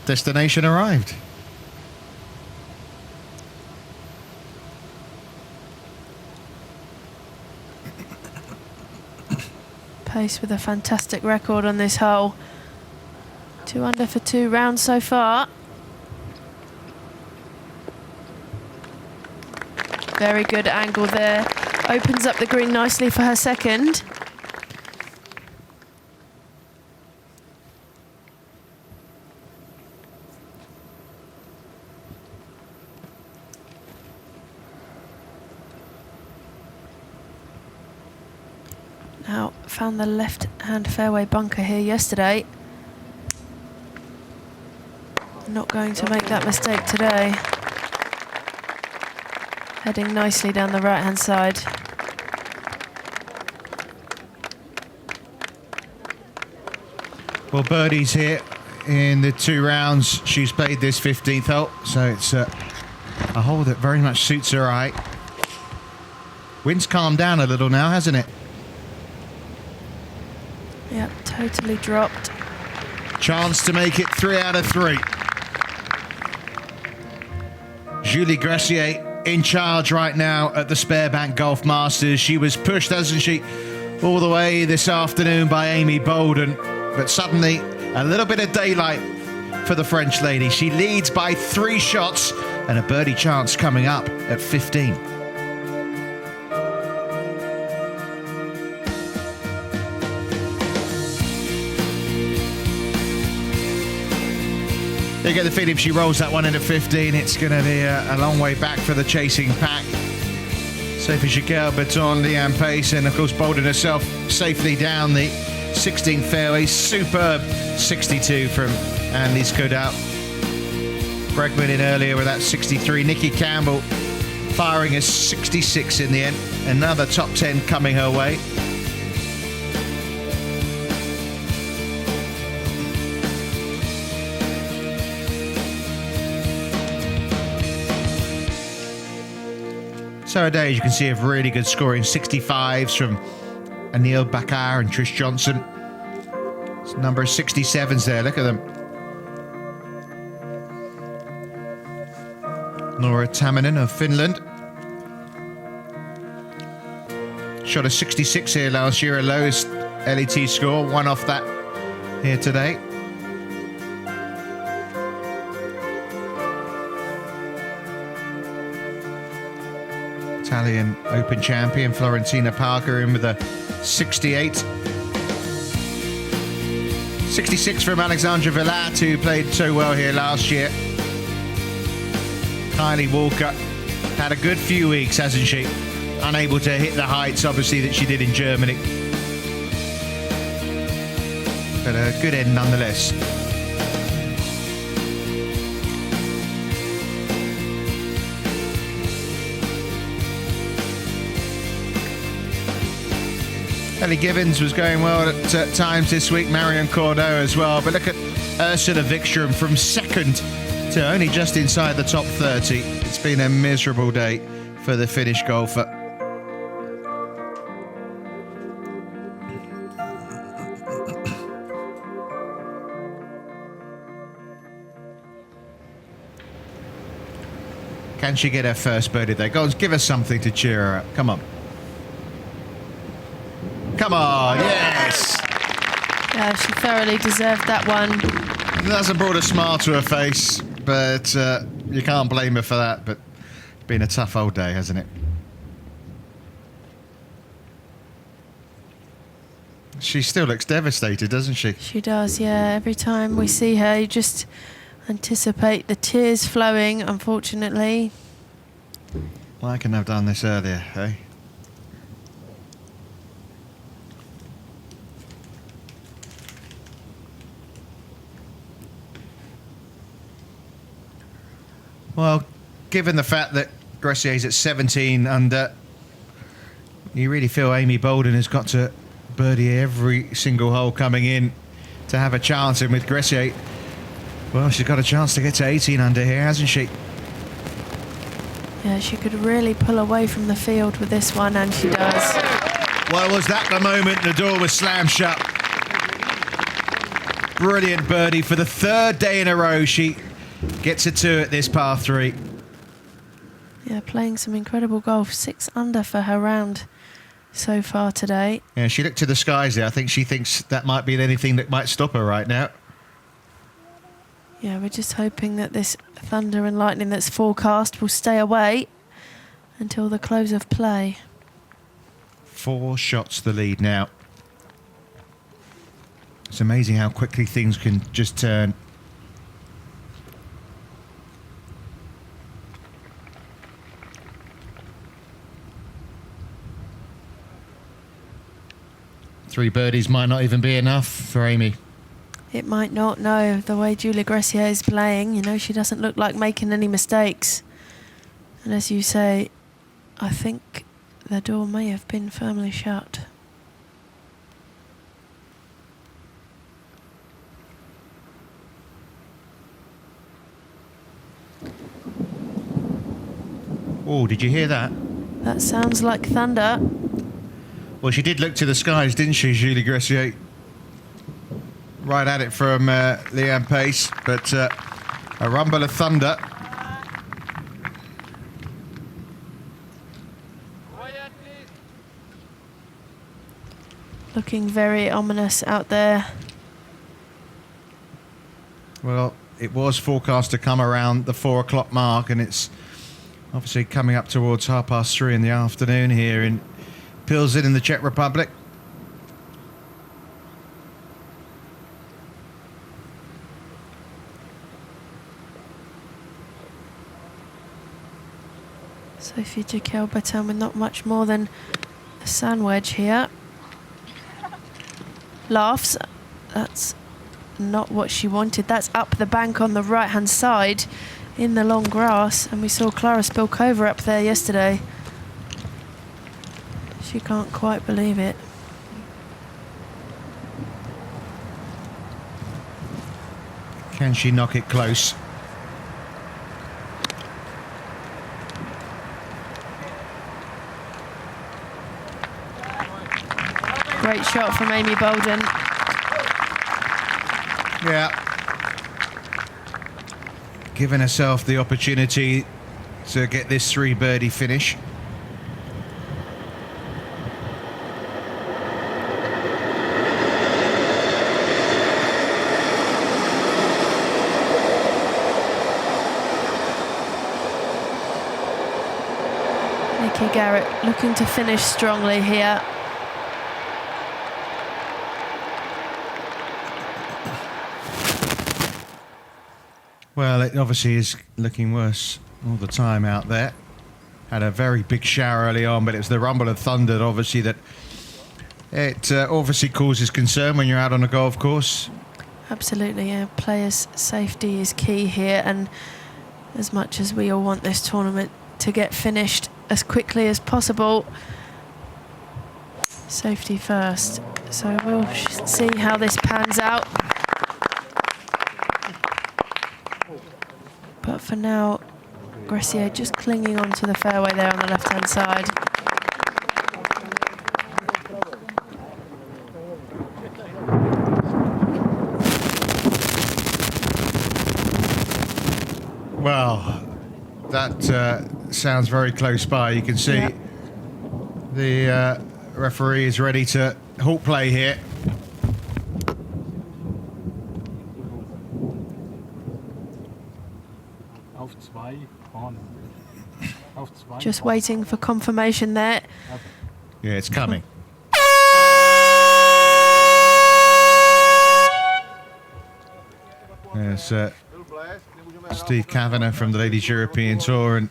Destination arrived. Pace with a fantastic record on this hole. 2 under for 2 rounds so far. Very good angle there. Opens up the green nicely for her second. Now, found the left-hand fairway bunker here yesterday. Not going to make that mistake today. Heading nicely down the right-hand side. Well, birdie's here in the 2 rounds. She's played this 15th hole, so it's a hole that very much suits her eye. Wind's calmed down a little now, hasn't it? Yep, totally dropped. Chance to make it 3 out of 3. Julie Greciet in charge right now at the Sberbank Golf Masters. She was pushed, hasn't she, all the way this afternoon by Amy Bolden. But suddenly, a little bit of daylight for the French lady. She leads by 3 shots and a birdie chance coming up at 15. You get the feeling if she rolls that one in at 15, it's going to be a long way back for the chasing pack. Sophie Jacquel, Baton, Leanne Pace, and of course Bolden herself safely down the 16th fairway. Superb 62 from Annelise Codat. Bregman in earlier with that 63. Nikki Campbell firing a 66 in the end. Another top 10 coming her way. So a day, as you can see, of really good scoring. 65s from Anil Bakar and Trish Johnson. It's a number of 67s there, look at them. Nora Tamminen of Finland. Shot a 66 here last year, her lowest LET score. 1 off that here today. Italian Open champion Florentina Parker in with a 68. 66 from Alexandra Villatte, who played so well here last year. Kylie Walker had a good few weeks, hasn't she? Unable to hit the heights, obviously, that she did in Germany. But a good end nonetheless. Ellie Gibbons was going well at times this week, Marion Cordeau as well. But look at Ursula Vikström from second to only just inside the top 30. It's been a miserable day for the Finnish golfer. Can she get her first birdie there? Go on, give us something to cheer her up. Come on. Come on, yes! Yeah, she thoroughly deserved that one. It hasn't brought a smile to her face, but you can't blame her for that. But it's been a tough old day, hasn't it? She still looks devastated, doesn't she? She does, yeah. Every time we see her, you just anticipate the tears flowing, unfortunately. Why couldn't I have done this earlier, eh? Well, given the fact that Greciet's at 17 under, you really feel Amy Bolden has got to birdie every single hole coming in to have a chance. And with Greciet, well, she's got a chance to get to 18 under here, hasn't she? Yeah, she could really pull away from the field with this one, and she does. Well, was that the moment the door was slammed shut? Brilliant birdie for the third day in a row. She gets a 2 at this par 3. Yeah, playing some incredible golf. 6 under for her round so far today. Yeah, she looked to the skies there. I think she thinks that might be anything that might stop her right now. Yeah, we're just hoping that this thunder and lightning that's forecast will stay away until the close of play. 4 shots the lead now. It's amazing how quickly things can just turn. Three birdies might not even be enough for Amy. It might not, no. The way Julia Greciet is playing, you know, she doesn't look like making any mistakes. And as you say, I think the door may have been firmly shut. Oh, did you hear that? That sounds like thunder. Well, she did look to the skies, didn't she, Julie Greciet? Right at it from Leanne Pace, but a rumble of thunder. Looking very ominous out there. Well, it was forecast to come around the 4 o'clock mark, and it's obviously coming up towards 3:30 in the afternoon here in Pilsen in the Czech Republic. Sophie Jekyll-Batten with not much more than a sand wedge here. Laughs. That's not what she wanted. That's up the bank on the right-hand side in the long grass. And we saw Clara Spilkova up there yesterday. She can't quite believe it. Can she knock it close? Great shot from Amy Bolden. Yeah. Giving herself the opportunity to get this 3 birdie finish. Nikki Garrett looking to finish strongly here. Well, it obviously is looking worse all the time out there. Had a very big shower early on, but it was the rumble of thunder, obviously, that it obviously causes concern when you're out on a golf course. Absolutely, yeah. Players' safety is key here, and as much as we all want this tournament to get finished as quickly as possible, safety first. So we'll see how this pans out. But for now, Greciet just clinging onto the fairway there on the left-hand side. Well, that sounds very close by. You can see the referee is ready to halt play here. Just waiting for confirmation there. Yeah, it's coming. There's Steve Kavanagh from the Ladies European Tour, and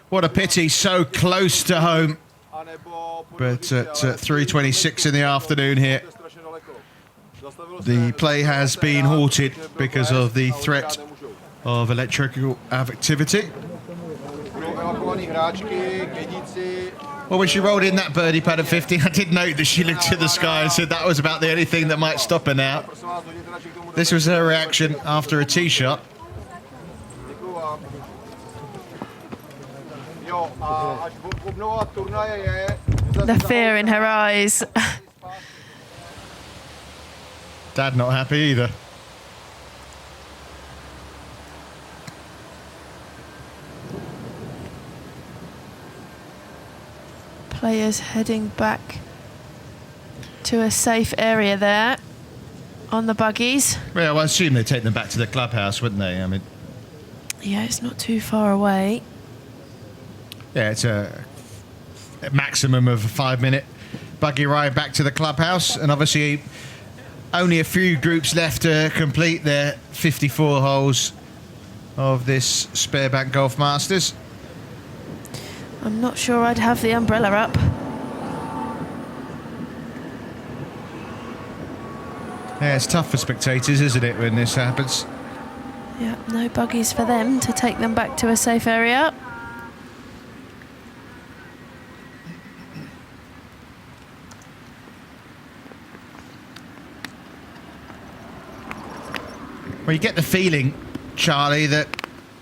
what a pity, so close to home. But at 3:26 in the afternoon here, the play has been halted because of the threat of electrical activity. Well, when she rolled in that birdie pad at 50, I did note that she looked to the sky and said that was about the only thing that might stop her now. This was her reaction after a tee shot. The fear in her eyes. Dad not happy either. Players heading back to a safe area there on the buggies. Well, I assume they'd take them back to the clubhouse, wouldn't they? I mean, Yeah, it's not too far away. yeah, it's a maximum of a 5-minute buggy ride back to the clubhouse, and obviously only a few groups left to complete their 54 holes of this Sberbank Golf Masters. I'm not sure I'd have the umbrella up. Yeah, it's tough for spectators, isn't it, when this happens? Yeah, no buggies for them to take them back to a safe area. Well, you get the feeling, Charlie, that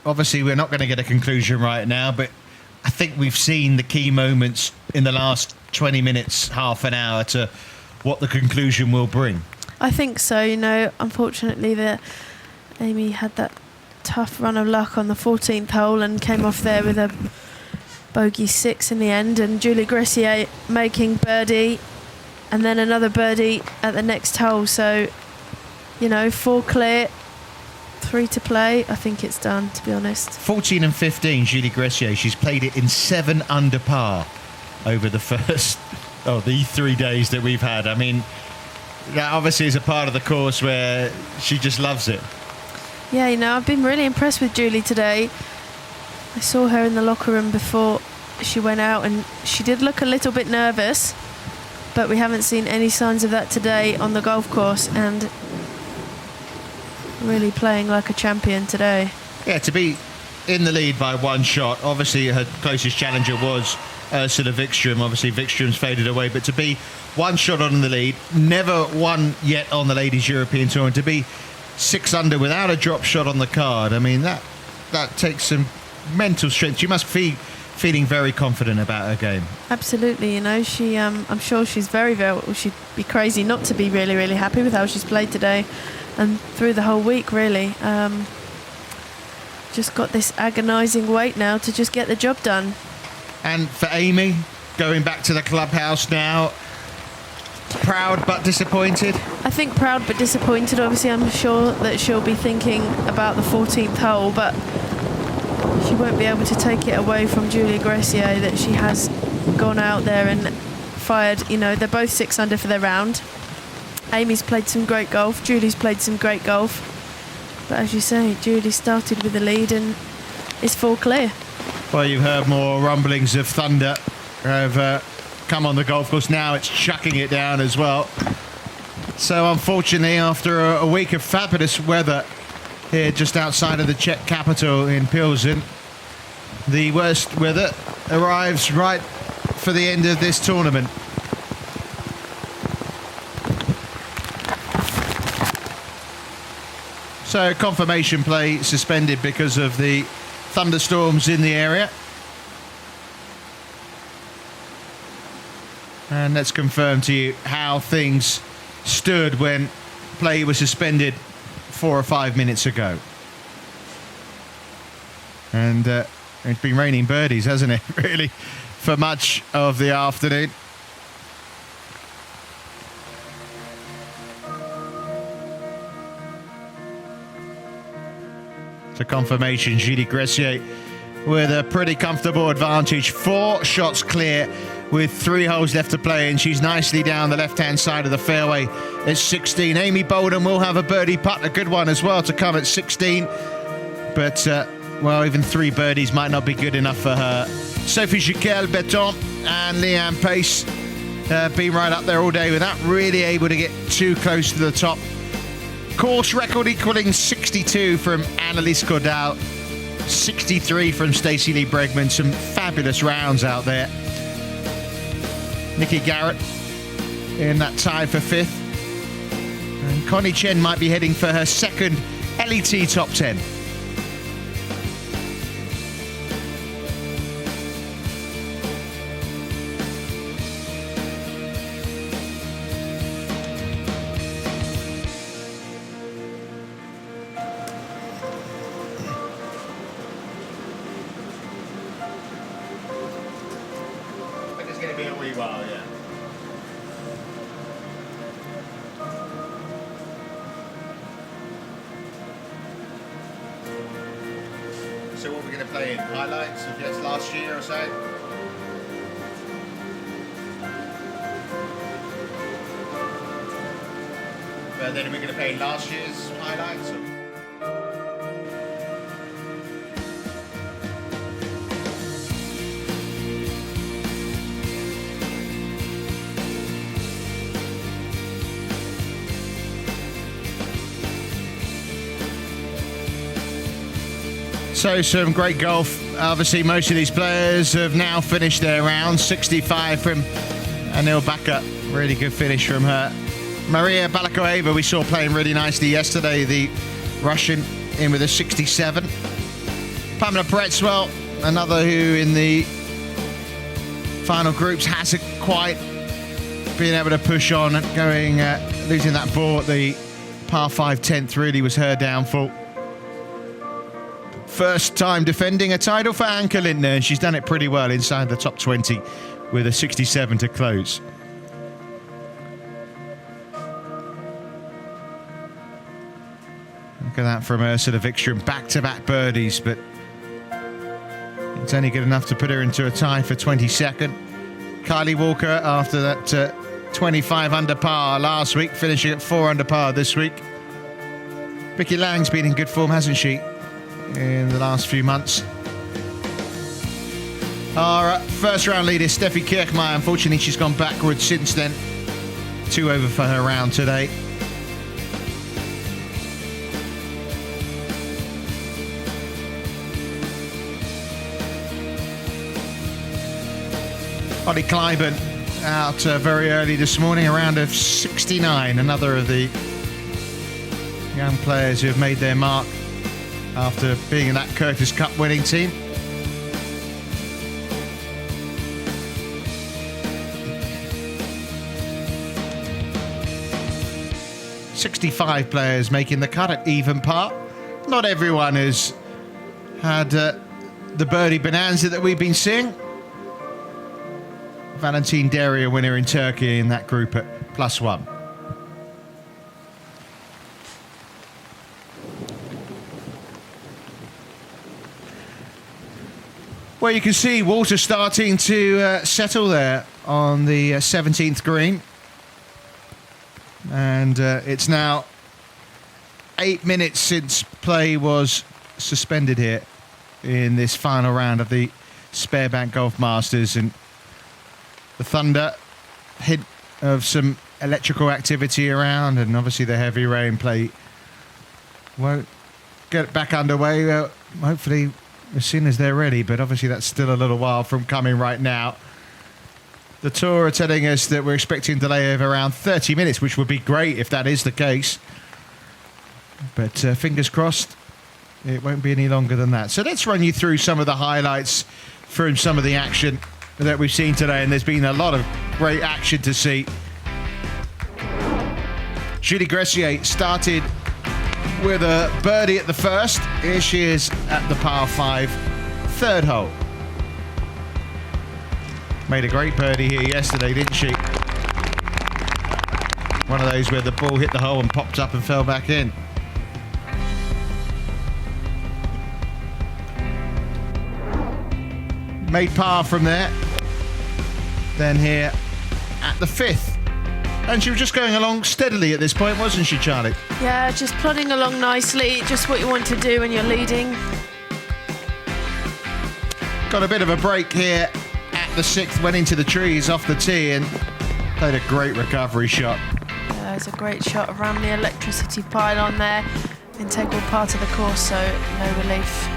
obviously we're not going to get a conclusion right now, but I think we've seen the key moments in the last 20 minutes, half an hour, to what the conclusion will bring. I think so. You know, unfortunately, Amy had that tough run of luck on the 14th hole and came off there with a bogey 6 in the end, and Julie Greciet making birdie and then another birdie at the next hole. So, you know, 4 clear, 3 to play. I think it's done, to be honest. 14 and 15, Julie Greciet. She's played it in 7 under par over the first, the 3 days that we've had. I mean, that obviously is a part of the course where she just loves it. Yeah, you know, I've been really impressed with Julie today. I saw her in the locker room before she went out, and she did look a little bit nervous, but we haven't seen any signs of that today on the golf course, and really playing like a champion today. Yeah, to be in the lead by 1 shot. Obviously, her closest challenger was Ursula Wikström. Obviously, Wikström's faded away, but to be 1 shot on the lead, never won yet on the Ladies European Tour, and to be 6 under without a drop shot on the card, I mean, that takes some mental strength. She must be feeling very confident about her game. Absolutely, you know, she I'm sure she's very, she'd be crazy not to be really, really happy with how she's played today and through the whole week, really. Just got this agonising wait now to just get the job done. And for Amy, going back to the clubhouse now, proud but disappointed? I think proud but disappointed. Obviously, I'm sure that she'll be thinking about the 14th hole, but she won't be able to take it away from Julia Greciet that she has gone out there and fired. You know, they're both 6 under for their round. Amy's played some great golf. Julie's played some great golf. But as you say, Julie started with the lead and is 4 clear. Well, you've heard more rumblings of thunder have come on the golf course. Now it's chucking it down as well. So unfortunately, after a week of fabulous weather here just outside of the Czech capital in Pilsen, the worst weather arrives right for the end of this tournament. So confirmation play suspended because of the thunderstorms in the area. And let's confirm to you how things stood when play was suspended 4 or 5 minutes ago. And it's been raining birdies, hasn't it, really, for much of the afternoon. To confirmation, Julie Greciet with a pretty comfortable advantage. 4 shots clear with 3 holes left to play, and she's nicely down the left-hand side of the fairway at 16. Amy Bolden will have a birdie putt, a good one as well, to come at 16. But, well, even 3 birdies might not be good enough for her. Sophie Jiquel-Beton and Leanne Pace been right up there all day without really able to get too close to the top. Course record equaling 62 from Annalise Cordal, 63 from Stacey Lee Bregman. Some fabulous rounds out there. Nikki Garrett in that tie for 5th. And Connie Chen might be heading for her second LET top 10. So what we're going to play in? Highlights of just last year or so? But then we're going to play last year's highlights? Or? So some great golf. Obviously, most of these players have now finished their round. 65 from Anil Baka. Really good finish from her. Maria Balakoeva, we saw playing really nicely yesterday. The Russian in with a 67. Pamela Bretzwell, another who in the final groups hasn't quite been able to push on. Going, losing that ball at the par 5 10th really was her downfall. First time defending a title for Anke Lindner, and she's done it pretty well inside the top 20 with a 67 to close. Look at that from Ursula Wikström, back-to-back birdies, but it's only good enough to put her into a tie for 22nd. Kylie Walker, after that 25 under par last week, finishing at 4 under par this week. Vicky Lang's been in good form, hasn't she, in the last few months. Our first round leader, Steffi Kirchmeier. Unfortunately, she's gone backwards since then. 2 over for her round today. Ollie Kleiben out very early this morning, a round of 69. Another of the young players who have made their mark after being in that Curtis Cup winning team. .65 players making the cut at even par. Not everyone has had the birdie bonanza that we've been seeing. Valentin Deria, winner in Turkey in that group at +1. Well, you can see water starting to settle there on the 17th green. And it's now 8 minutes since play was suspended here in this final round of the Sberbank Golf Masters. And the thunder, hint of some electrical activity around, and obviously the heavy rain play won't get back underway. Hopefully as soon as they're ready, but obviously that's still a little while from coming right now. The tour are telling us that we're expecting a delay of around 30 minutes, which would be great if that is the case. But fingers crossed, it won't be any longer than that. So let's run you through some of the highlights from some of the action that we've seen today, and there's been a lot of great action to see. Julie Greciet started with a birdie at the first. Here she is at the par 5, 3rd hole. Made a great birdie here yesterday, didn't she? One of those where the ball hit the hole and popped up and fell back in. Made par from there. then here at the 5th. And she was just going along steadily at this point, wasn't she, Charlie? Yeah, just plodding along nicely. Just what you want to do when you're leading. Got a bit of a break here at the 6th, went into the trees off the tee and played a great recovery shot. Yeah, it's a great shot around the electricity pylon there. Integral part of the course, so no relief.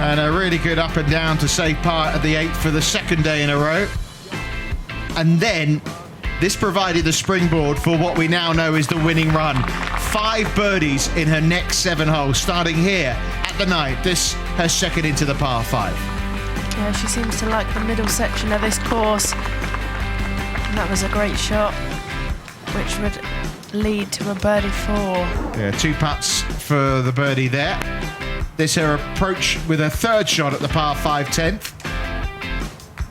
And a really good up and down to save part at the 8th for the 2nd day in a row. And then this provided the springboard for what we now know is the winning run. 5 birdies in her next 7 holes, starting here at the 9th. This her second into the par 5. Yeah, she seems to like the middle section of this course. And that was a great shot, which would lead to a birdie 4. Yeah, 2 putts for the birdie there. This her approach with her 3rd shot at the par 5 10th.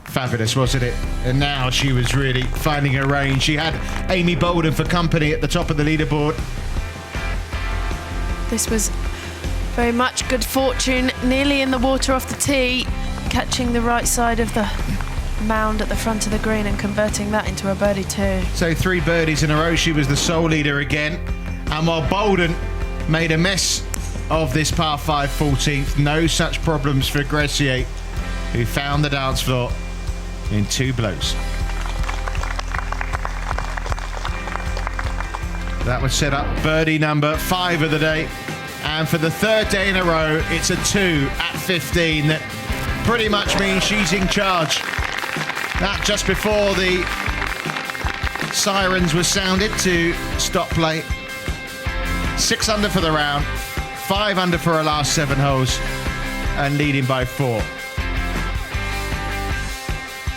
Fabulous, wasn't it? And now she was really finding her range. She had Amy Bolden for company at the top of the leaderboard. This was very much good fortune, nearly in the water off the tee, catching the right side of the mound at the front of the green and converting that into a birdie 2. So 3 birdies in a row. She was the sole leader again. And while Bolden made a mess of this par 5 14th, no such problems for Greciet, who found the dance floor in 2 blows. That would set up birdie number 5 of the day. And for the 3rd day in a row, it's a 2 at 15 that pretty much means she's in charge. That just before the sirens were sounded to stop play. 6 under for the round, 5 under for her last 7 holes, and leading by 4.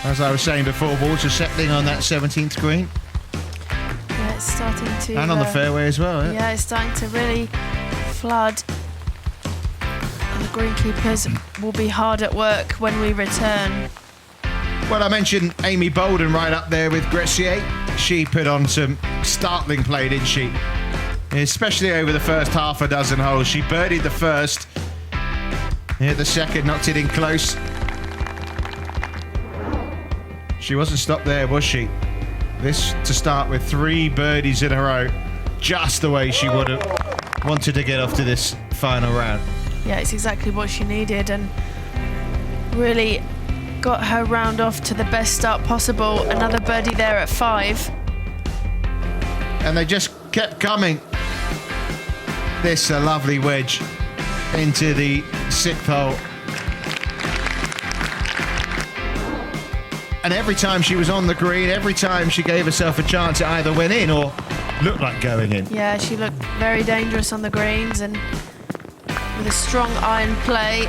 As I was saying before, water settling on that 17th green. Yeah, it's starting to... And on the fairway as well, Yeah, it's starting to really flood. And the greenkeepers will be hard at work when we return. Well, I mentioned Amy Bolden right up there with Greciet. She put on some startling play, didn't she? Especially over the first half a dozen holes. She birdied the first. Hit the second, knocked it in close. She wasn't stopped there, was she? This to start with 3 birdies in a row. Just the way she would have wanted to get off to this final round. Yeah, it's exactly what she needed and really got her round off to the best start possible. Another birdie there at 5. And they just kept coming. This a lovely wedge into the 6th hole. And every time she was on the green, every time she gave herself a chance, it either went in or looked like going in. Yeah, she looked very dangerous on the greens and with a strong iron play.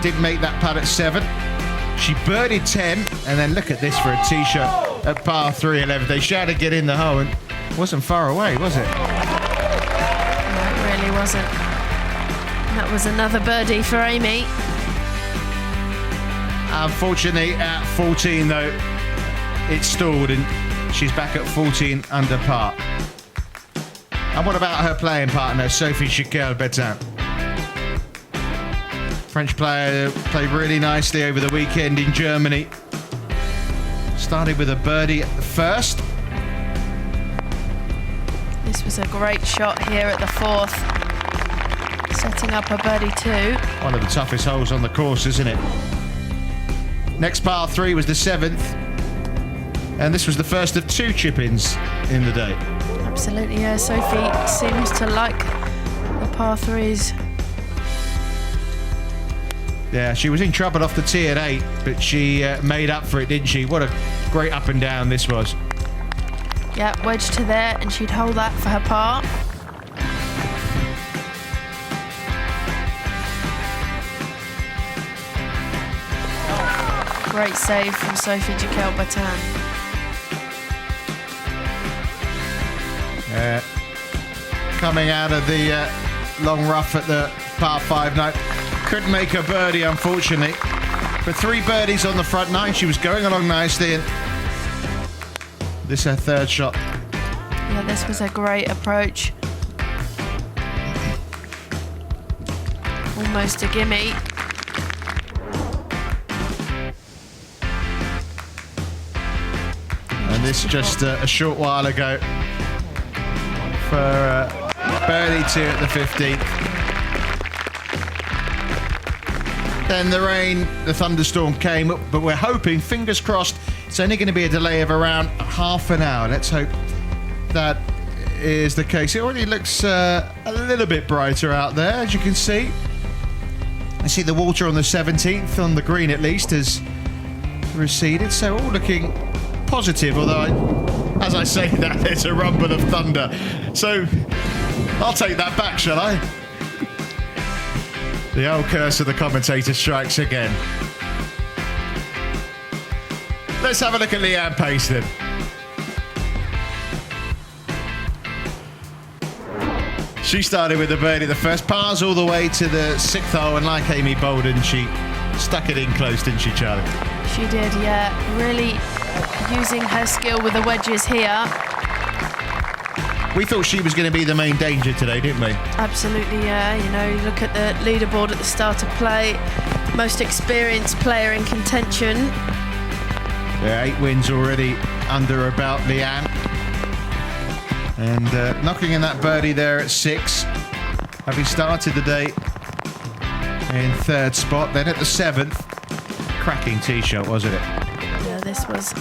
Didn't make that putt at 7. She birdied 10, and then look at this for a tee shot at par 3 11. They shouted get in the hole, and wasn't far away, was it? No, it really wasn't. That was another birdie for Amy. Unfortunately, at 14, though, it stalled, and she's back at 14 under par. And what about her playing partner, Sophie Chiquel-Betain? French player played really nicely over the weekend in Germany. Started with a birdie at the first. This was a great shot here at the 4th. Setting up a birdie 2. One of the toughest holes on the course, isn't it? Next par 3 was the 7th. And this was the first of 2 chip-ins in the day. Absolutely, yeah. Sophie seems to like the par 3s. Yeah, she was in trouble off the tee at 8, but she made up for it, didn't she? What a great up and down this was. Yeah, wedge to there, and she'd hold that for her par. Great save from Sophie Chiquel-Betain. Coming out of the long rough at the par 5 night. Couldn't make a birdie, unfortunately. But 3 birdies on the front 9. She was going along nicely. And this is her 3rd shot. Yeah, this was a great approach. Almost a gimme. and this just a short while ago for birdie 2 at the 15th. Then the rain, the thunderstorm came, but we're hoping, fingers crossed, it's only going to be a delay of around half an hour. Let's hope that is the case. It already looks a little bit brighter out there, as you can see. I see the water on the 17th, on the green at least, has receded, so all looking positive, although as I say that, there's a rumble of thunder. So I'll take that back, shall I? The old curse of the commentator strikes again. Let's have a look at Leanne Pace then. She started with a birdie the first pars all the way to the 6th hole, and like Amy Bolden, she stuck it in close, didn't she, Charlie? She did, yeah. Really using her skill with the wedges here. We thought she was going to be the main danger today, didn't we? Absolutely, yeah. You know, you look at the leaderboard at the start of play. Most experienced player in contention. Yeah, 8 wins already under her belt, Leanne. And knocking in that birdie there at 6. Having started the day in 3rd spot, then at the 7th. Cracking tee shot, wasn't it? Yeah, this was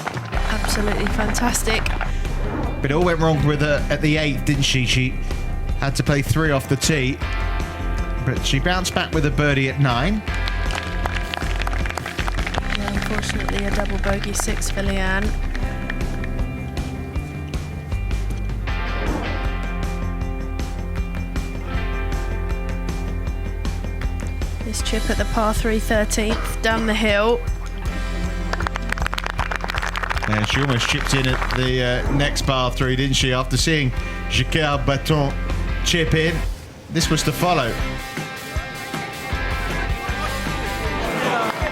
absolutely fantastic. But it all went wrong with her at the 8th, didn't she? She had to play 3 off the tee. But she bounced back with a birdie at 9. Yeah, unfortunately, a double bogey 6 for Leanne. This chip at the par 3 13th, down the hill. And she almost chipped in at the next par 3, didn't she? After seeing Jacquard Baton chip in, this was to follow.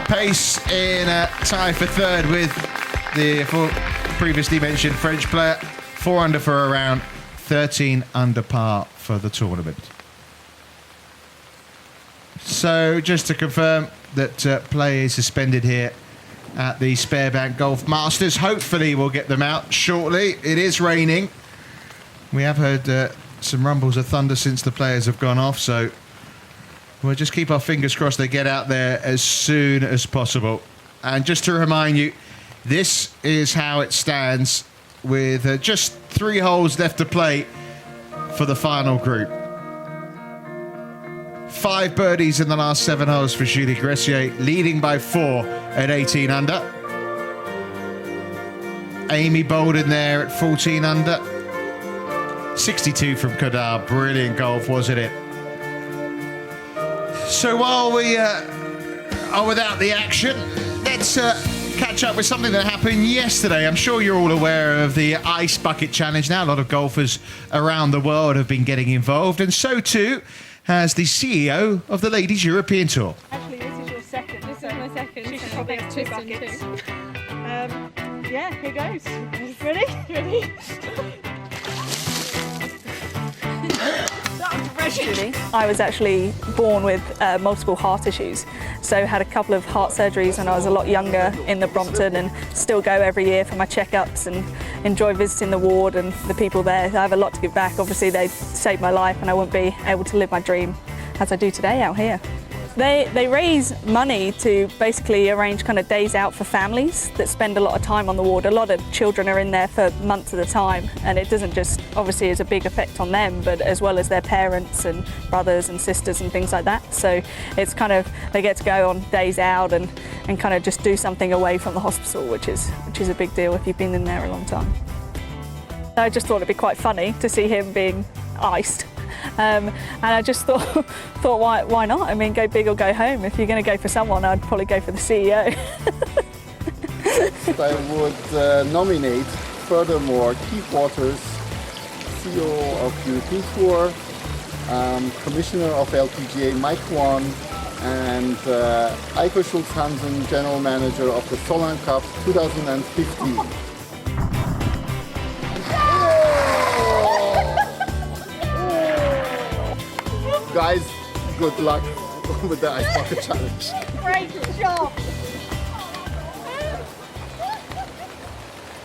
Pace in a tie for 3rd with the previously mentioned French player. 4 under for a round, 13 under par for the tournament. So just to confirm that play is suspended here at the Sberbank Golf Masters. Hopefully we'll get them out shortly. It is raining. We have heard some rumbles of thunder since the players have gone off, so we'll just keep our fingers crossed they get out there as soon as possible. And just to remind you, this is how it stands with just 3 holes left to play for the final group. 5 birdies in the last 7 holes for Julie Greciet, leading by 4 at 18 under. Amy Bolden there at 14 under. 62 from Kadar. Brilliant golf, wasn't it? So while we are without the action, let's catch up with something that happened yesterday. I'm sure you're all aware of the Ice Bucket Challenge now. A lot of golfers around the world have been getting involved, and so too has the CEO of the Ladies European Tour. Actually, this is your second. This is my second. She should so probably next have 2 twist in buckets. two. Yeah, here goes. Ready? Ready? I was actually born with multiple heart issues, so had a couple of heart surgeries when I was a lot younger in the Brompton, and still go every year for my checkups and enjoy visiting the ward and the people there. I have a lot to give back. Obviously they saved my life and I wouldn't be able to live my dream as I do today out here. They raise money to basically arrange kind of days out for families that spend a lot of time on the ward. A lot of children are in there for months at a time, and it doesn't just, obviously, is a big effect on them, but as well as their parents and brothers and sisters and things like that. So it's kind of, they get to go on days out and kind of just do something away from the hospital, which is a big deal if you've been in there a long time. I just thought it'd be quite funny to see him being iced. And I just thought why not? I mean, go big or go home. If you're going to go for someone, I'd probably go for the CEO. I would nominate, furthermore, Keith Waters, CEO of European Tour, Commissioner of LPGA Mike Wan, and Eiko Schulz-Hansen, General Manager of the Solheim Cup 2015. Guys, good luck with the Ice Bucket Challenge. Great job!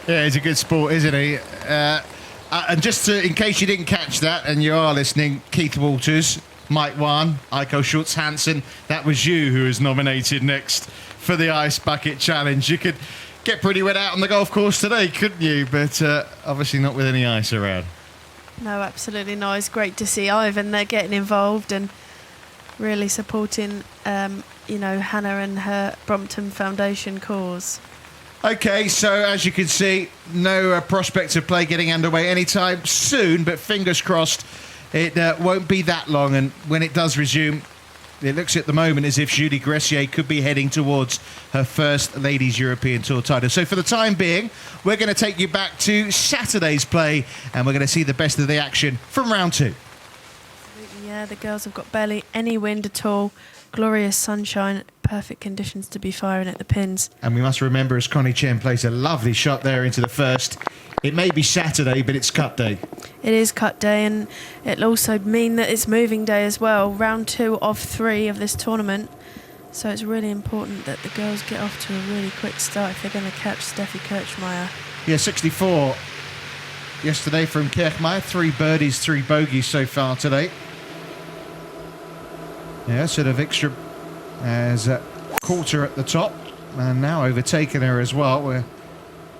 Yeah, he's a good sport, isn't he? And just in case you didn't catch that and you are listening, Keith Walters, Mike Wan, Eiko Schultz-Hansen, that was you who was nominated next for the Ice Bucket Challenge. You could get pretty wet out on the golf course today, couldn't you? But obviously not with any ice around. No, absolutely not. It's great to see Ivan there getting involved and really supporting, Hannah and her Brompton Foundation cause. Okay, so as you can see, no prospect of play getting underway anytime soon, but fingers crossed it won't be that long. And when it does resume, it looks at the moment as if Julie Greciet could be heading towards her first Ladies European Tour title. So for the time being, we're going to take you back to Saturday's play, and we're going to see the best of the action from round 2. Yeah, the girls have got barely any wind at all. Glorious sunshine, perfect conditions to be firing at the pins. And we must remember, as Connie Chen plays a lovely shot there into the first, it may be Saturday, but it's cut day. It is cut day, and it'll also mean that it's moving day as well. Round 2 of 3 of this tournament. So it's really important that the girls get off to a really quick start if they're going to catch Steffi Kirchmeier. Yeah, 64 yesterday from Kirchmeier. 3 birdies, 3 bogeys so far today. Yeah, sort of Vikström has caught her at the top and now overtaken her as well. We'll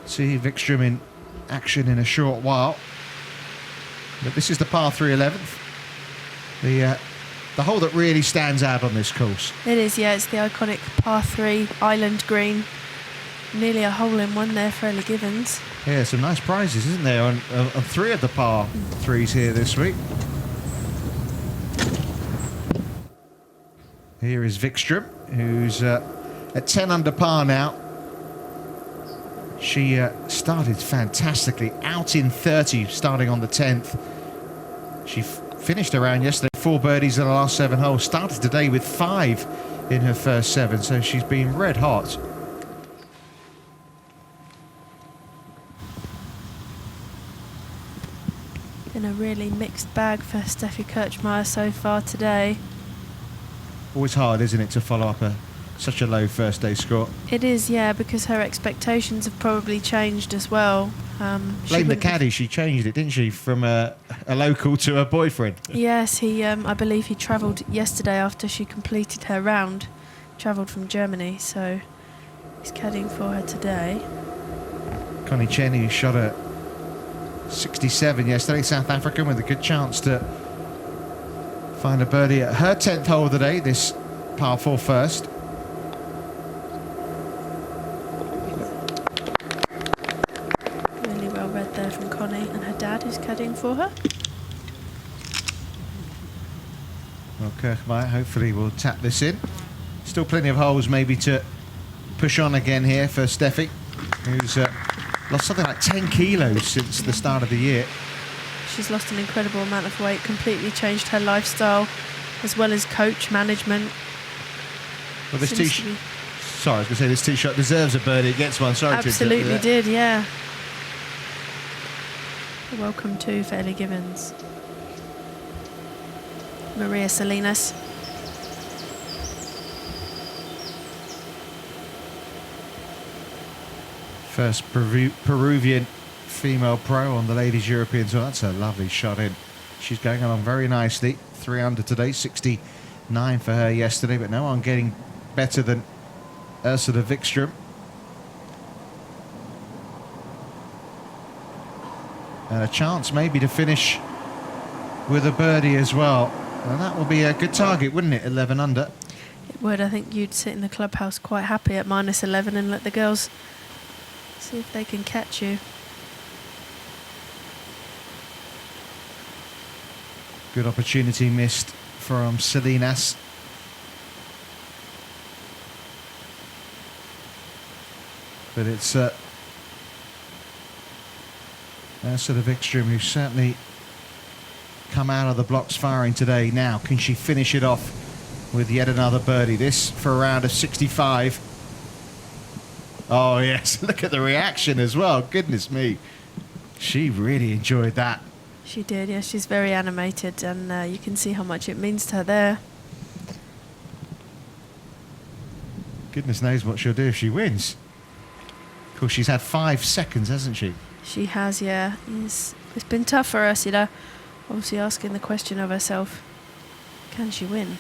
see Vikström in action in a short while. But this is the par 3 11th. The hole that really stands out on this course. It is, yeah. It's the iconic par 3 island green. Nearly a hole-in-one there for Ellie Gibbons. Yeah, some nice prizes, isn't there, on 3 of the par 3s here this week. Here is Vikström, who's at 10 under par now. She started fantastically, out in 30, starting on the 10th. She finished around yesterday, 4 birdies in the last 7 holes. Started today with 5 in her first 7, so she's been red hot. Been a really mixed bag for Steffi Kirchmeier so far today. Always hard, isn't it, to follow up such a low first day score? It is, yeah, because her expectations have probably changed as well. Blame the caddy, she changed it, didn't she, from a local to a boyfriend? Yes, he. I believe he travelled yesterday after she completed her round. Travelled from Germany, so he's caddying for her today. Connie Chen, who shot a 67 yesterday, South African, with a good chance to find a birdie at her 10th hole of the day, this par 4 first. Really well read there from Connie and her dad, who's caddying for her. Well, Kirchmeier hopefully will tap this in. Still plenty of holes maybe to push on again here for Steffi, who's lost something like 10 kilos since the start of the year. She's lost an incredible amount of weight, completely changed her lifestyle, as well as coach management. Well, this sorry, I was going to say this tee shot deserves a birdie. It gets one. Sorry, absolutely did, yeah. Welcome to for Ellie Gibbons. Maria Salinas. First Peruvian female pro on the Ladies European Tour. That's a lovely shot in. She's going along very nicely. 3 under today, 69 for her yesterday, but no one getting better than Ursula Vikström. And a chance maybe to finish with a birdie as well. And that will be a good target, wouldn't it? 11 under. It would. I think you'd sit in the clubhouse quite happy at -11 and let the girls see if they can catch you. Good opportunity missed from Salinas. But it's Ursula Vikström, who's certainly come out of the blocks firing today. Now, can she finish it off with yet another birdie? This for a round of 65. Oh, yes. Look at the reaction as well. Goodness me. She really enjoyed that. She did, yes. She's very animated, and you can see how much it means to her there. Goodness knows what she'll do if she wins. Of course, she's had 5 seconds, hasn't she? She has, yeah. It's been tough for Ursula. Obviously asking the question of herself, can she win?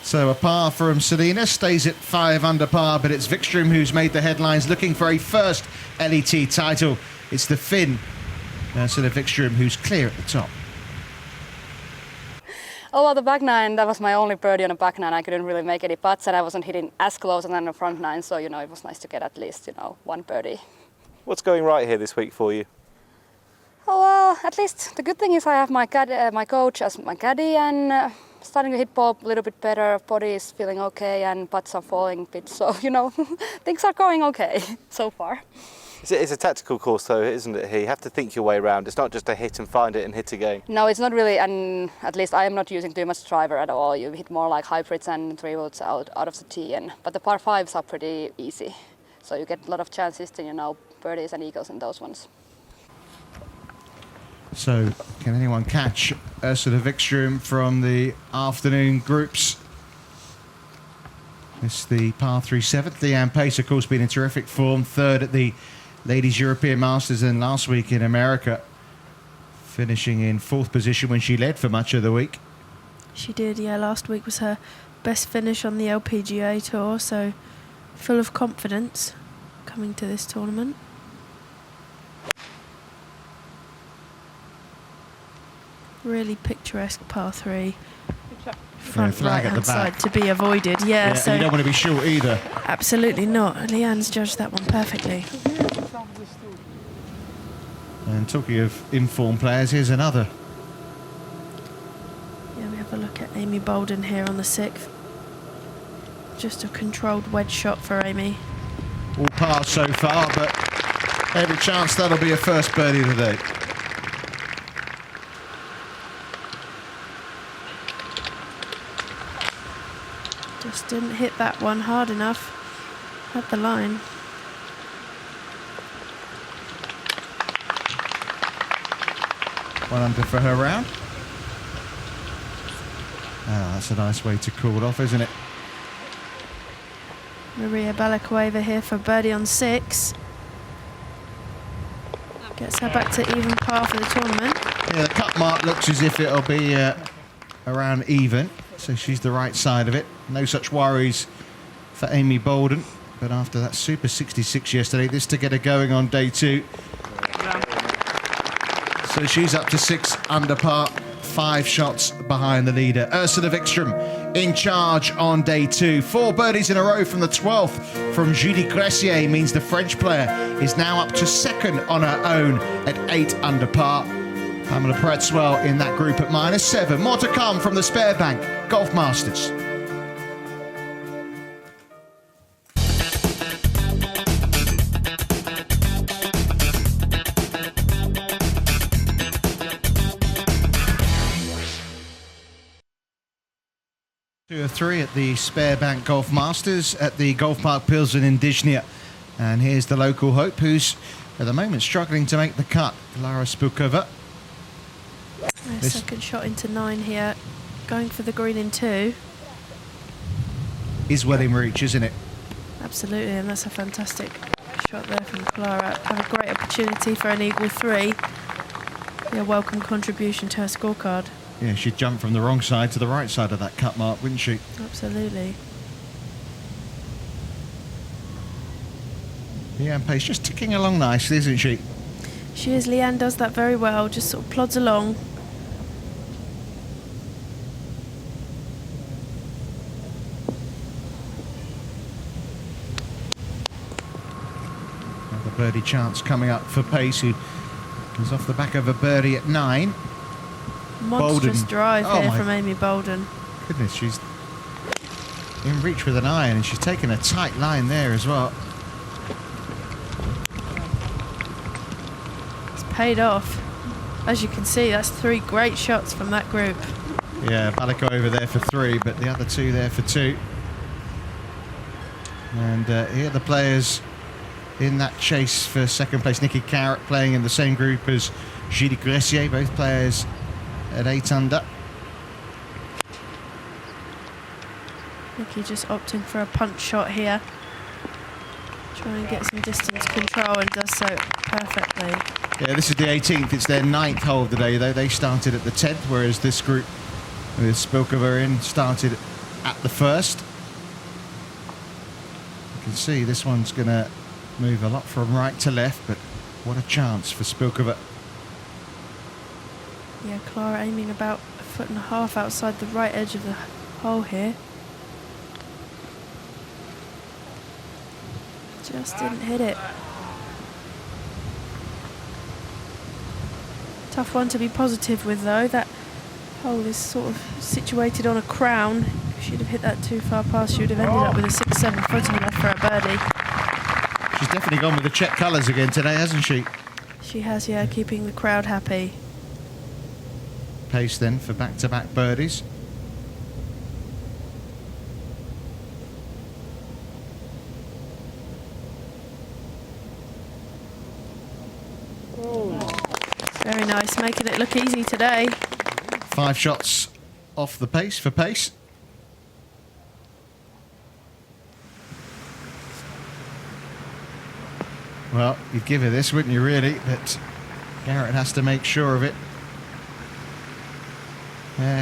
So a par from Selena, stays at 5 under par, but it's Wikström who's made the headlines, looking for a first LET title. It's the Finn, Ursula Wikström, who's clear at the top. Oh, well, the back nine, that was my only birdie on the back nine. I couldn't really make any putts and I wasn't hitting as close on the front nine, so, you know, it was nice to get at least, you know, 1 birdie. What's going right here this week for you? Oh, well, at least the good thing is I have my coach as my caddy and starting to hit ball a little bit better. Body is feeling okay and putts are falling a bit, so, you know, things are going okay so far. It's a tactical course though, isn't it here? You have to think your way around. It's not just a hit and find it and hit again. No, it's not really, and at least I am not using too much driver at all. You hit more like hybrids and 3-woods out of the tee, but the par 5s are pretty easy. So you get a lot of chances to, you know, birdies and eagles in those ones. So, can anyone catch Ursula Wikström from the afternoon groups? It's the par 3 7th. Leanne Pace, of course, been in terrific form. 3rd at the Ladies European Masters and last week in America. Finishing in 4th position when she led for much of the week. She did, yeah. Last week was her best finish on the LPGA Tour, so full of confidence coming to this tournament. Really picturesque par 3. Front flag at the right-hand back. side to be avoided, yeah. So you don't want to be short either. absolutely not. Leanne's judged that one perfectly. And talking of informed players, here's another. Yeah, we have a look at Amy Bolden here on the 6th. Just a controlled wedge shot for Amy. All par so far, but every chance that'll be a first birdie today. Just didn't hit that one hard enough at the line. One under for her round. Ah, that's a nice way to cool it off, isn't it? Maria Balakova here for birdie on 6. Gets her back to even par for the tournament. Yeah, the cut mark looks as if it'll be around even, so she's the right side of it. No such worries for Amy Bolden, but after that super 66 yesterday, this to get her going on day 2. So she's up to 6 under par, 5 shots behind the leader. Ursula Wikström in charge on day 2. 4 birdies in a row from the 12th from Julie Greciet means the French player is now up to 2nd on her own at 8 under par. Pamela Pretzwell in that group at -7. More to come from the Sberbank Golf Masters. Two or three at the Sberbank Golf Masters at the Golf Park Pilsen in Dyzhnia. And here's the local hope who's at the moment struggling to make the cut, Lara Spukova. Second shot into 9 here, going for the green in 2. Is well in reach, isn't it? Absolutely, and that's a fantastic shot there from Clara. Have a great opportunity for an eagle 3. Be a welcome contribution to her scorecard. Yeah, she'd jump from the wrong side to the right side of that cut mark, wouldn't she? Absolutely. Leanne Pace just ticking along nicely, isn't she? She is. Leanne does that very well, just sort of plods along. Another birdie chance coming up for Pace, who is off the back of a birdie at 9. Monstrous Bolden. drive Oh here my from Amy Bolden. Goodness, she's in reach with an iron, and she's taken a tight line there as well. It's paid off. As you can see, that's 3 great shots from that group. Yeah, Balako over there for 3, but the other 2 there for 2. And here are the players in that chase for second place. Nikki Carrot playing in the same group as Julie Greciet, both players at 8 under. Nikki just opting for a punch shot here. Trying to get some distance control and does so perfectly. Yeah, this is the 18th. It's their 9th hole of the day, though. They started at the 10th, whereas this group with Spilkova in started at the 1st. You can see this one's going to move a lot from right to left, but what a chance for Spilkova. Yeah, Clara aiming about 1.5 foot outside the right edge of the hole here. Just didn't hit it. Tough one to be positive with, though. That hole is sort of situated on a crown. If she'd have hit that too far past, she would have ended up with a 6-7 footer left for a birdie. She's definitely gone with the Czech colours again today, hasn't she? She has, yeah, keeping the crowd happy. Pace then for back-to-back birdies. Very nice, making it look easy today. 5 shots off the pace for Pace. Well, you'd give her this, wouldn't you, really? But Garrett has to make sure of it.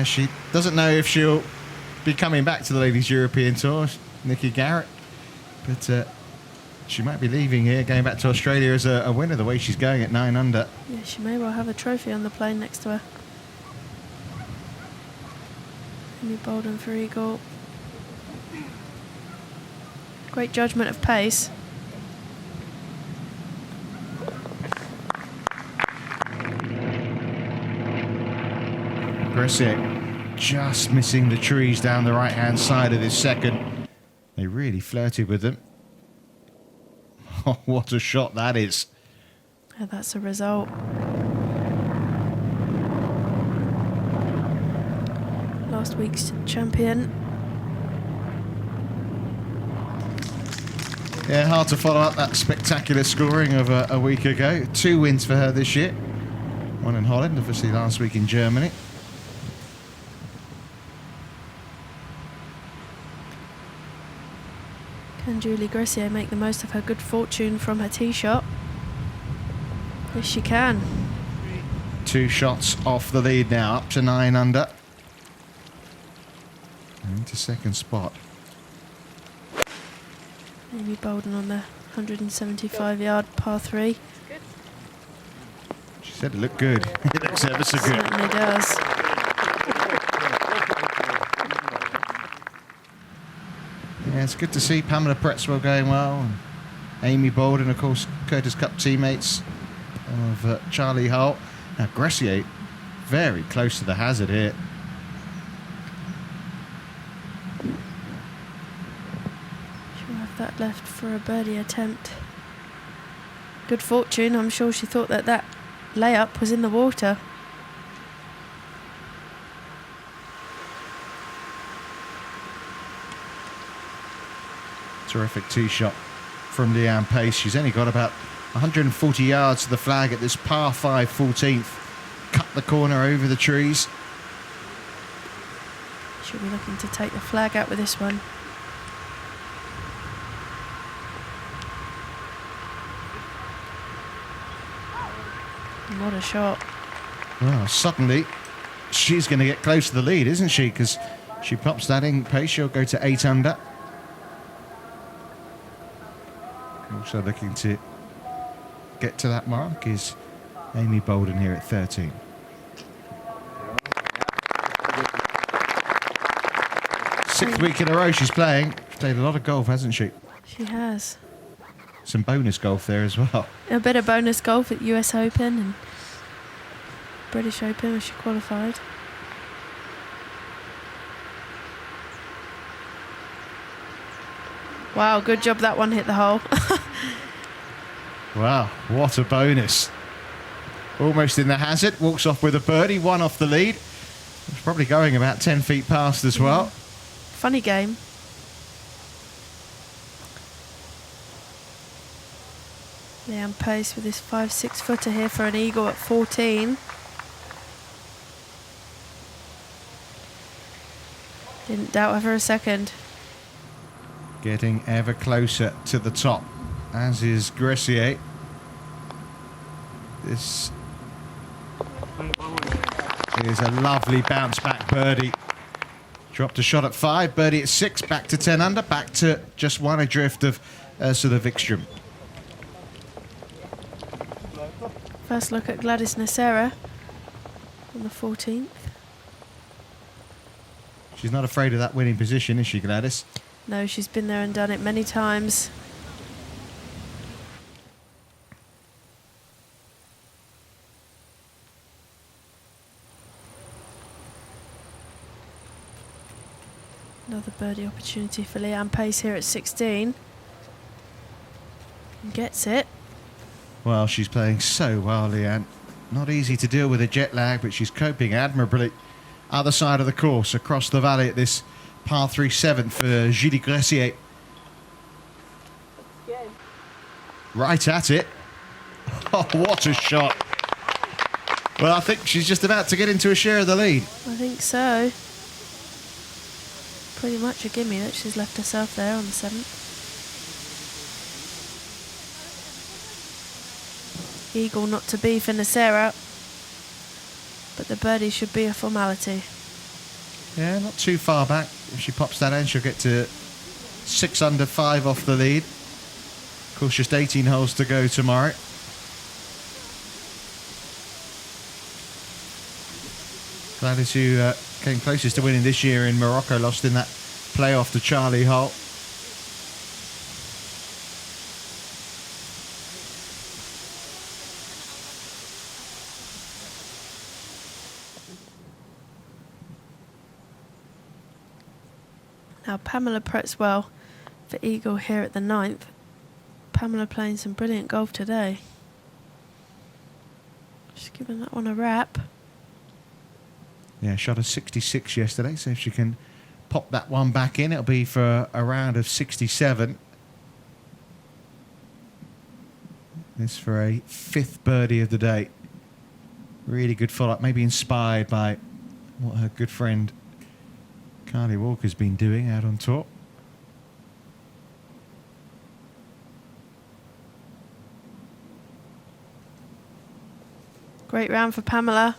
She doesn't know if she'll be coming back to the Ladies European Tour, Nikki Garrett. But she might be leaving here, going back to Australia as a winner, the way she's going at 9 under. Yeah, she may well have a trophy on the plane next to her. Amy Bolden for eagle. Great judgment of pace. Greciet just missing the trees down the right-hand side of this second. They really flirted with them. Oh, what a shot that is. Yeah, that's a result. Last week's champion. Yeah, hard to follow up that spectacular scoring of a week ago. 2 wins for her this year. 1 in Holland, obviously last week in Germany. Can Julie Greciet make the most of her good fortune from her tee shot? Yes, she can. 2 shots off the lead now, up to 9 under. And into second spot. Amy Bolden on the 175-yard par 3. She said it looked good. It looks ever so good. Certainly does. Yeah, it's good to see Pamela Pretzwell going well. And Amy Bolden, of course, Curtis Cup teammates of Charlie Hull. Now, Greciet very close to the hazard here. She'll have that left for a birdie attempt. Good fortune. I'm sure she thought that that layup was in the water. Terrific tee shot from Leanne Pace. She's only got about 140 yards to the flag at this par 5 14th. Cut the corner over the trees. She'll be looking to take the flag out with this one. What a shot. Well, suddenly she's going to get close to the lead, isn't she? Because she pops that in Pace. She'll go to 8 under. Also looking to get to that mark is Amy Bolden here at 13. Sixth week in a row she's playing. Played a lot of golf, hasn't she? She has. Some bonus golf there as well. A bit of bonus golf at US Open and British Open where she qualified. Wow, good job that one hit the hole. Wow, what a bonus. Almost in the hazard, walks off with a birdie, 1 off the lead. It's probably going about 10 feet past as well. Funny game. Leanne Pace with this 5-6 footer here for an eagle at 14. Didn't doubt her for a second. Getting ever closer to the top as is Greciet. This is a lovely bounce back birdie. Dropped a shot at 5, birdie at 6, back to 10 under, back to just one adrift of Ursula Wikström. First look at Gladys Nacera on the 14th. She's not afraid of that winning position, is she, Gladys? No, she's been there and done it many times. Another birdie opportunity for Leanne Pace here at 16. And gets it. Well, she's playing so well, Leanne. Not easy to deal with a jet lag, but she's coping admirably. Other side of the course, across the valley at this par 3 7th for Julie Greciet. Right at it. Oh, what a shot. Well, I think she's just about to get into a share of the lead. I think so. Pretty much a gimme that she's left herself there on the 7th. Eagle not to be for Nacera, but the birdie should be a formality. Yeah, not too far back. If she pops that in, she'll get to 6 under 5 off the lead. Of course, just 18 holes to go tomorrow. Gladys, who came closest to winning this year in Morocco, lost in that playoff to Charlie Holt. Now Pamela Pretzwell for Eagle here at the 9th. Pamela playing some brilliant golf today. Just giving that one a wrap. Yeah, shot a 66 yesterday, so if she can pop that one back in, it'll be for a round of 67. This for a 5th birdie of the day. Really good follow-up, maybe inspired by what her good friend Carly Walker's been doing out on tour. Great round for Pamela.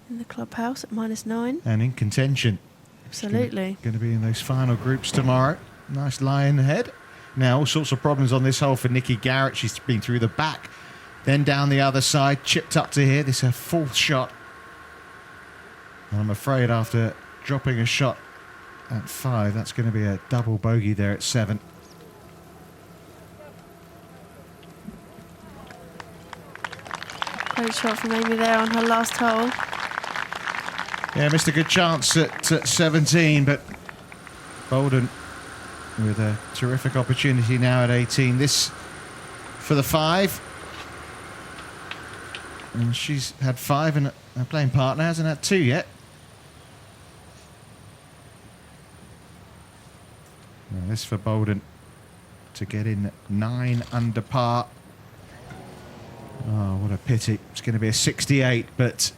In the clubhouse at -9. And in contention. Absolutely. Going to be in those final groups tomorrow. Nice line ahead. Now, all sorts of problems on this hole for Nikki Garrett. She's been through the back, then down the other side, chipped up to here. This is her 4th shot. And I'm afraid after dropping a shot at 5, that's going to be a double bogey there at 7. Great shot from Amy there on her last hole. Yeah, missed a good chance at 17, but Bolden with a terrific opportunity now at 18. This for the 5. And she's had 5 and her playing partner hasn't had 2 yet. Now this for Bolden to get in 9 under par. Oh, what a pity. It's going to be a 68, but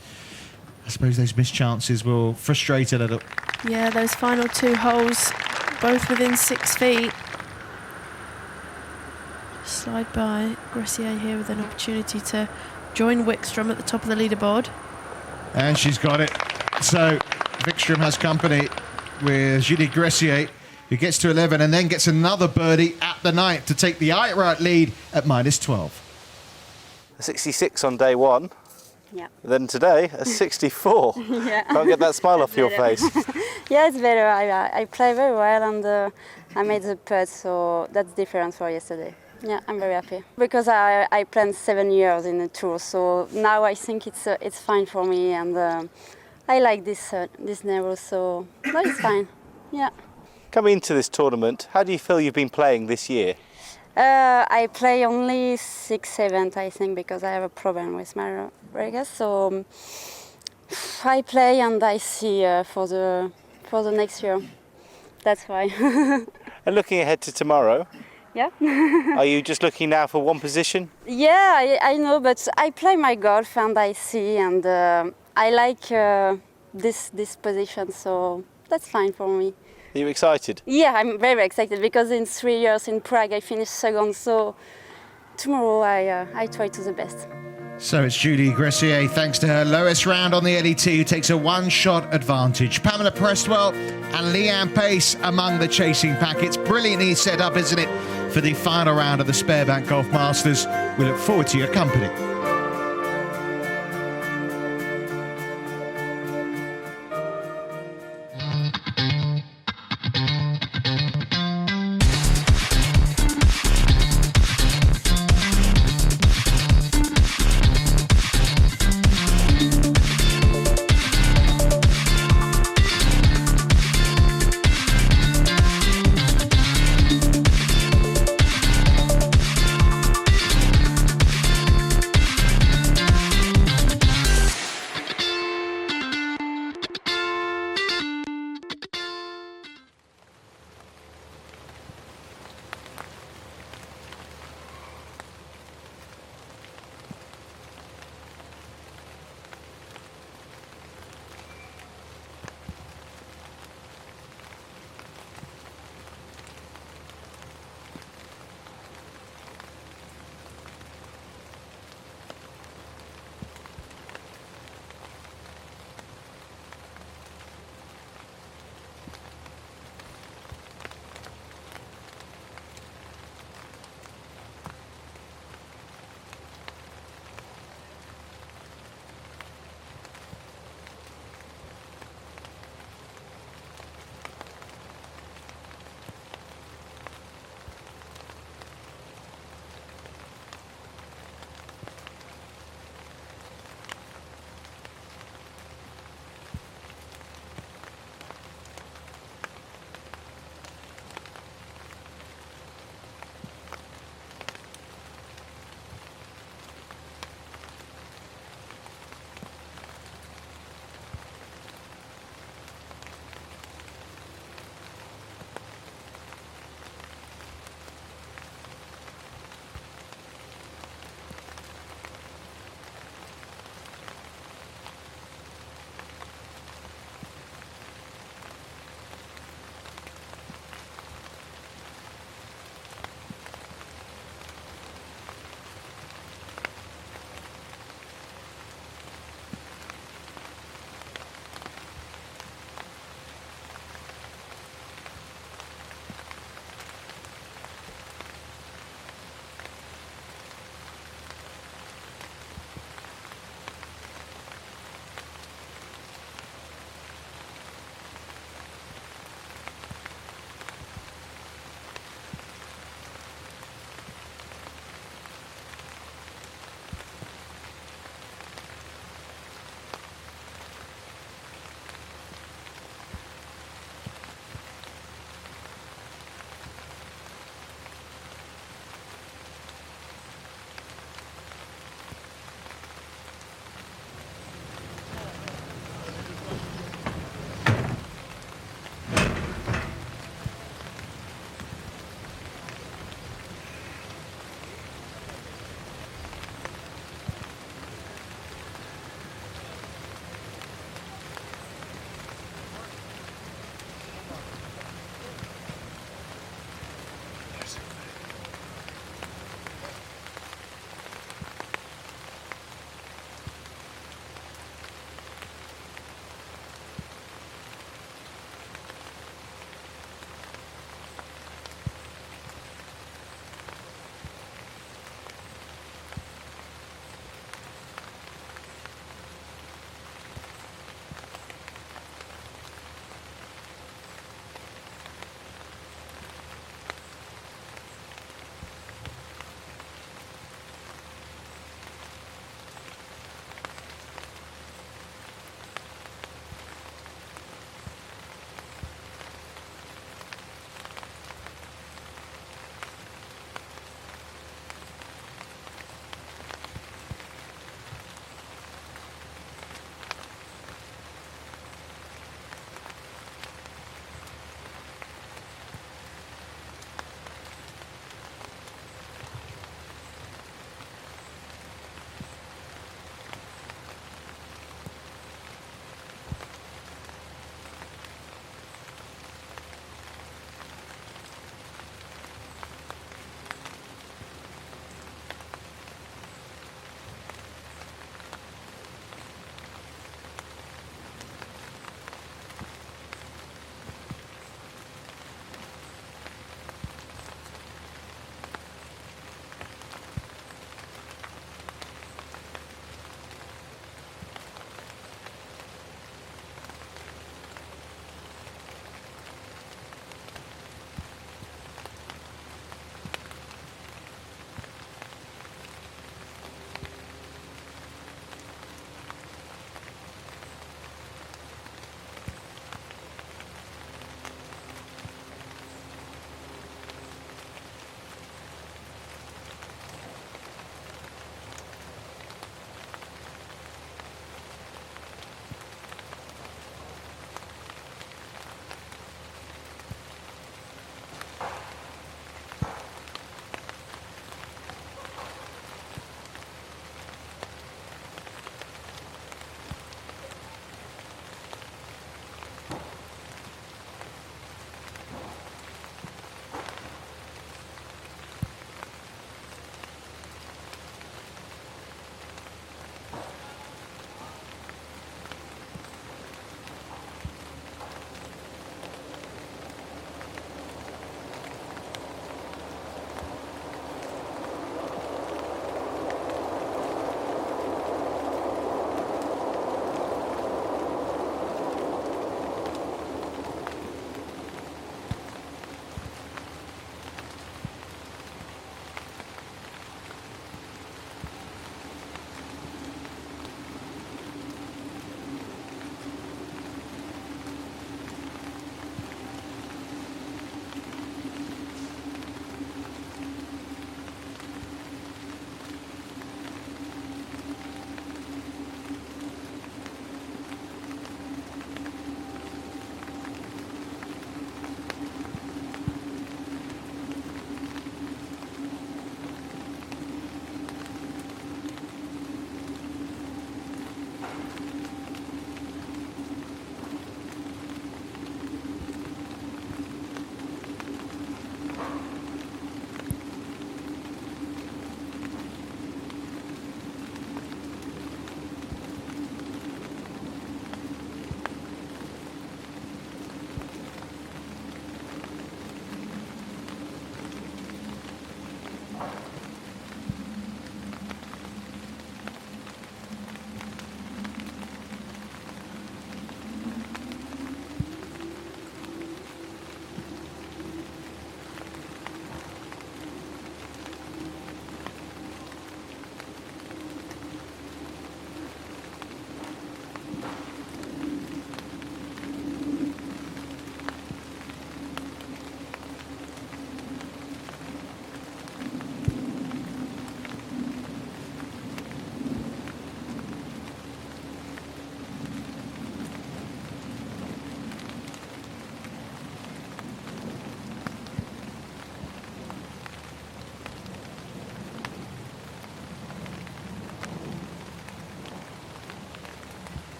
I suppose those missed chances will frustrate a little. Yeah, those final 2 holes, both within 6 feet. Slide by Greciet here with an opportunity to join Wikström at the top of the leaderboard. And she's got it. So Wikström has company with Julie Greciet, who gets to 11 and then gets another birdie at the 9th to take the outright lead at -12. A 66 on day 1. Yeah. Then today, a 64. Yeah. Can't get that smile off your face. Yeah, it's better. I play very well and I made the putt, so that's different for yesterday. Yeah, I'm very happy because I played 7 years in the tour, so now I think it's fine for me, and I like this level, so but it's fine. Yeah. Coming into this tournament, how do you feel you've been playing this year? I play only 6, 7, I think, because I have a problem with my Vegas. So I play and I see for the next year. That's why. And looking ahead to tomorrow, yeah. are you just looking now for one position? Yeah, I know, but I play my golf and I see, and I like this position, so that's fine for me. Are you excited? Yeah, I'm very excited because in 3 years in Prague I finished second, so tomorrow I try to the best. So it's Julie Greciet, thanks to her lowest round on the LET, who takes a one-shot advantage. Pamela Prestwell and Leanne Pace among the chasing pack. It's brilliantly set up, isn't it, for the final round of the Sberbank Golf Masters. We look forward to your company.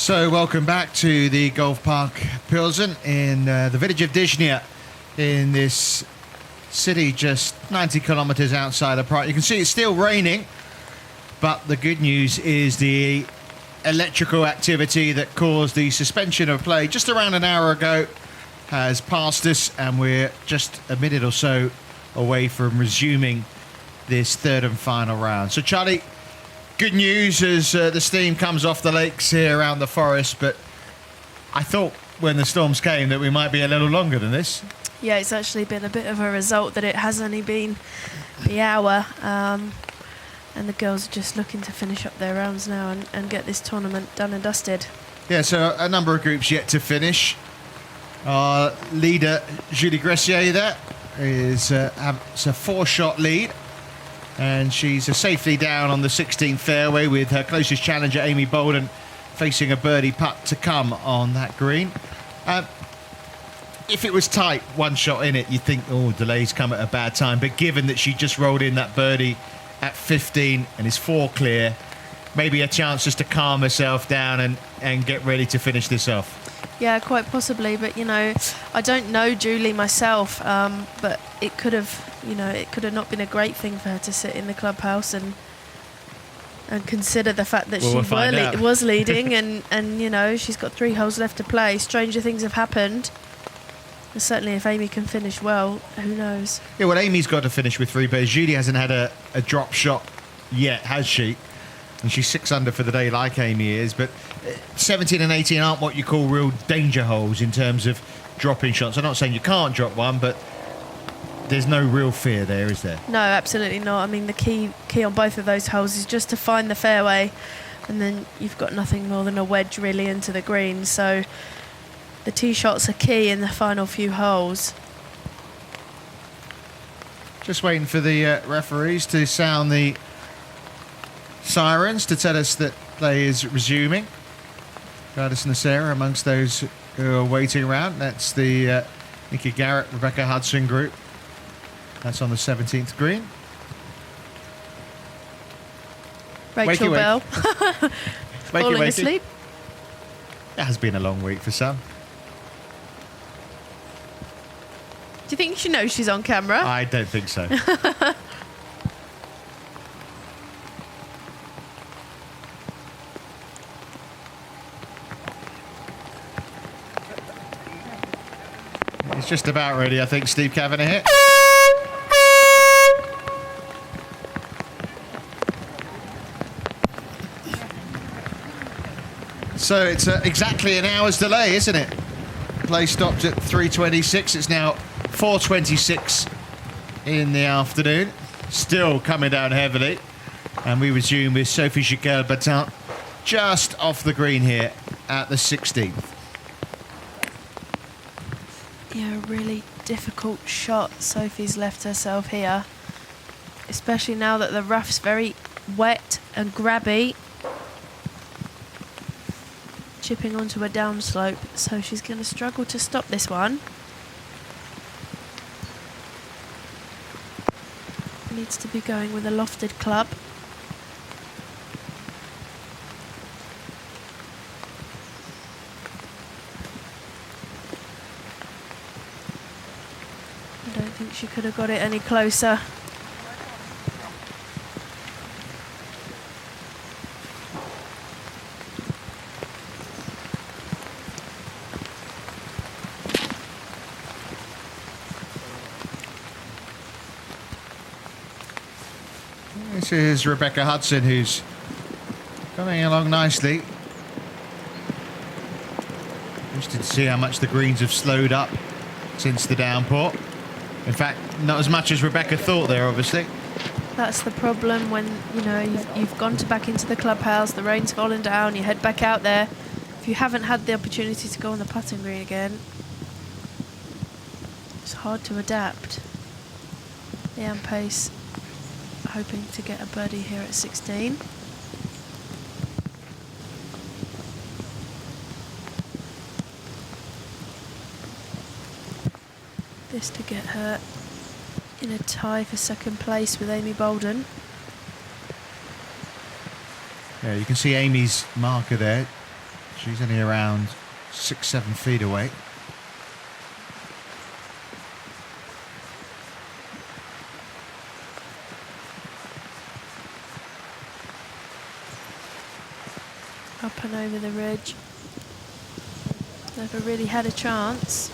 So welcome back to the Golf Park Pilsen in the village of Dyzhnia in this city just 90 kilometers outside of Prague. You can see it's still raining, but the good news is the electrical activity that caused the suspension of play just around an hour ago has passed us, and we're just a minute or so away from resuming this third and final round. So Charlie, good news as the steam comes off the lakes here around the forest, but I thought when the storms came that we might be a little longer than this. Yeah, it's actually been a bit of a result that it has only been the hour, and the girls are just looking to finish up their rounds now and get this tournament done and dusted. Yeah, so a number of groups yet to finish. Our leader, Julie Greciet, there is it's a 4-shot lead, and she's safely down on the 16th fairway with her closest challenger, Amy Bolden, facing a birdie putt to come on that green. If it was tight, one shot in it, you'd think, oh, delays come at a bad time. But given that she just rolled in that birdie at 15 and is 4 clear, maybe a chance just to calm herself down and get ready to finish this off. Yeah, quite possibly, but you know, I don't know Julie myself, but it could have not been a great thing for her to sit in the clubhouse and consider the fact that Well, she was leading and you know, she's got 3 holes left to play. Stranger things have happened. And certainly if Amy can finish well, who knows? Yeah, well, Amy's got to finish with 3, but Julie hasn't had a drop shot yet, has she? And she's 6 under for the day like Amy is, but 17 and 18 aren't what you call real danger holes in terms of dropping shots. I'm not saying you can't drop one, but there's no real fear there, is there? No, absolutely not. I mean, the key on both of those holes is just to find the fairway, and then you've got nothing more than a wedge really into the green. So the tee shots are key in the final few holes. Just waiting for the referees to sound the sirens to tell us that play is resuming. Gladys and Sarah amongst those who are waiting around. That's the Nikki Garrett, Rebecca Hudson group. That's on the 17th green. Rachel Wakey, Bell falling wakey. asleep. It has been a long week for some. Do you think she knows she's on camera? I don't think so. It's just about ready, I think, Steve Kavanagh here. So it's exactly an hour's delay, isn't it? Play stopped at 3:26. It's now 4:26 in the afternoon. Still coming down heavily. And we resume with Sophie Giquel-Batin just off the green here at the 16th. Yeah, a really difficult shot Sophie's left herself here, especially now that the rough's very wet and grabby, chipping onto a downslope, so she's going to struggle to stop this one. Needs to be going with a lofted club. I don't think she could have got it any closer. This is Rebecca Hudson, who's coming along nicely. Interested to see how much the greens have slowed up since the downpour. In fact, not as much as Rebecca thought there, obviously. That's the problem when, you know, you've gone back into the clubhouse, the rain's fallen down, you head back out there. If you haven't had the opportunity to go on the putting green again, it's hard to adapt. Leanne Pace hoping to get a birdie here at 16. This to get her in a tie for second place with Amy Bolden. Yeah, you can see Amy's marker there. She's only around 6-7 feet away. Up and over the ridge. Never really had a chance.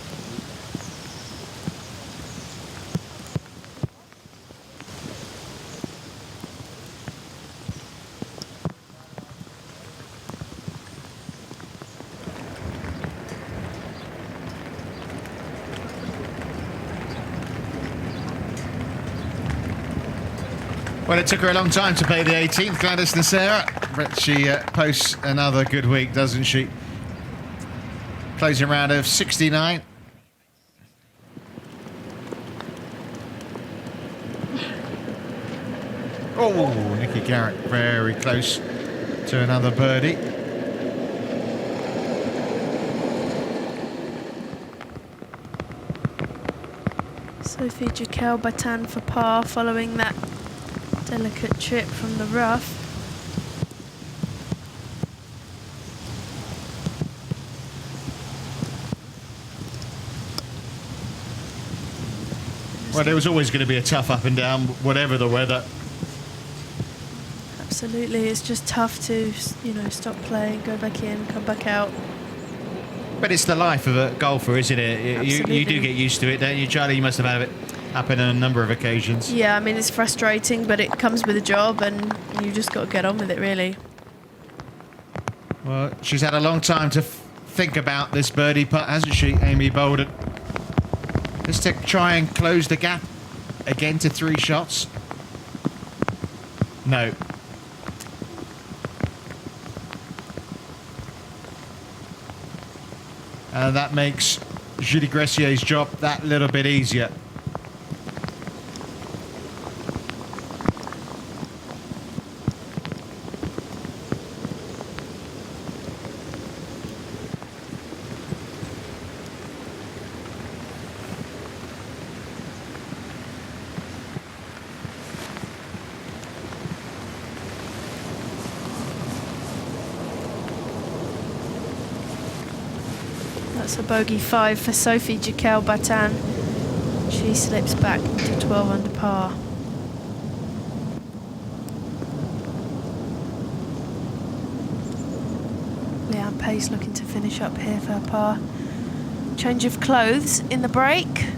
Well, it took her a long time to play the 18th, Gladys Nacera, but she posts another good week, doesn't she? Closing round of 69. Oh, Nikki Garrett very close to another birdie. Sophie Jaquel-Batan for par following that delicate chip from the rough. Well, there was always going to be a tough up and down, whatever the weather. Absolutely, it's just tough to, you know, stop playing, go back in, come back out. But it's the life of a golfer, isn't it? You do get used to it, don't you, Charlie? You must have had it happen on a number of occasions. Yeah, I mean, it's frustrating, but it comes with a job, and you just got to get on with it, really. Well, she's had a long time to think about this birdie putt, hasn't she, Amy Bolden? Let's try and close the gap again to 3 shots. No. And that makes Julie Greciet's job that little bit easier. That's a bogey 5 for Sophie Jaquel-Batan. She slips back to 12 under par. Leanne Pace looking to finish up here for her par. Change of clothes in the break.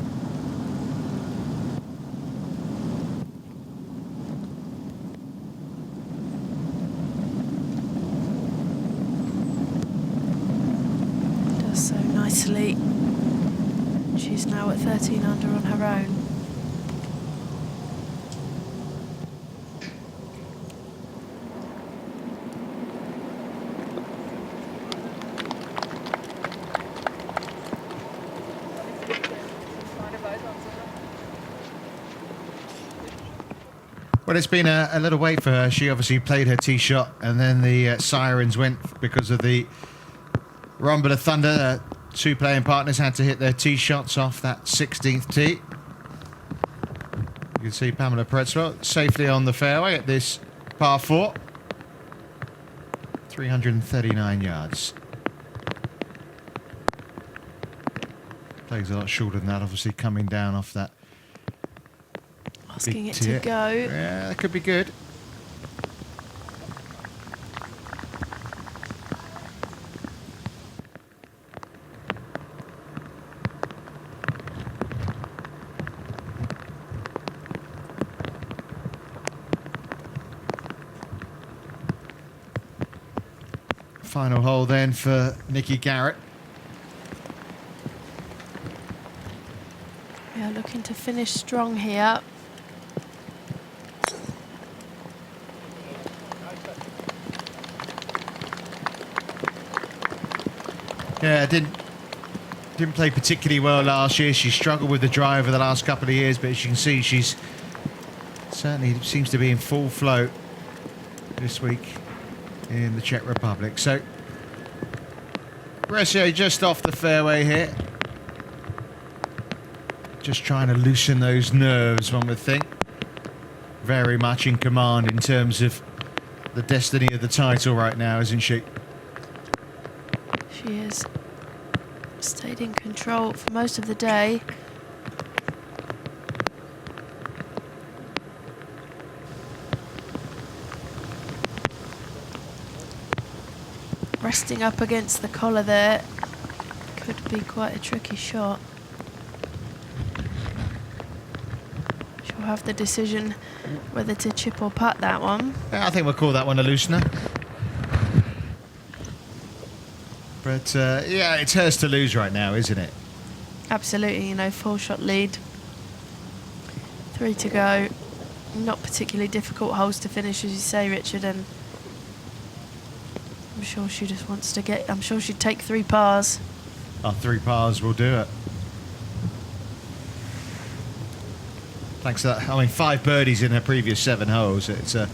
Nicely. She's now at 13 under on her own. Well, it's been a little wait for her. She obviously played her tee shot, and then the sirens went because of the rumble of thunder. 2 playing partners had to hit their tee shots off that 16th tee. You can see Pamela Pretzwell safely on the fairway at this par 4. 339 yards. Plays a lot shorter than that, obviously coming down off that. Asking big it tee. to go. Yeah, that could be good. Final hole then for Nikki Garrett. Yeah, looking to finish strong here. Yeah, didn't play particularly well last year. She struggled with the driver the last couple of years, but as you can see, she's certainly seems to be in full flow this week in the Czech Republic. So Greciet just off the fairway here. Just trying to loosen those nerves, one would think. Very much in command in terms of the destiny of the title right now, isn't she? She has stayed in control for most of the day. Resting up against the collar there could be quite a tricky shot. She'll have the decision whether to chip or putt that one. Yeah, I think we'll call that one a loosener. But yeah, it's hers to lose right now, isn't it? Absolutely, 4-shot lead. 3 to go. Not particularly difficult holes to finish, as you say, Richard, and I'm sure she just wants to get... I'm sure she'd take 3 pars. Oh, 3 pars will do it. Thanks to that. I mean, 5 birdies in her previous 7 holes. It's a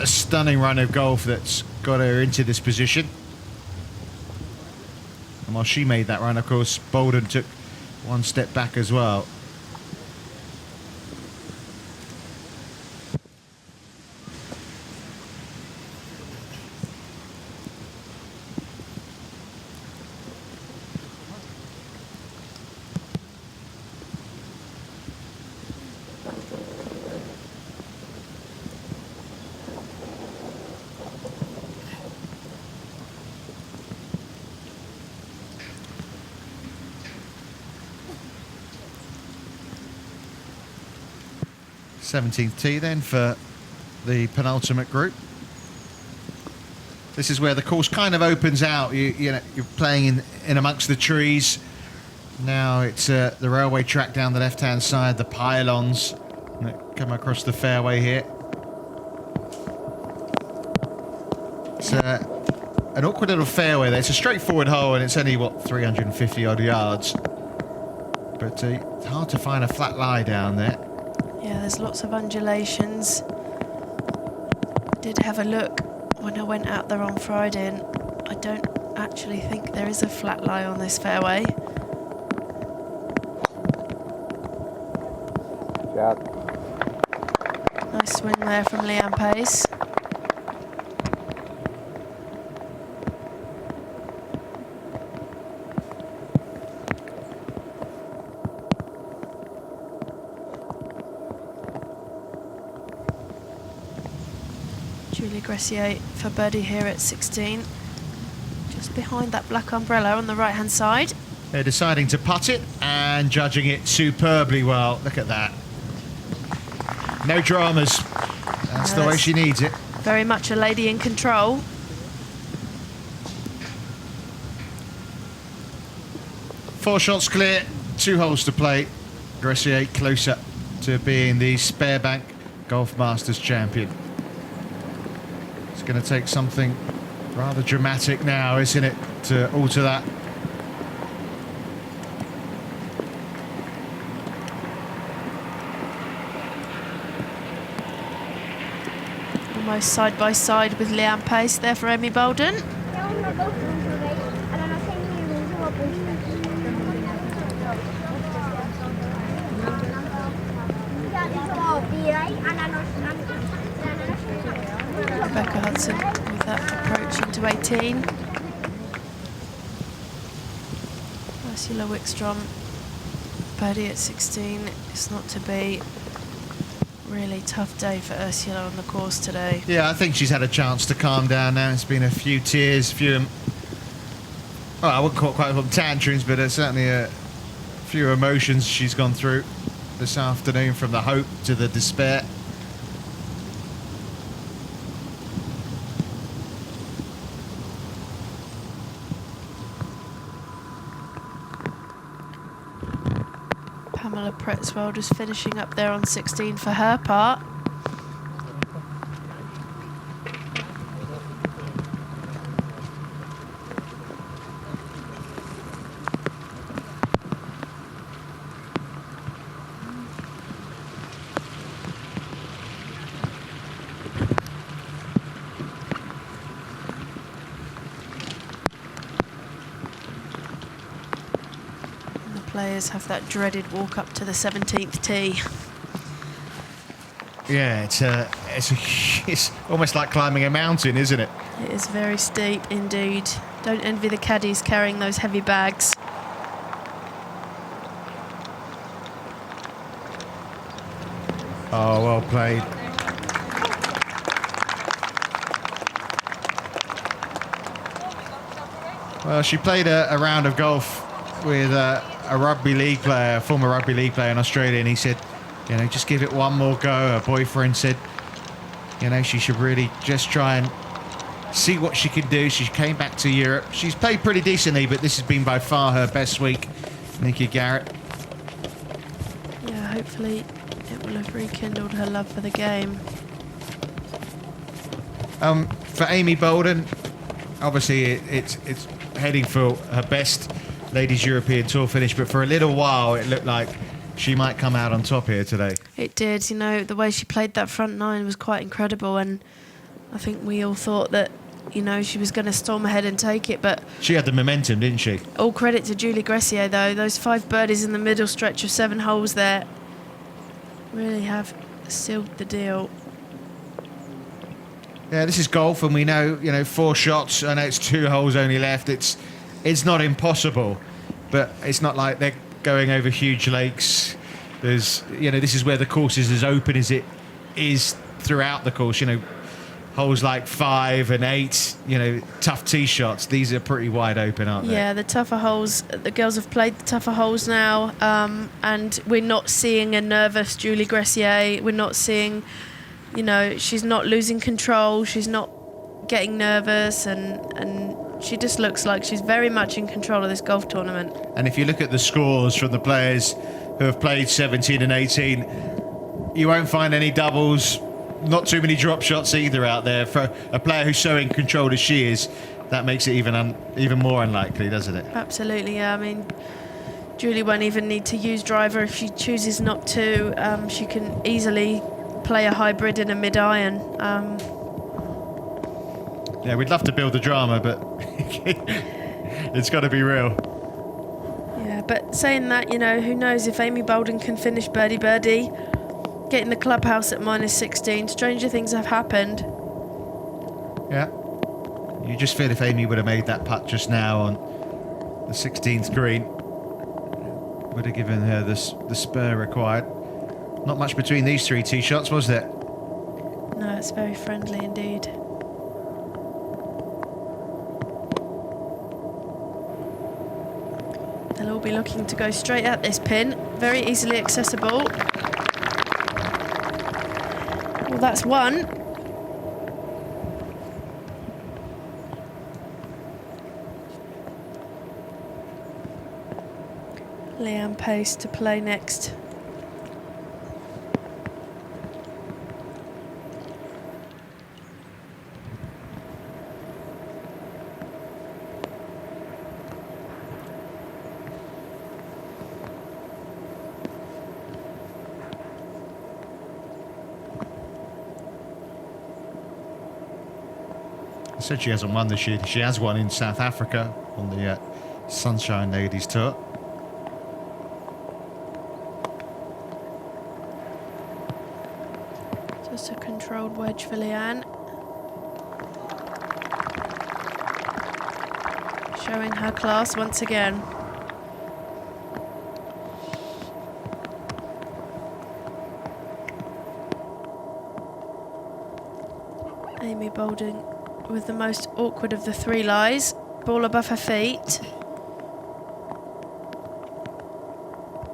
stunning run of golf that's got her into this position. And while she made that run, of course, Bolden took 1 step back as well. Seventeenth tee then for the penultimate group. This is where the course kind of opens out. You know, you're playing in amongst the trees. Now it's the railway track down the left-hand side, the pylons that come across the fairway here. It's an awkward little fairway there. It's a straightforward hole and it's only, what, 350 odd yards. But it's hard to find a flat lie down there. Yeah, there's lots of undulations. I did have a look when I went out there on Friday, and I don't actually think there is a flat lie on this fairway. Nice swing there from Leanne Pace. Greciet for birdie here at 16, just behind that black umbrella on the right hand side. They're deciding to putt it and judging it superbly well. Look at that. No dramas. That's the way she needs it. Very much a lady in control. Four shots clear, 2 holes to play. Greciet closer to being the Sberbank Golf Masters champion. It's going to take something rather dramatic now, isn't it, to alter that? Almost side by side with Leanne Pace there for Amy Bolden. Rebecca Hudson with that approach into 18. Ursula Wickstrom, birdie at 16. It's not to be. Really tough day for Ursula on the course today. Yeah, I think she's had a chance to calm down now. It's been a few tears, well, I wouldn't quite call them tantrums, but there's certainly a few emotions she's gone through this afternoon, from the hope to the despair. Pamela Pretzwell just finishing up there on 16 for her part. Players have that dreaded walk up to the 17th tee. Yeah, it's almost like climbing a mountain, isn't it? It is very steep indeed. Don't envy the caddies carrying those heavy bags. Oh, well played. Well, she played a round of golf with a rugby league player, a former rugby league player in Australia, and he said, you know, just give it one more go. Her boyfriend said, you know, she should really just try and see what she can do. She came back to Europe. She's played pretty decently, but this has been by far her best week, Nikki Garrett. Yeah, hopefully it will have rekindled her love for the game. For Amy Bolden, obviously it's heading for her best Ladies European Tour finish, but for a little while it looked like she might come out on top here today. It did, you know, the way she played that front nine was quite incredible, and I think we all thought that, you know, she was going to storm ahead and take it, but She had the momentum, didn't she? all credit to Julie Greciet, though. Those 5 birdies in the middle stretch of 7 holes there really have sealed the deal. Yeah, this is golf, and we know, you know, 4 shots. I know it's 2 holes only left. It's not impossible, but it's not like they're going over huge lakes. There's, you know, this is where the course is as open as it is throughout the course. You know, holes like 5 and 8, you know, tough tee shots. These are pretty wide open, aren't they? Yeah, the tougher holes, the girls have played the tougher holes now, and we're not seeing a nervous Julie Greciet. We're not seeing, you know, she's not losing control. She's not getting nervous, and she just looks like she's very much in control of this golf tournament. And if you look at the scores from the players who have played 17 and 18, you won't find any doubles, not too many drop shots either out there. For a player who's so in control as she is, that makes it even more unlikely, doesn't it? Absolutely, yeah. I mean, Julie won't even need to use driver if she chooses not to. She can easily play a hybrid in a mid-iron. Yeah, we'd love to build the drama, but it's got to be real. Yeah, but saying that, you know, who knows if Amy Bolden can finish birdie, get in the clubhouse at -16. Stranger things have happened. Yeah. You just feel if Amy would have made that putt just now on the 16th green, would have given her the spur required. Not much between these 3 tee shots, was there? No, it's very friendly indeed. They'll all be looking to go straight at this pin. Very easily accessible. Well, that's one. Leanne Pace to play next. Said she hasn't won this year. She has won in South Africa on the Sunshine Ladies Tour. Just a controlled wedge for Leanne. Showing her class once again. Amy Bolden with the most awkward of the 3 lies. Ball above her feet.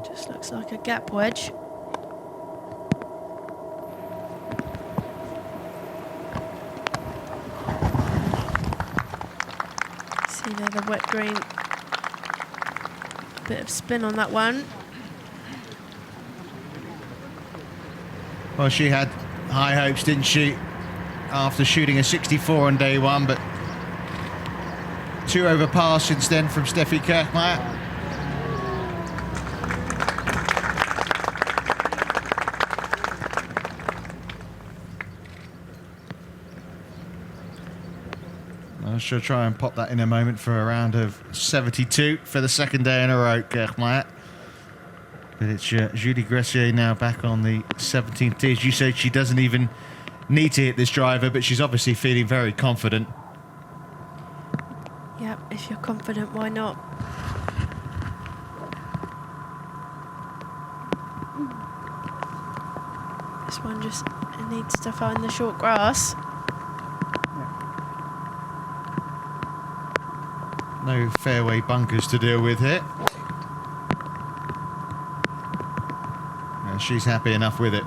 Just looks like a gap wedge. See there, the wet green. Bit of spin on that one. Well, she had high hopes, didn't she? After shooting a 64 on day 1, but 2 over par since then from Steffi Kirchmeier. I shall try and pop that in a moment for a round of 72 for the 2nd day in a row, Kirchmeier. But it's Julie Greciet now back on the 17th tee. As you said, she doesn't even need to hit this driver, but she's obviously feeling very confident. Yep, confident, why not? This one just needs to find the short grass. No fairway bunkers to deal with here. And she's happy enough with it.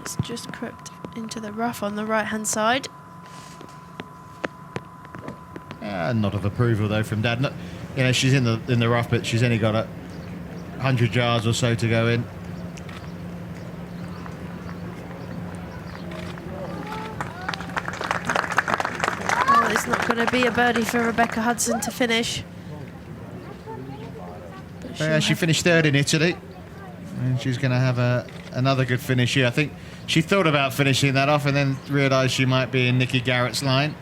It's just crept into the rough on the right-hand side. Nod of approval though from Dad. You know, she's in the rough, but she's only got 100 yards or so to go in. Oh, it's not going to be a birdie for Rebecca Hudson to finish. But She finished third in Italy, and she's going to have another good finish here. I think she thought about finishing that off and then realised she might be in Nikki Garrett's line.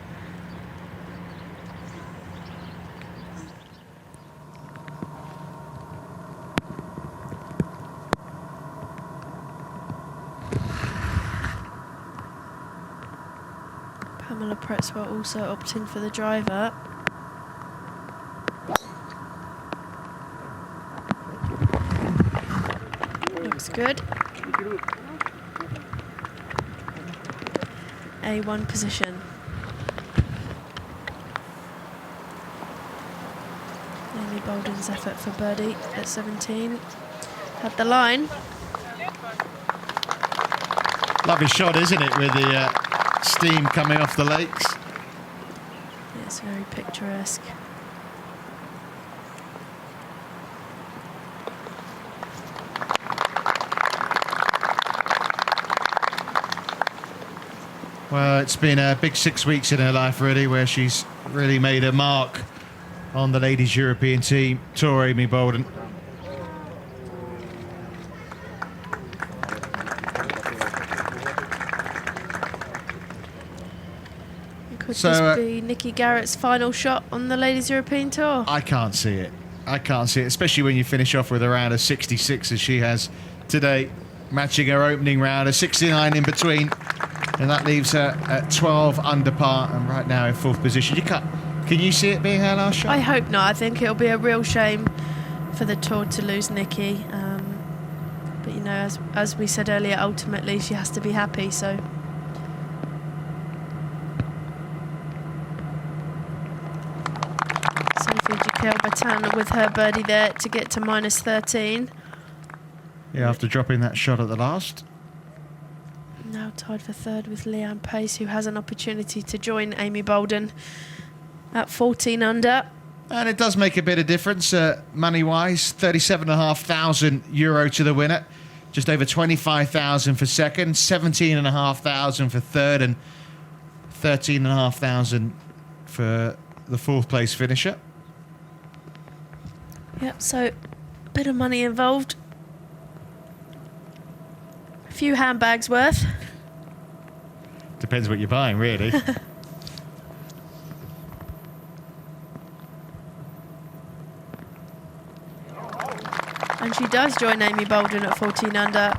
Pamela Pretzwell also opting for the driver. Looks good. A1 position. Amy Bolden's effort for birdie at 17. Had the line. Lovely shot, isn't it, with the steam coming off the lakes? Yeah, it's very picturesque. Well, it's been a big 6 weeks in her life, really, where she's really made a mark on the Ladies European Team Tour, Amy Bolden. Could this be Nikki Garrett's final shot on the Ladies European Tour? I can't see it. I can't see it, especially when you finish off with a round of 66 as she has today, matching her opening round, a 69 in between. And that leaves her at 12 under par and right now in fourth position. Can you see it being her last shot? I hope not. I think it'll be a real shame for the tour to lose Nikki. But, you know, as we said earlier, ultimately she has to be happy, so... Sophie Jaquel-Batan with her birdie there to get to minus 13. Yeah, after dropping that shot at the last. Now tied for third with Leanne Pace, who has an opportunity to join Amy Bolden at 14 under. And it does make a bit of difference, money-wise. €37,500 to the winner. Just over 25,000 for second, 17,500 for third, and 13,500 for the fourth place finisher. Yep, so a bit of money involved. A few handbags worth. Depends what you're buying, really. And she does join Amy Bolden at 14 under.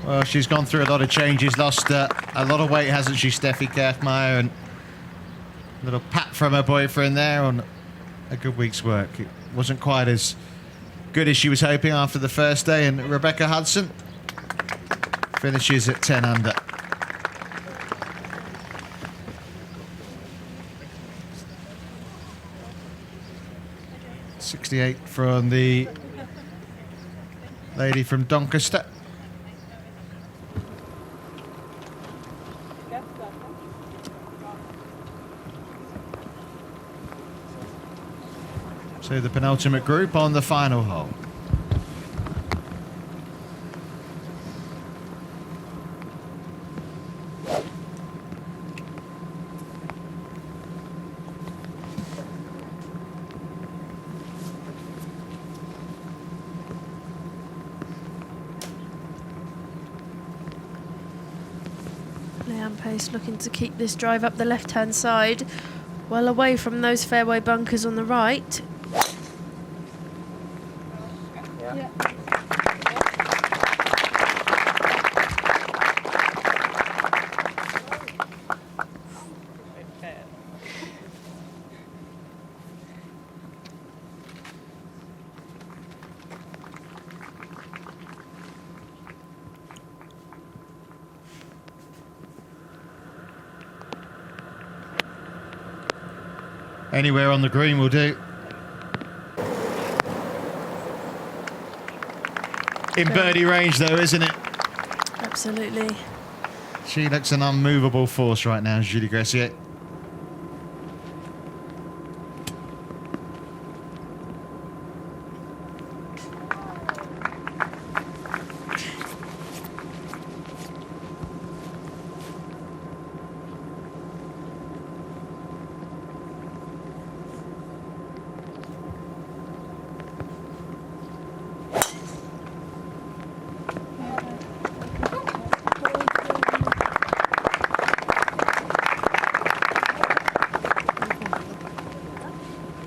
Well, she's gone through a lot of changes, lost a lot of weight, hasn't she, Steffi Kerkmeyer? And a little pat from her boyfriend there on a good week's work. It wasn't quite as good as she was hoping after the first day, and Rebecca Hudson finishes at 10 under. .68 from the lady from Doncaster. So the penultimate group on the final hole. Down pace, looking to keep this drive up the left-hand side, well away from those fairway bunkers on the right. Yeah. Anywhere on the green will do. In birdie range though, isn't it? Absolutely. She looks an unmovable force right now, Julie Greciet.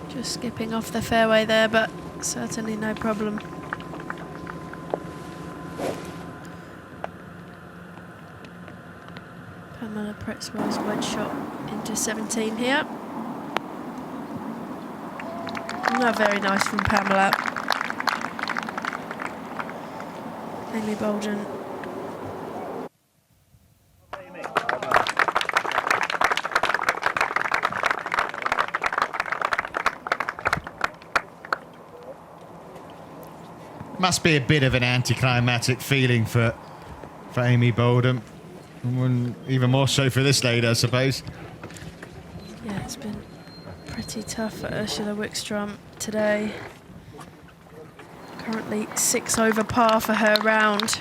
Just skipping off the fairway there, but certainly no problem. Pamela Pretzwell's wedge shot into 17 here. Not very nice from Pamela. Amy Bolden. Must be a bit of an anticlimactic feeling for Amy Bolden. And even more so for this lady, I suppose. Yeah, it's been pretty tough for Ursula Wickstrom today. Currently 6 over par for her round.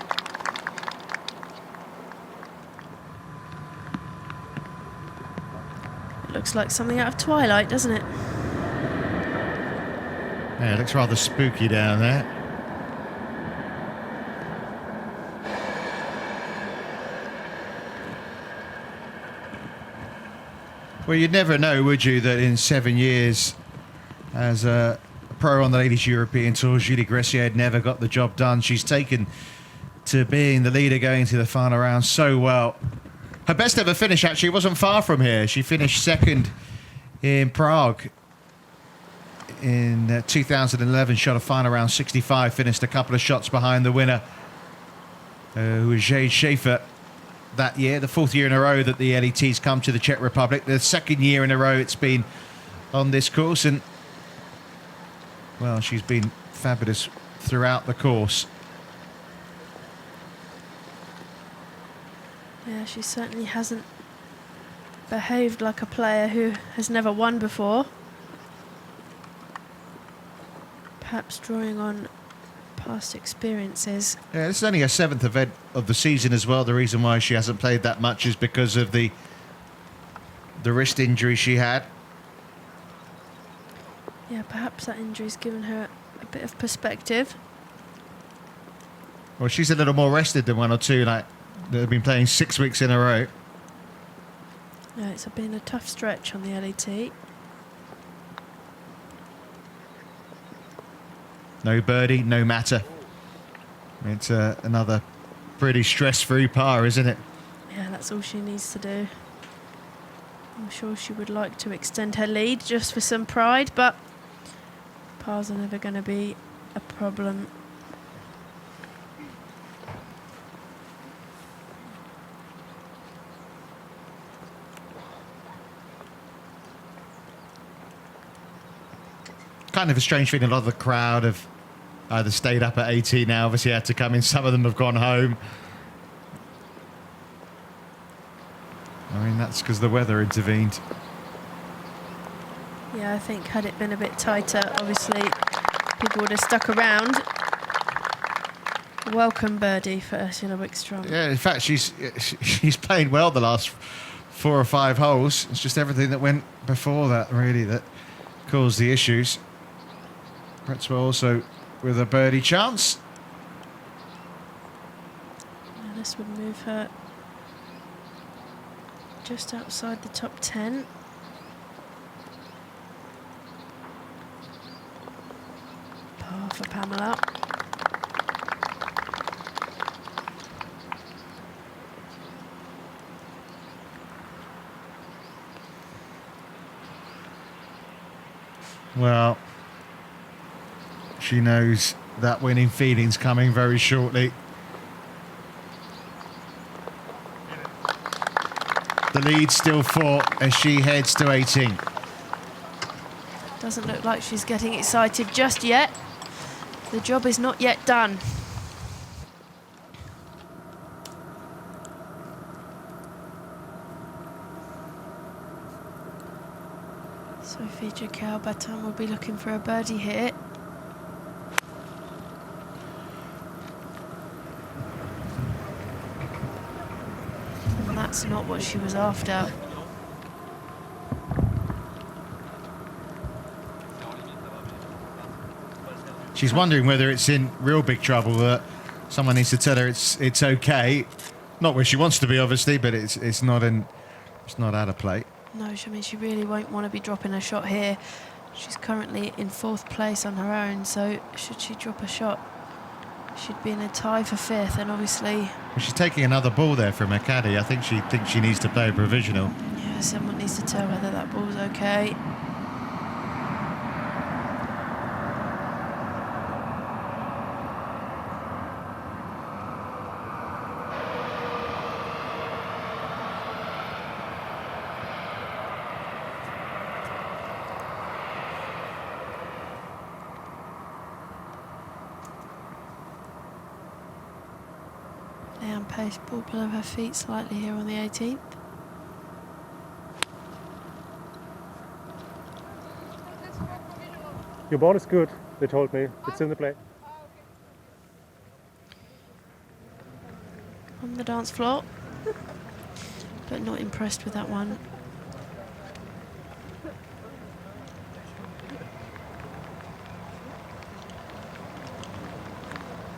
It looks like something out of Twilight, doesn't it? Yeah, it looks rather spooky down there. Well, you'd never know, would you, that in 7 years as a pro on the Ladies European Tour, Julie Greciet never got the job done. She's taken to being the leader going to the final round so well. Her best ever finish actually wasn't far from here. She finished second in Prague in 2011, shot a final round 65, finished a couple of shots behind the winner, who was Jade Schaefer. That year, the 4th year in a row that the LET's come to the Czech Republic, the 2nd year in a row it's been on this course, and well, she's been fabulous throughout the course. Yeah, she certainly hasn't behaved like a player who has never won before. Perhaps drawing on past experiences. Yeah, this is only her 7th event of the season as well. The reason why she hasn't played that much is because of the wrist injury she had. Yeah, perhaps that injury's given her a bit of perspective. Well, she's a little more rested than one or two like that have been playing 6 weeks in a row. Yeah, it's been a tough stretch on the LET. No birdie, no matter. It's another pretty stress-free par, isn't it? Yeah, that's all she needs to do. I'm sure she would like to extend her lead just for some pride, but pars are never going to be a problem. Kind of a strange feeling. A lot of the crowd have either stayed up at 18 now, obviously had to come in. Some of them have gone home. I mean, that's because the weather intervened. Yeah, I think had it been a bit tighter, obviously people would have stuck around. Welcome birdie for Ursula Wickstrom. Yeah, in fact, she's played well the last 4 or 5 holes. It's just everything that went before that, really, that caused the issues. Pretzwell also with a birdie chance. Yeah, this would move her just outside the top 10. Par for Pamela. Well, she knows that winning feeling's coming very shortly. The lead still 4 as she heads to 18. Doesn't look like she's getting excited just yet. The job is not yet done. Sophie Jacquel-Baton will be looking for a birdie here. And that's not what she was after. She's wondering whether it's in real big trouble, that someone needs to tell her it's okay. Not where she wants to be, obviously, but it's not out of play. No, I mean, she really won't want to be dropping a shot here. She's currently in 4th place on her own, so should she drop a shot, she'd be in a tie for 5th, and obviously... Well, she's taking another ball there from her caddy. I think she thinks she needs to play a provisional. Yeah, someone needs to tell her that ball's okay. Down pace, ball below her feet slightly here on the 18th. Your ball is good, they told me. It's in the play. On the dance floor, but not impressed with that one.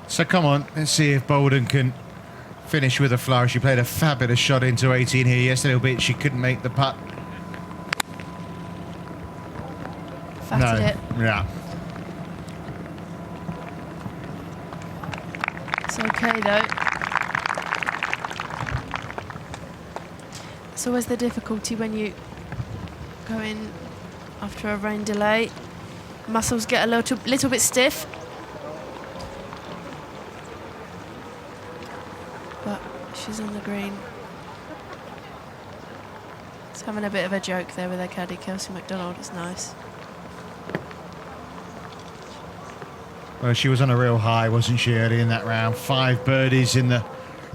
So come on, let's see if Bolden can finish with a flourish. She played a fabulous shot into 18 here yesterday, albeit she couldn't make the putt. Fatted it. Yeah. It's okay though. It's always the difficulty when you go in after a rain delay. Muscles get a little bit stiff. But she's on the green. It's having a bit of a joke there with her caddy, Kelsey McDonald. It's nice. Well, she was on a real high, wasn't she, early in that round? 5 birdies in the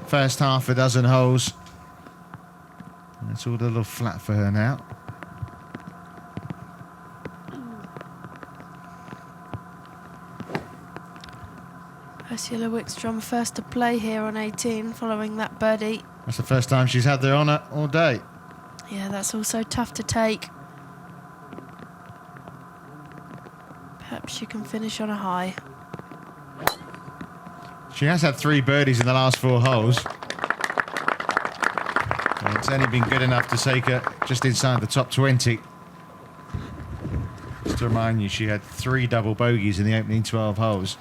first half a dozen holes. And it's all a little flat for her now. Ursula Wickstrom first to play here on 18 following that birdie. That's the first time she's had the honour all day. Yeah, that's also tough to take. Perhaps she can finish on a high. She has had 3 birdies in the last 4 holes. And it's only been good enough to take her just inside the top 20. Just to remind you, she had 3 double bogeys in the opening 12 holes.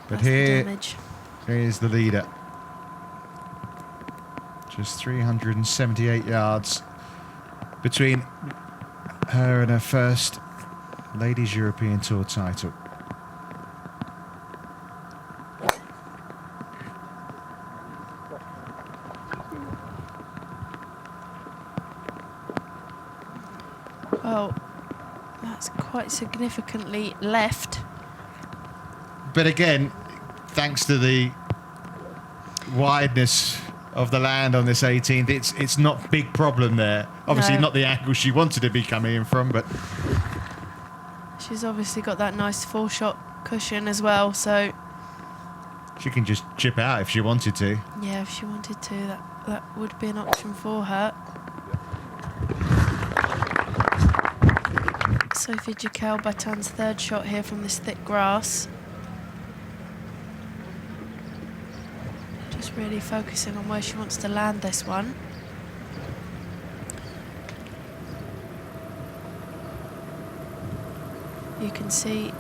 But That's here's the leader. Just 378 yards between her and her first Ladies European Tour title. Well, that's quite significantly left. But again, thanks to the wideness of the land on this 18th, it's not a big problem there. Obviously No. not the angle she wanted to be coming in from, but She's obviously got that nice 4-shot cushion as well, so she can just chip out if she wanted to. yeah, if she wanted to, that would be an option for her. Sophie Jacquel-Baton's 3rd shot here from this thick grass. Just really focusing on where she wants to land this one. You can see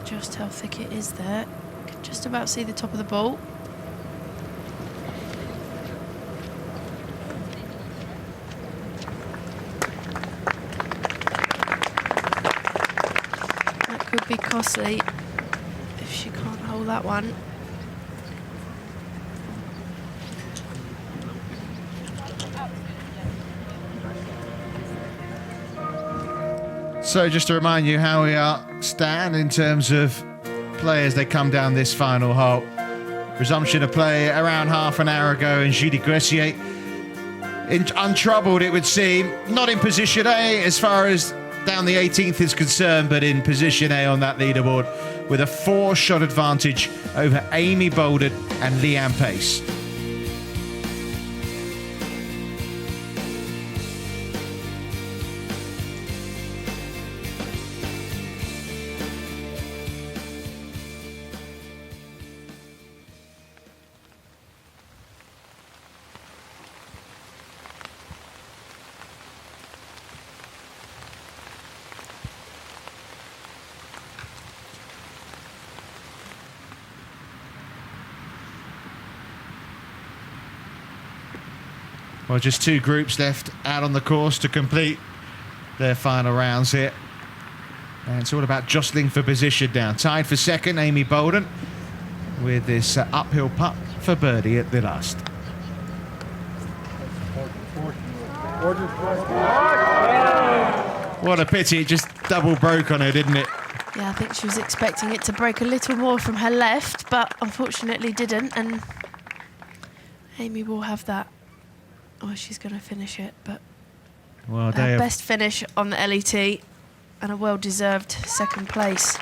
just how thick it is there. You can just about see the top of the ball. That could be costly if she can't hold that one. So just to remind you how we are stand in terms of players, they come down this final hole. Resumption of play around half an hour ago, and Judy Greciet untroubled, it would seem. Not in position A as far as down the 18th is concerned, but in position A on that leaderboard with a 4-shot advantage over Amy Bolden and Leanne Pace. Well, just 2 groups left out on the course to complete their final rounds here. And it's all about jostling for position now. Tied for second, Amy Bolden, with this uphill putt for birdie at the last. What a pity, it just double broke on her, didn't it? Yeah, I think she was expecting it to break a little more from her left, but unfortunately didn't, and Amy will have that. Oh, she's going to finish it, but well, her best finish on the LET and a well-deserved second place.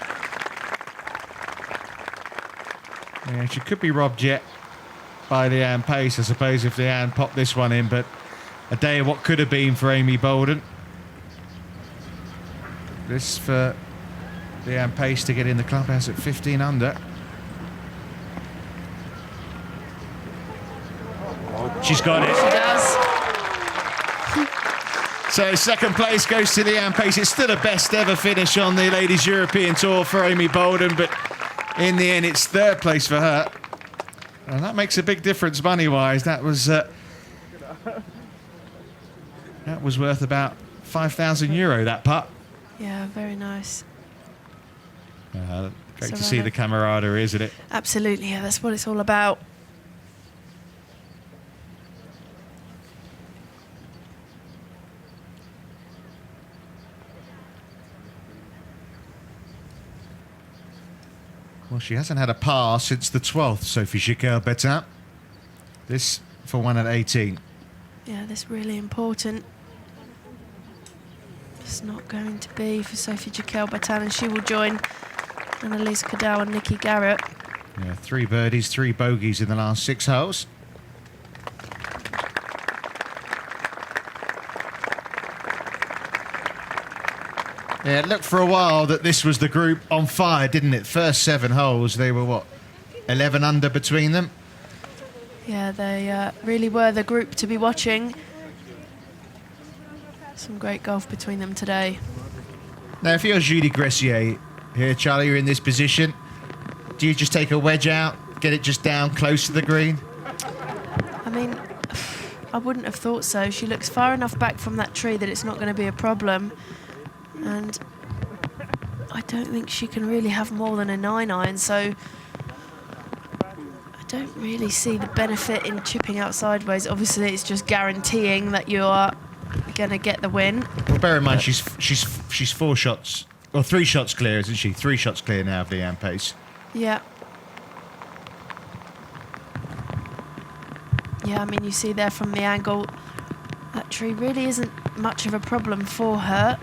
Yeah, she could be robbed yet by Leanne Pace, I suppose, if Leanne popped this one in, but a day of what could have been for Amy Bolden. This for Leanne Pace to get in the clubhouse at 15 under. She's got it. She does. So second place goes to Leanne Pace. It's still a best ever finish on the Ladies European Tour for Amy Bolden, but in the end it's third place for her. And that makes a big difference money-wise. That was worth about €5,000, that putt. Yeah, very nice. Great to see the camaraderie, isn't it? Absolutely, yeah, that's what it's all about. Well, she hasn't had a par since the 12th, Sophie Giquel-Betain. This for one at 18. Yeah, that's really important. It's not going to be for Sophie Giquel-Betain, and she will join Annalise Cadell and Nikki Garrett. Yeah, 3 birdies, 3 bogeys in the last 6 holes. Yeah, it looked for a while that this was the group on fire, didn't it? First 7 holes, they were, 11 under between them? Yeah, they really were the group to be watching. Some great golf between them today. Now, if you're Judy Greciet here, Charlie, you're in this position, do you just take a wedge out, get it just down close to the green? I mean, I wouldn't have thought so. She looks far enough back from that tree that it's not going to be a problem. And I don't think she can really have more than a 9-iron, so I don't really see the benefit in chipping out sideways. Obviously, it's just guaranteeing that you are going to get the win. Well, bear in mind, she's 4 shots, or 3 shots clear, isn't she? 3 shots clear now of Leanne Pace. Yeah. Yeah, I mean, you see there from the angle, that tree really isn't much of a problem for her.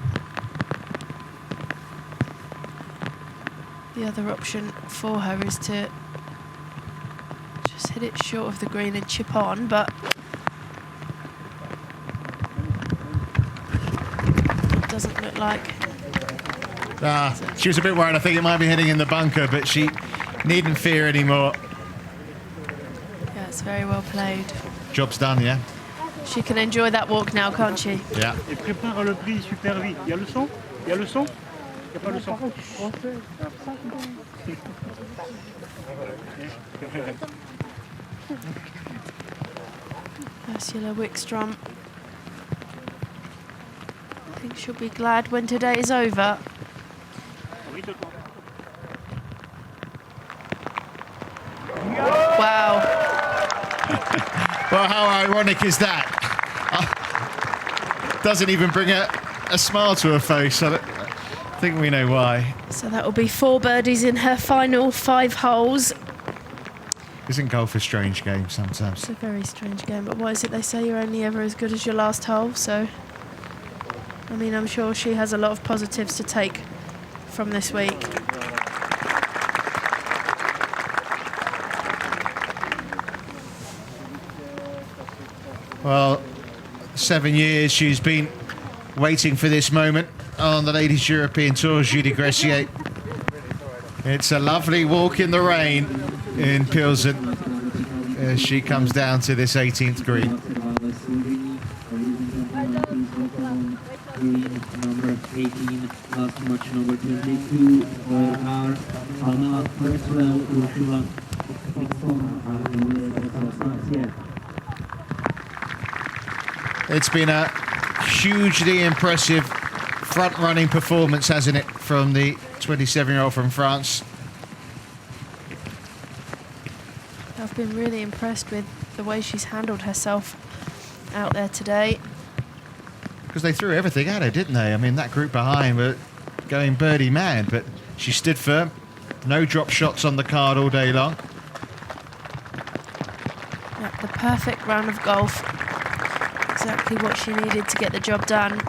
The other option for her is to just hit it short of the green and chip on, but it doesn't look like. She was a bit worried. I think it might be hitting in the bunker, but she needn't fear anymore. Yeah, it's very well played. Job's done, yeah? She can enjoy that walk now, can't she? Yeah. Et prépare le prix super vite. Il y a le son? Il y a le son? Ursula Wickstrom. I think she'll be glad when today is over. Wow. Well, how ironic is that? Doesn't even bring a smile to her face. I think we know why. So that will be 4 birdies in her final 5 holes. Isn't golf a strange game sometimes? It's a very strange game, but what is it they say? You're only ever as good as your last hole, so... I mean, I'm sure she has a lot of positives to take from this week. Well, 7 years she's been waiting for this moment on the Ladies European Tour, Julie Greciet. It's a lovely walk in the rain in Pilsen as she comes down to this 18th green. Number 18, last match number 22, where are Pamela Creswell, Ursula It's been a hugely impressive front-running performance, hasn't it, from the 27-year-old from France? I've been really impressed with the way she's handled herself out there today. Because they threw everything at her, didn't they? I mean, that group behind were going birdie mad, but she stood firm. No drop shots on the card all day long. Yep, the perfect round of golf. Exactly what she needed to get the job done.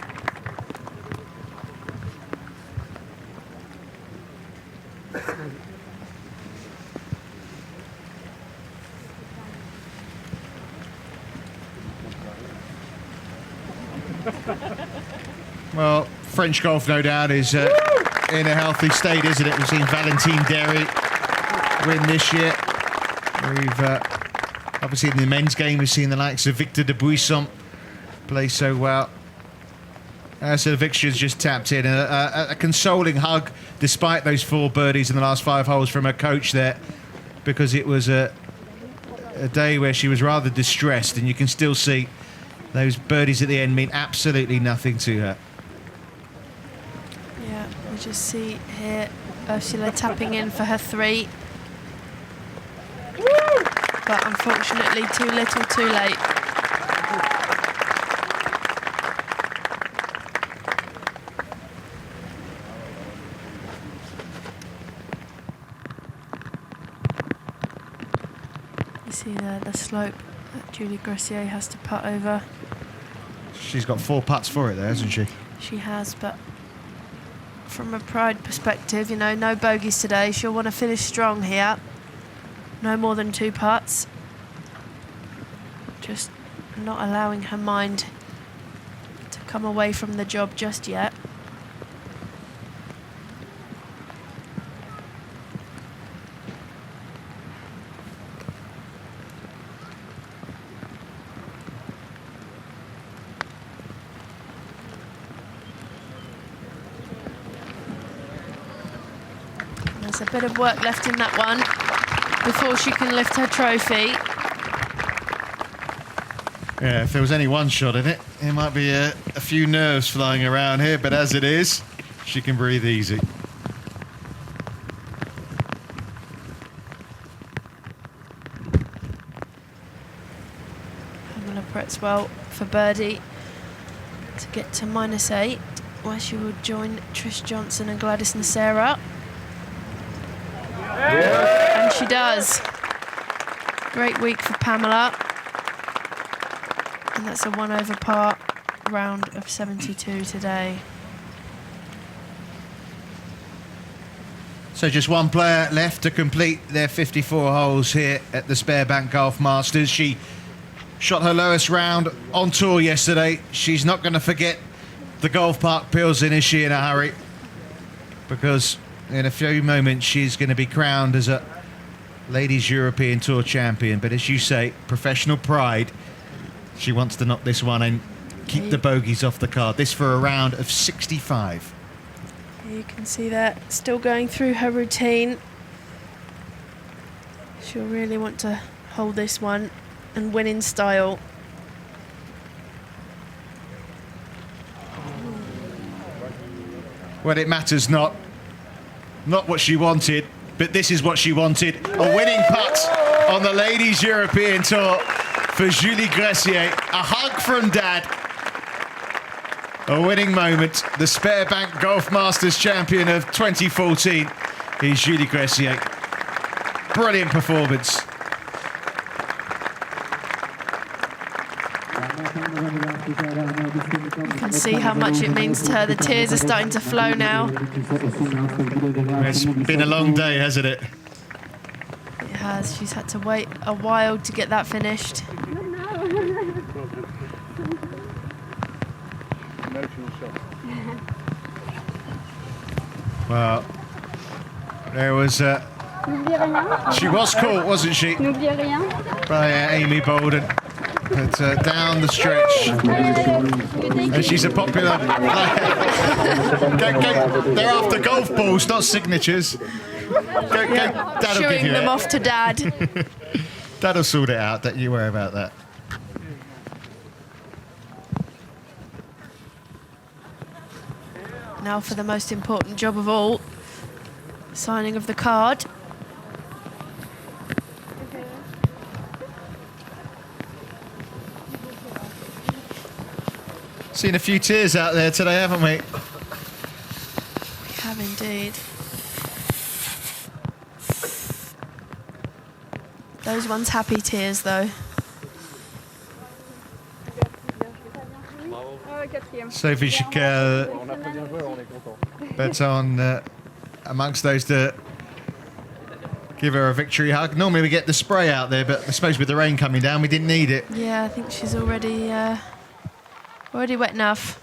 Well, French golf, no doubt, is in a healthy state, isn't it? We've seen Valentine Derry win this year. We've obviously in the men's game, we've seen the likes of Victor de Buisson play so well. So the fixture's just tapped in. A consoling hug, despite those 4 birdies in the last 5 holes from her coach there, because it was a day where she was rather distressed, and you can still see those birdies at the end mean absolutely nothing to her. Yeah, we just see here Ursula tapping in for her 3. But unfortunately too little too late. You see the slope that Julie Greciet has to putt over. She's got 4 putts for it there, hasn't she? She has, but from a pride perspective, you know, no bogeys today. She'll want to finish strong here. No more than 2 putts. Just not allowing her mind to come away from the job just yet. There's a bit of work left in that one before she can lift her trophy. Yeah, if there was any one shot in it, it might be a few nerves flying around here, but as it is, she can breathe easy. Pamela Pretzwell for birdie to get to -8, where she would join Trish Johnson and Gladys Nacera. And she does. Great week for Pamela. And that's a 1 over par round of 72 today. So just one player left to complete their 54 holes here at the Sberbank Golf Masters. She shot her lowest round on tour yesterday. She's not going to forget the Golf Park Pilsen, is she, in a hurry? Because in a few moments she's going to be crowned as a Ladies European Tour champion. But as you say, professional pride. She wants to knock this one and keep the bogeys off the card. This for a round of 65. You can see that still going through her routine. She'll really want to hold this one and win in style. Well, it matters not what she wanted, but this is what she wanted. A winning putt on the Ladies European Tour for Julie Greciet. A hug from Dad. A winning moment. The Sberbank Golf Masters champion of 2014 is Julie Greciet. Brilliant performance. You can see how much it means to her. The tears are starting to flow now. It's been a long day, hasn't it? It has. She's had to wait a while to get that finished. Well, there was... she was caught, wasn't she? By Amy Bolden. But down the stretch. And she's a popular player. They're after golf balls, not signatures. Dad'll give Shooing you them it. off to Dad. Dad'll sort it out, don't you worry about that. Now for the most important job of all. Signing of the card. Seen a few tears out there today, haven't we? We have indeed. Those ones happy tears, though. Sophie Chiquel, but on amongst those that give her a victory hug. Normally we get the spray out there, but I suppose with the rain coming down, we didn't need it. Yeah, I think she's already wet enough.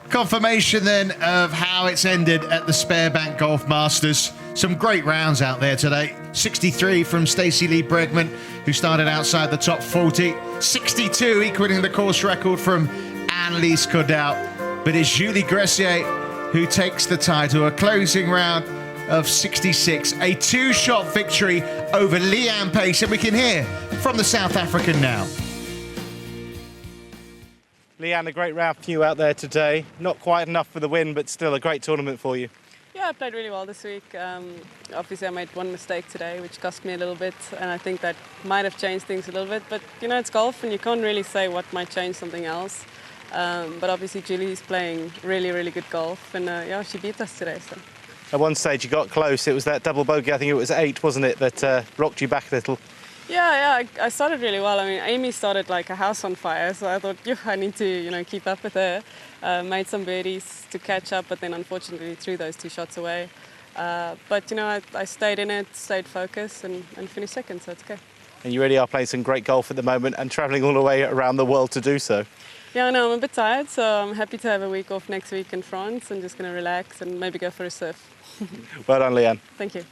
Confirmation then of how it's ended at the Sberbank Golf Masters. Some great rounds out there today. 63 from Stacey Lee Bregman, who started outside the top 40. 62 equaling the course record from Annelies Cordout. But it's Julie Greciet who takes the title. A closing round of 66. A two-shot victory over Leanne Pace. And we can hear from the South African now. Leanne, a great round for you out there today. Not quite enough for the win, but still a great tournament for you. Yeah, I played really well this week. Obviously, I made one mistake today, which cost me a little bit, and I think that might have changed things a little bit. But, you know, it's golf, and you can't really say what might change something else. But obviously, Julie's playing really, really good golf, and yeah, she beat us today. So. At one stage, you got close. It was that double bogey, I think it was 8, wasn't it, that rocked you back a little? Yeah, I started really well. I mean, Amy started like a house on fire, so I thought, I need to, you know, keep up with her. Made some birdies to catch up, but then unfortunately threw those 2 shots away. But, you know, I stayed in it, stayed focused, and finished second, so it's okay. And you really are playing some great golf at the moment and travelling all the way around the world to do so. Yeah, I know, I'm a bit tired, so I'm happy to have a week off next week in France and just going to relax and maybe go for a surf. Well done, Leanne. Thank you.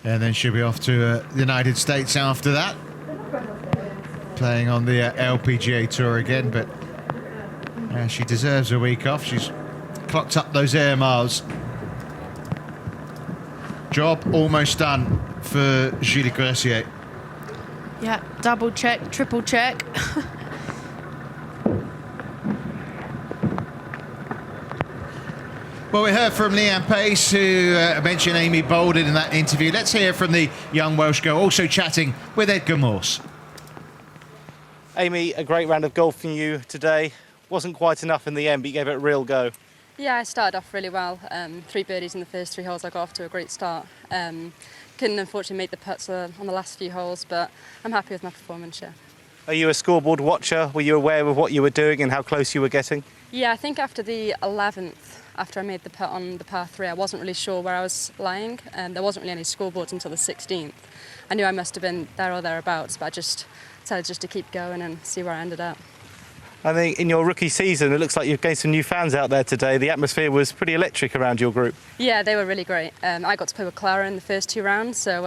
And then she'll be off to the United States after that. Playing on the LPGA Tour again, but she deserves a week off. She's clocked up those air miles. Job almost done for Julie Greciet. Yeah, double check, triple check. Well, we heard from Leanne Pace, who mentioned Amy Bolden in that interview. Let's hear from the young Welsh girl, also chatting with Edgar Morse. Amy, a great round of golf from you today. Wasn't quite enough in the end, but you gave it a real go. Yeah, I started off really well. 3 birdies in the first 3 holes. I got off to a great start. Couldn't unfortunately make the putts on the last few holes, but I'm happy with my performance, yeah. Are you a scoreboard watcher? Were you aware of what you were doing and how close you were getting? Yeah, I think after the 11th, after I made the putt on the par 3, I wasn't really sure where I was lying, and there wasn't really any scoreboards until the 16th. I knew I must have been there or thereabouts, but I just decided just to keep going and see where I ended up. I think in your rookie season, it looks like you've gained some new fans out there today. The atmosphere was pretty electric around your group. Yeah, they were really great. I got to play with Clara in the first 2 rounds, so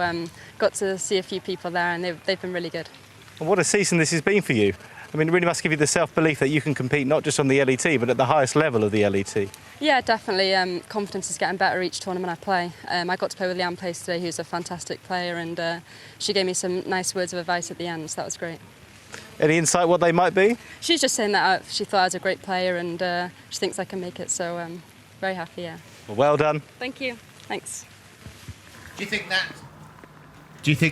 got to see a few people there, and they've been really good. And what a season this has been for you. I mean, it really must give you the self-belief that you can compete not just on the LET, but at the highest level of the LET. Yeah, definitely. Confidence is getting better each tournament I play. I got to play with Leanne Pace today, who's a fantastic player, and she gave me some nice words of advice at the end, so that was great. Any insight what they might be? She's just saying that she thought I was a great player and she thinks I can make it, so very happy, yeah. Well done. Thank you. Thanks. Do you think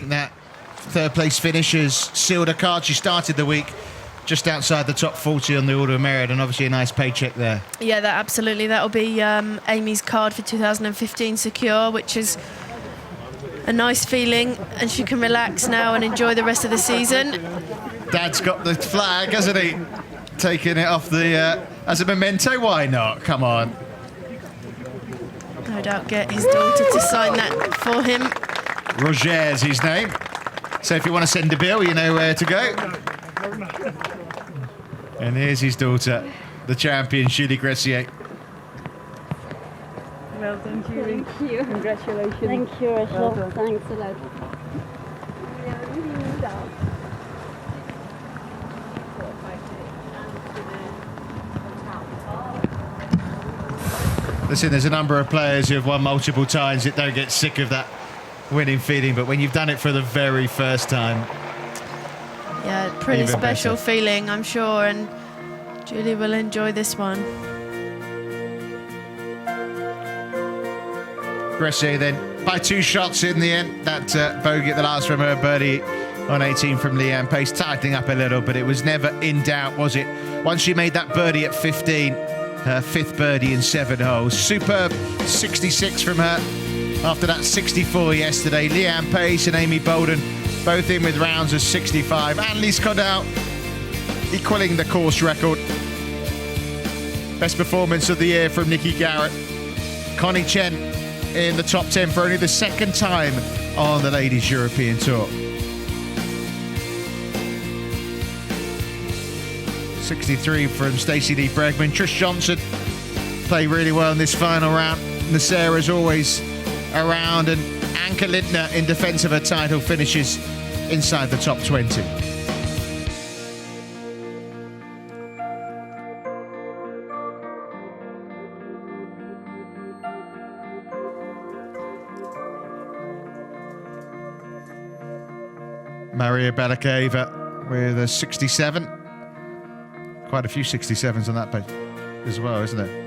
that third place finish has sealed her card? She started the week just outside the top 40 on the Order of Merit, and obviously a nice paycheck there. Yeah, that'll be Amy's card for 2015 secure, which is a nice feeling, and she can relax now and enjoy the rest of the season. Dad's got the flag, hasn't he? Taking it off the as a memento. Why not? Come on. No doubt get his daughter to sign that for him. Roger's his name. So if you want to send a bill, you know where to go. And here's his daughter, the champion, Julie Greciet. Well done, Julie. Thank you. Congratulations. Thank you, Rachel. Well done. Thanks a lot. Listen, there's a number of players who have won multiple times that don't get sick of that winning feeling, but when you've done it for the very first time... Yeah, pretty even special better. feeling, I'm sure, and Julie will enjoy this one. Greciet then, by 2 shots in the end, that bogey at the last from her, birdie on 18 from Leanne Pace, tightening up a little, but it was never in doubt, was it? Once she made that birdie at 15, her 5th birdie in 7 holes. Superb 66 from her after that 64 yesterday. Leanne Pace and Amy Bolden both in with rounds of 65. Annelies Cordell equalling the course record. Best performance of the year from Nikki Garrett. Connie Chen in the top 10 for only the 2nd time on the Ladies European Tour. 63 from Stacey Lee Bregman. Trish Johnson played really well in this final round. Nasera's always around, and Anke Lindner in defence of her title finishes inside the top 20. Maria Balakeva with a 67. Quite a few 67s on that page as well, isn't it?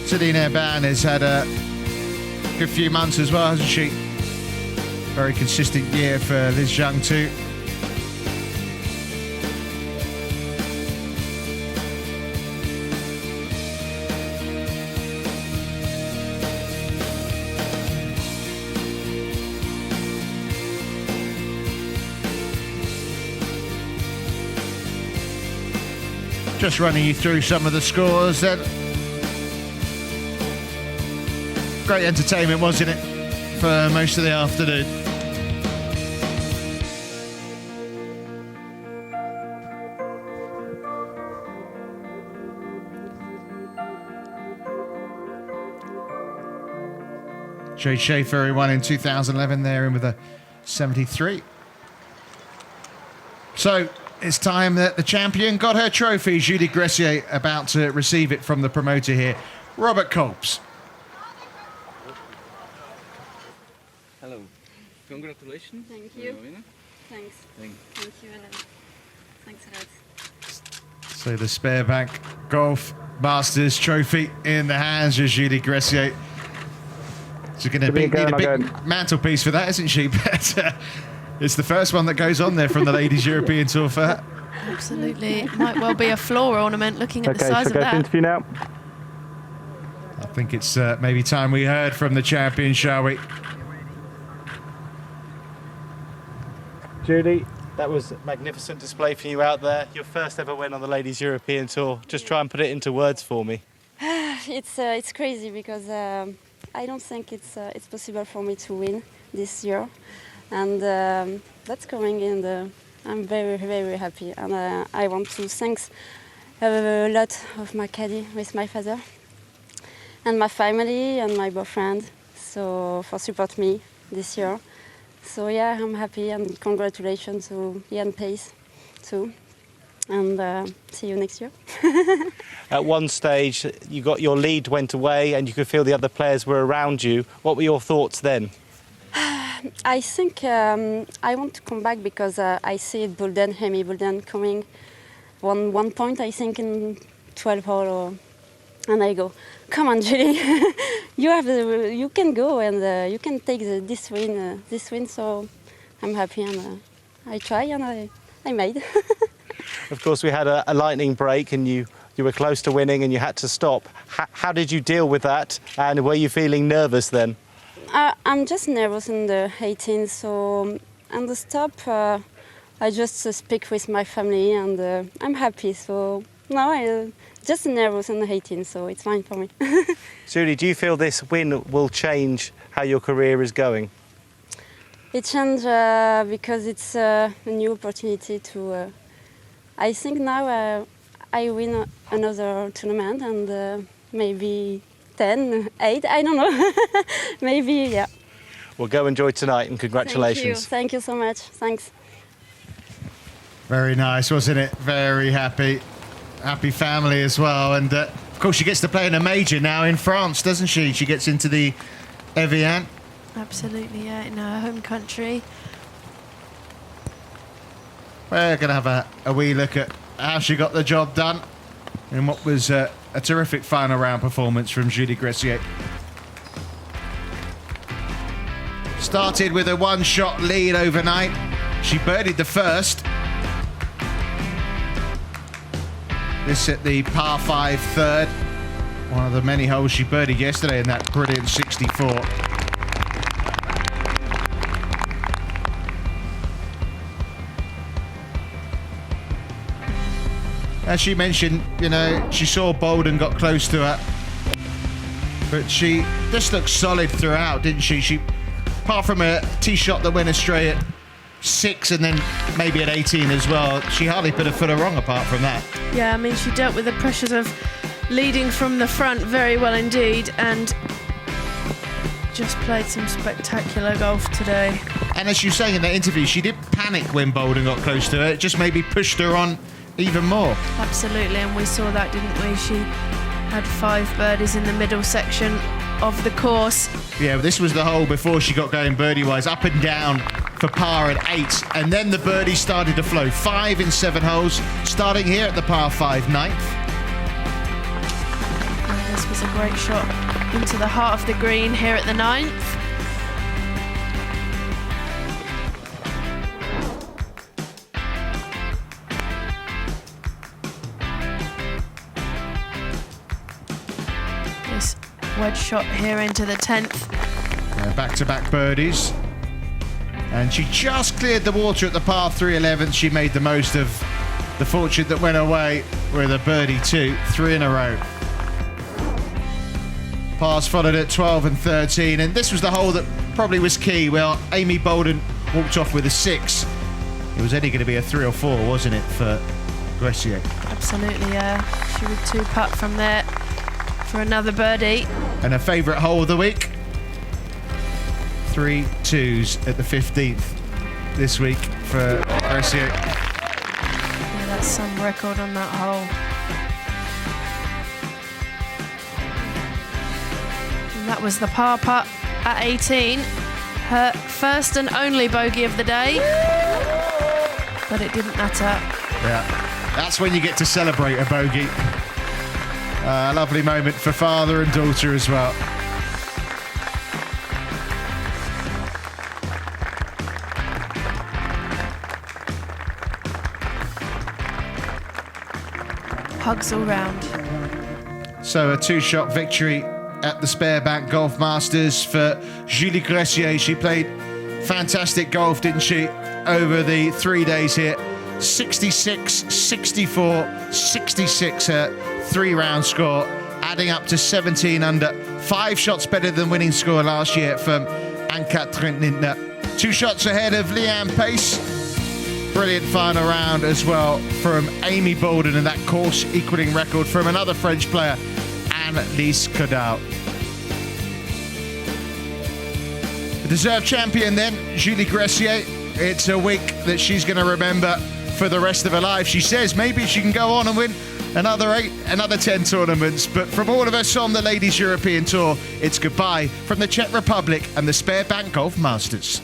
Selena Ban has had a good few months as well, hasn't she? Very consistent year for Liz Young too. Just running you through some of the scores then. Great entertainment, wasn't it, for most of the afternoon. Jade Schaefer, who won in 2011, there in with a 73. So it's time that the champion got her trophy. Julie Greciet about to receive it from the promoter here, Robert Kolbs. Hello. Congratulations. Thank you. Winner. Thanks. Thank you, Ellen. Thanks a lot. So the Sberbank Golf Masters trophy in the hands of Julie Greciet. She's going to need a big mantelpiece for that, isn't she? But it's the first one that goes on there from the Ladies European Tour for her. Absolutely. It might well be a floor ornament looking at the size of that. Interview now. I think it's maybe time we heard from the champion, shall we? Julie, that was a magnificent display for you out there. Your first ever win on the Ladies European Tour. Just try and put it into words for me. It's crazy because I don't think it's possible for me to win this year, and that's going in the I'm very, very happy, and I want to thank a lot of my caddy with my father and my family and my boyfriend, so for support me this year. So yeah, I'm happy, and congratulations to Ian Pace too, and see you next year. At one stage, your lead went away, and you could feel the other players were around you. What were your thoughts then? I think I want to come back because I see Amy Bulden coming one point, I think, in 12 hole, and I go, come on, Julie, you can go and you can take this win. So I'm happy, and I try, and I made. Of course, we had a lightning break, and you were close to winning, and you had to stop. How did you deal with that, and were you feeling nervous then? I'm just nervous in the 18, so on the stop, I just speak with my family, and I'm happy. So now I'm just nervous in the 18, so it's fine for me. Julie, do you feel this win will change how your career is going? It changed because it's a new opportunity to. I think now I win another tournament, and maybe 10, 8, I don't know. Maybe, yeah. Well, go enjoy tonight, and congratulations. Thank you so much. Thanks. Very nice, wasn't it? Very happy. Happy family as well. And of course, she gets to play in a major now in France, doesn't she? She gets into the Evian. Absolutely, yeah, in her home country. We're going to have a wee look at how she got the job done in what was a terrific final round performance from Julie Greciet. Started with a one-shot lead overnight. She birdied the first. This at the par 5 third. One of the many holes she birdied yesterday in that brilliant 64. As she mentioned, she saw Bolden got close to her, but she just looked solid throughout, didn't she? Apart from a tee shot that went astray at 6 and then maybe at 18 as well, she hardly put a footer wrong apart from that. Yeah, I mean, she dealt with the pressures of leading from the front very well indeed, and just played some spectacular golf today. And as she was saying in that interview, she did panic when Bolden got close to her. It just maybe pushed her on even more. Absolutely, and we saw that, didn't we? She had 5 birdies in the middle section of the course. Yeah, this was the hole before she got going birdie-wise, up and down for par at 8, and then the birdies started to flow. 5 in 7 holes, starting here at the par 5 ninth. And this was a great shot into the heart of the green here at the 9th. Wedge shot here into the 10th. Back-to-back birdies. And she just cleared the water at the par 3 11th. She made the most of the fortune that went away with a birdie 2, 3 in a row. Pars followed at 12 and 13. And this was the hole that probably was key. Well, Amy Bolden walked off with a 6. It was only going to be a 3 or 4, wasn't it, for Greciet? Absolutely, yeah. She would 2-putt from there for another birdie. And her favourite hole of the week? 3 2s at the 15th this week for Greciet. Yeah, that's some record on that hole. And that was the par putt at 18. Her first and only bogey of the day. But it didn't matter. Yeah, that's when you get to celebrate a bogey. A lovely moment for father and daughter as well. Hugs all round. So a 2-shot victory at the Sberbank Golf Masters for Julie Greciet. She played fantastic golf, didn't she, over the 3 days here. 66, 64, 66 her 3-round score, adding up to 17 under. 5 shots better than winning score last year from Ann-Katrin Lindner. 2 shots ahead of Leanne Pace. Brilliant final round as well from Amy Bolden, and that course equaling record from another French player, Annelise Caudal. The deserved champion then, Julie Greciet. It's a week that she's going to remember for the rest of her life. She says maybe she can go on and win another 8, another 10 tournaments. But from all of us on the Ladies European Tour, it's goodbye from the Czech Republic and the Sberbank Golf Masters.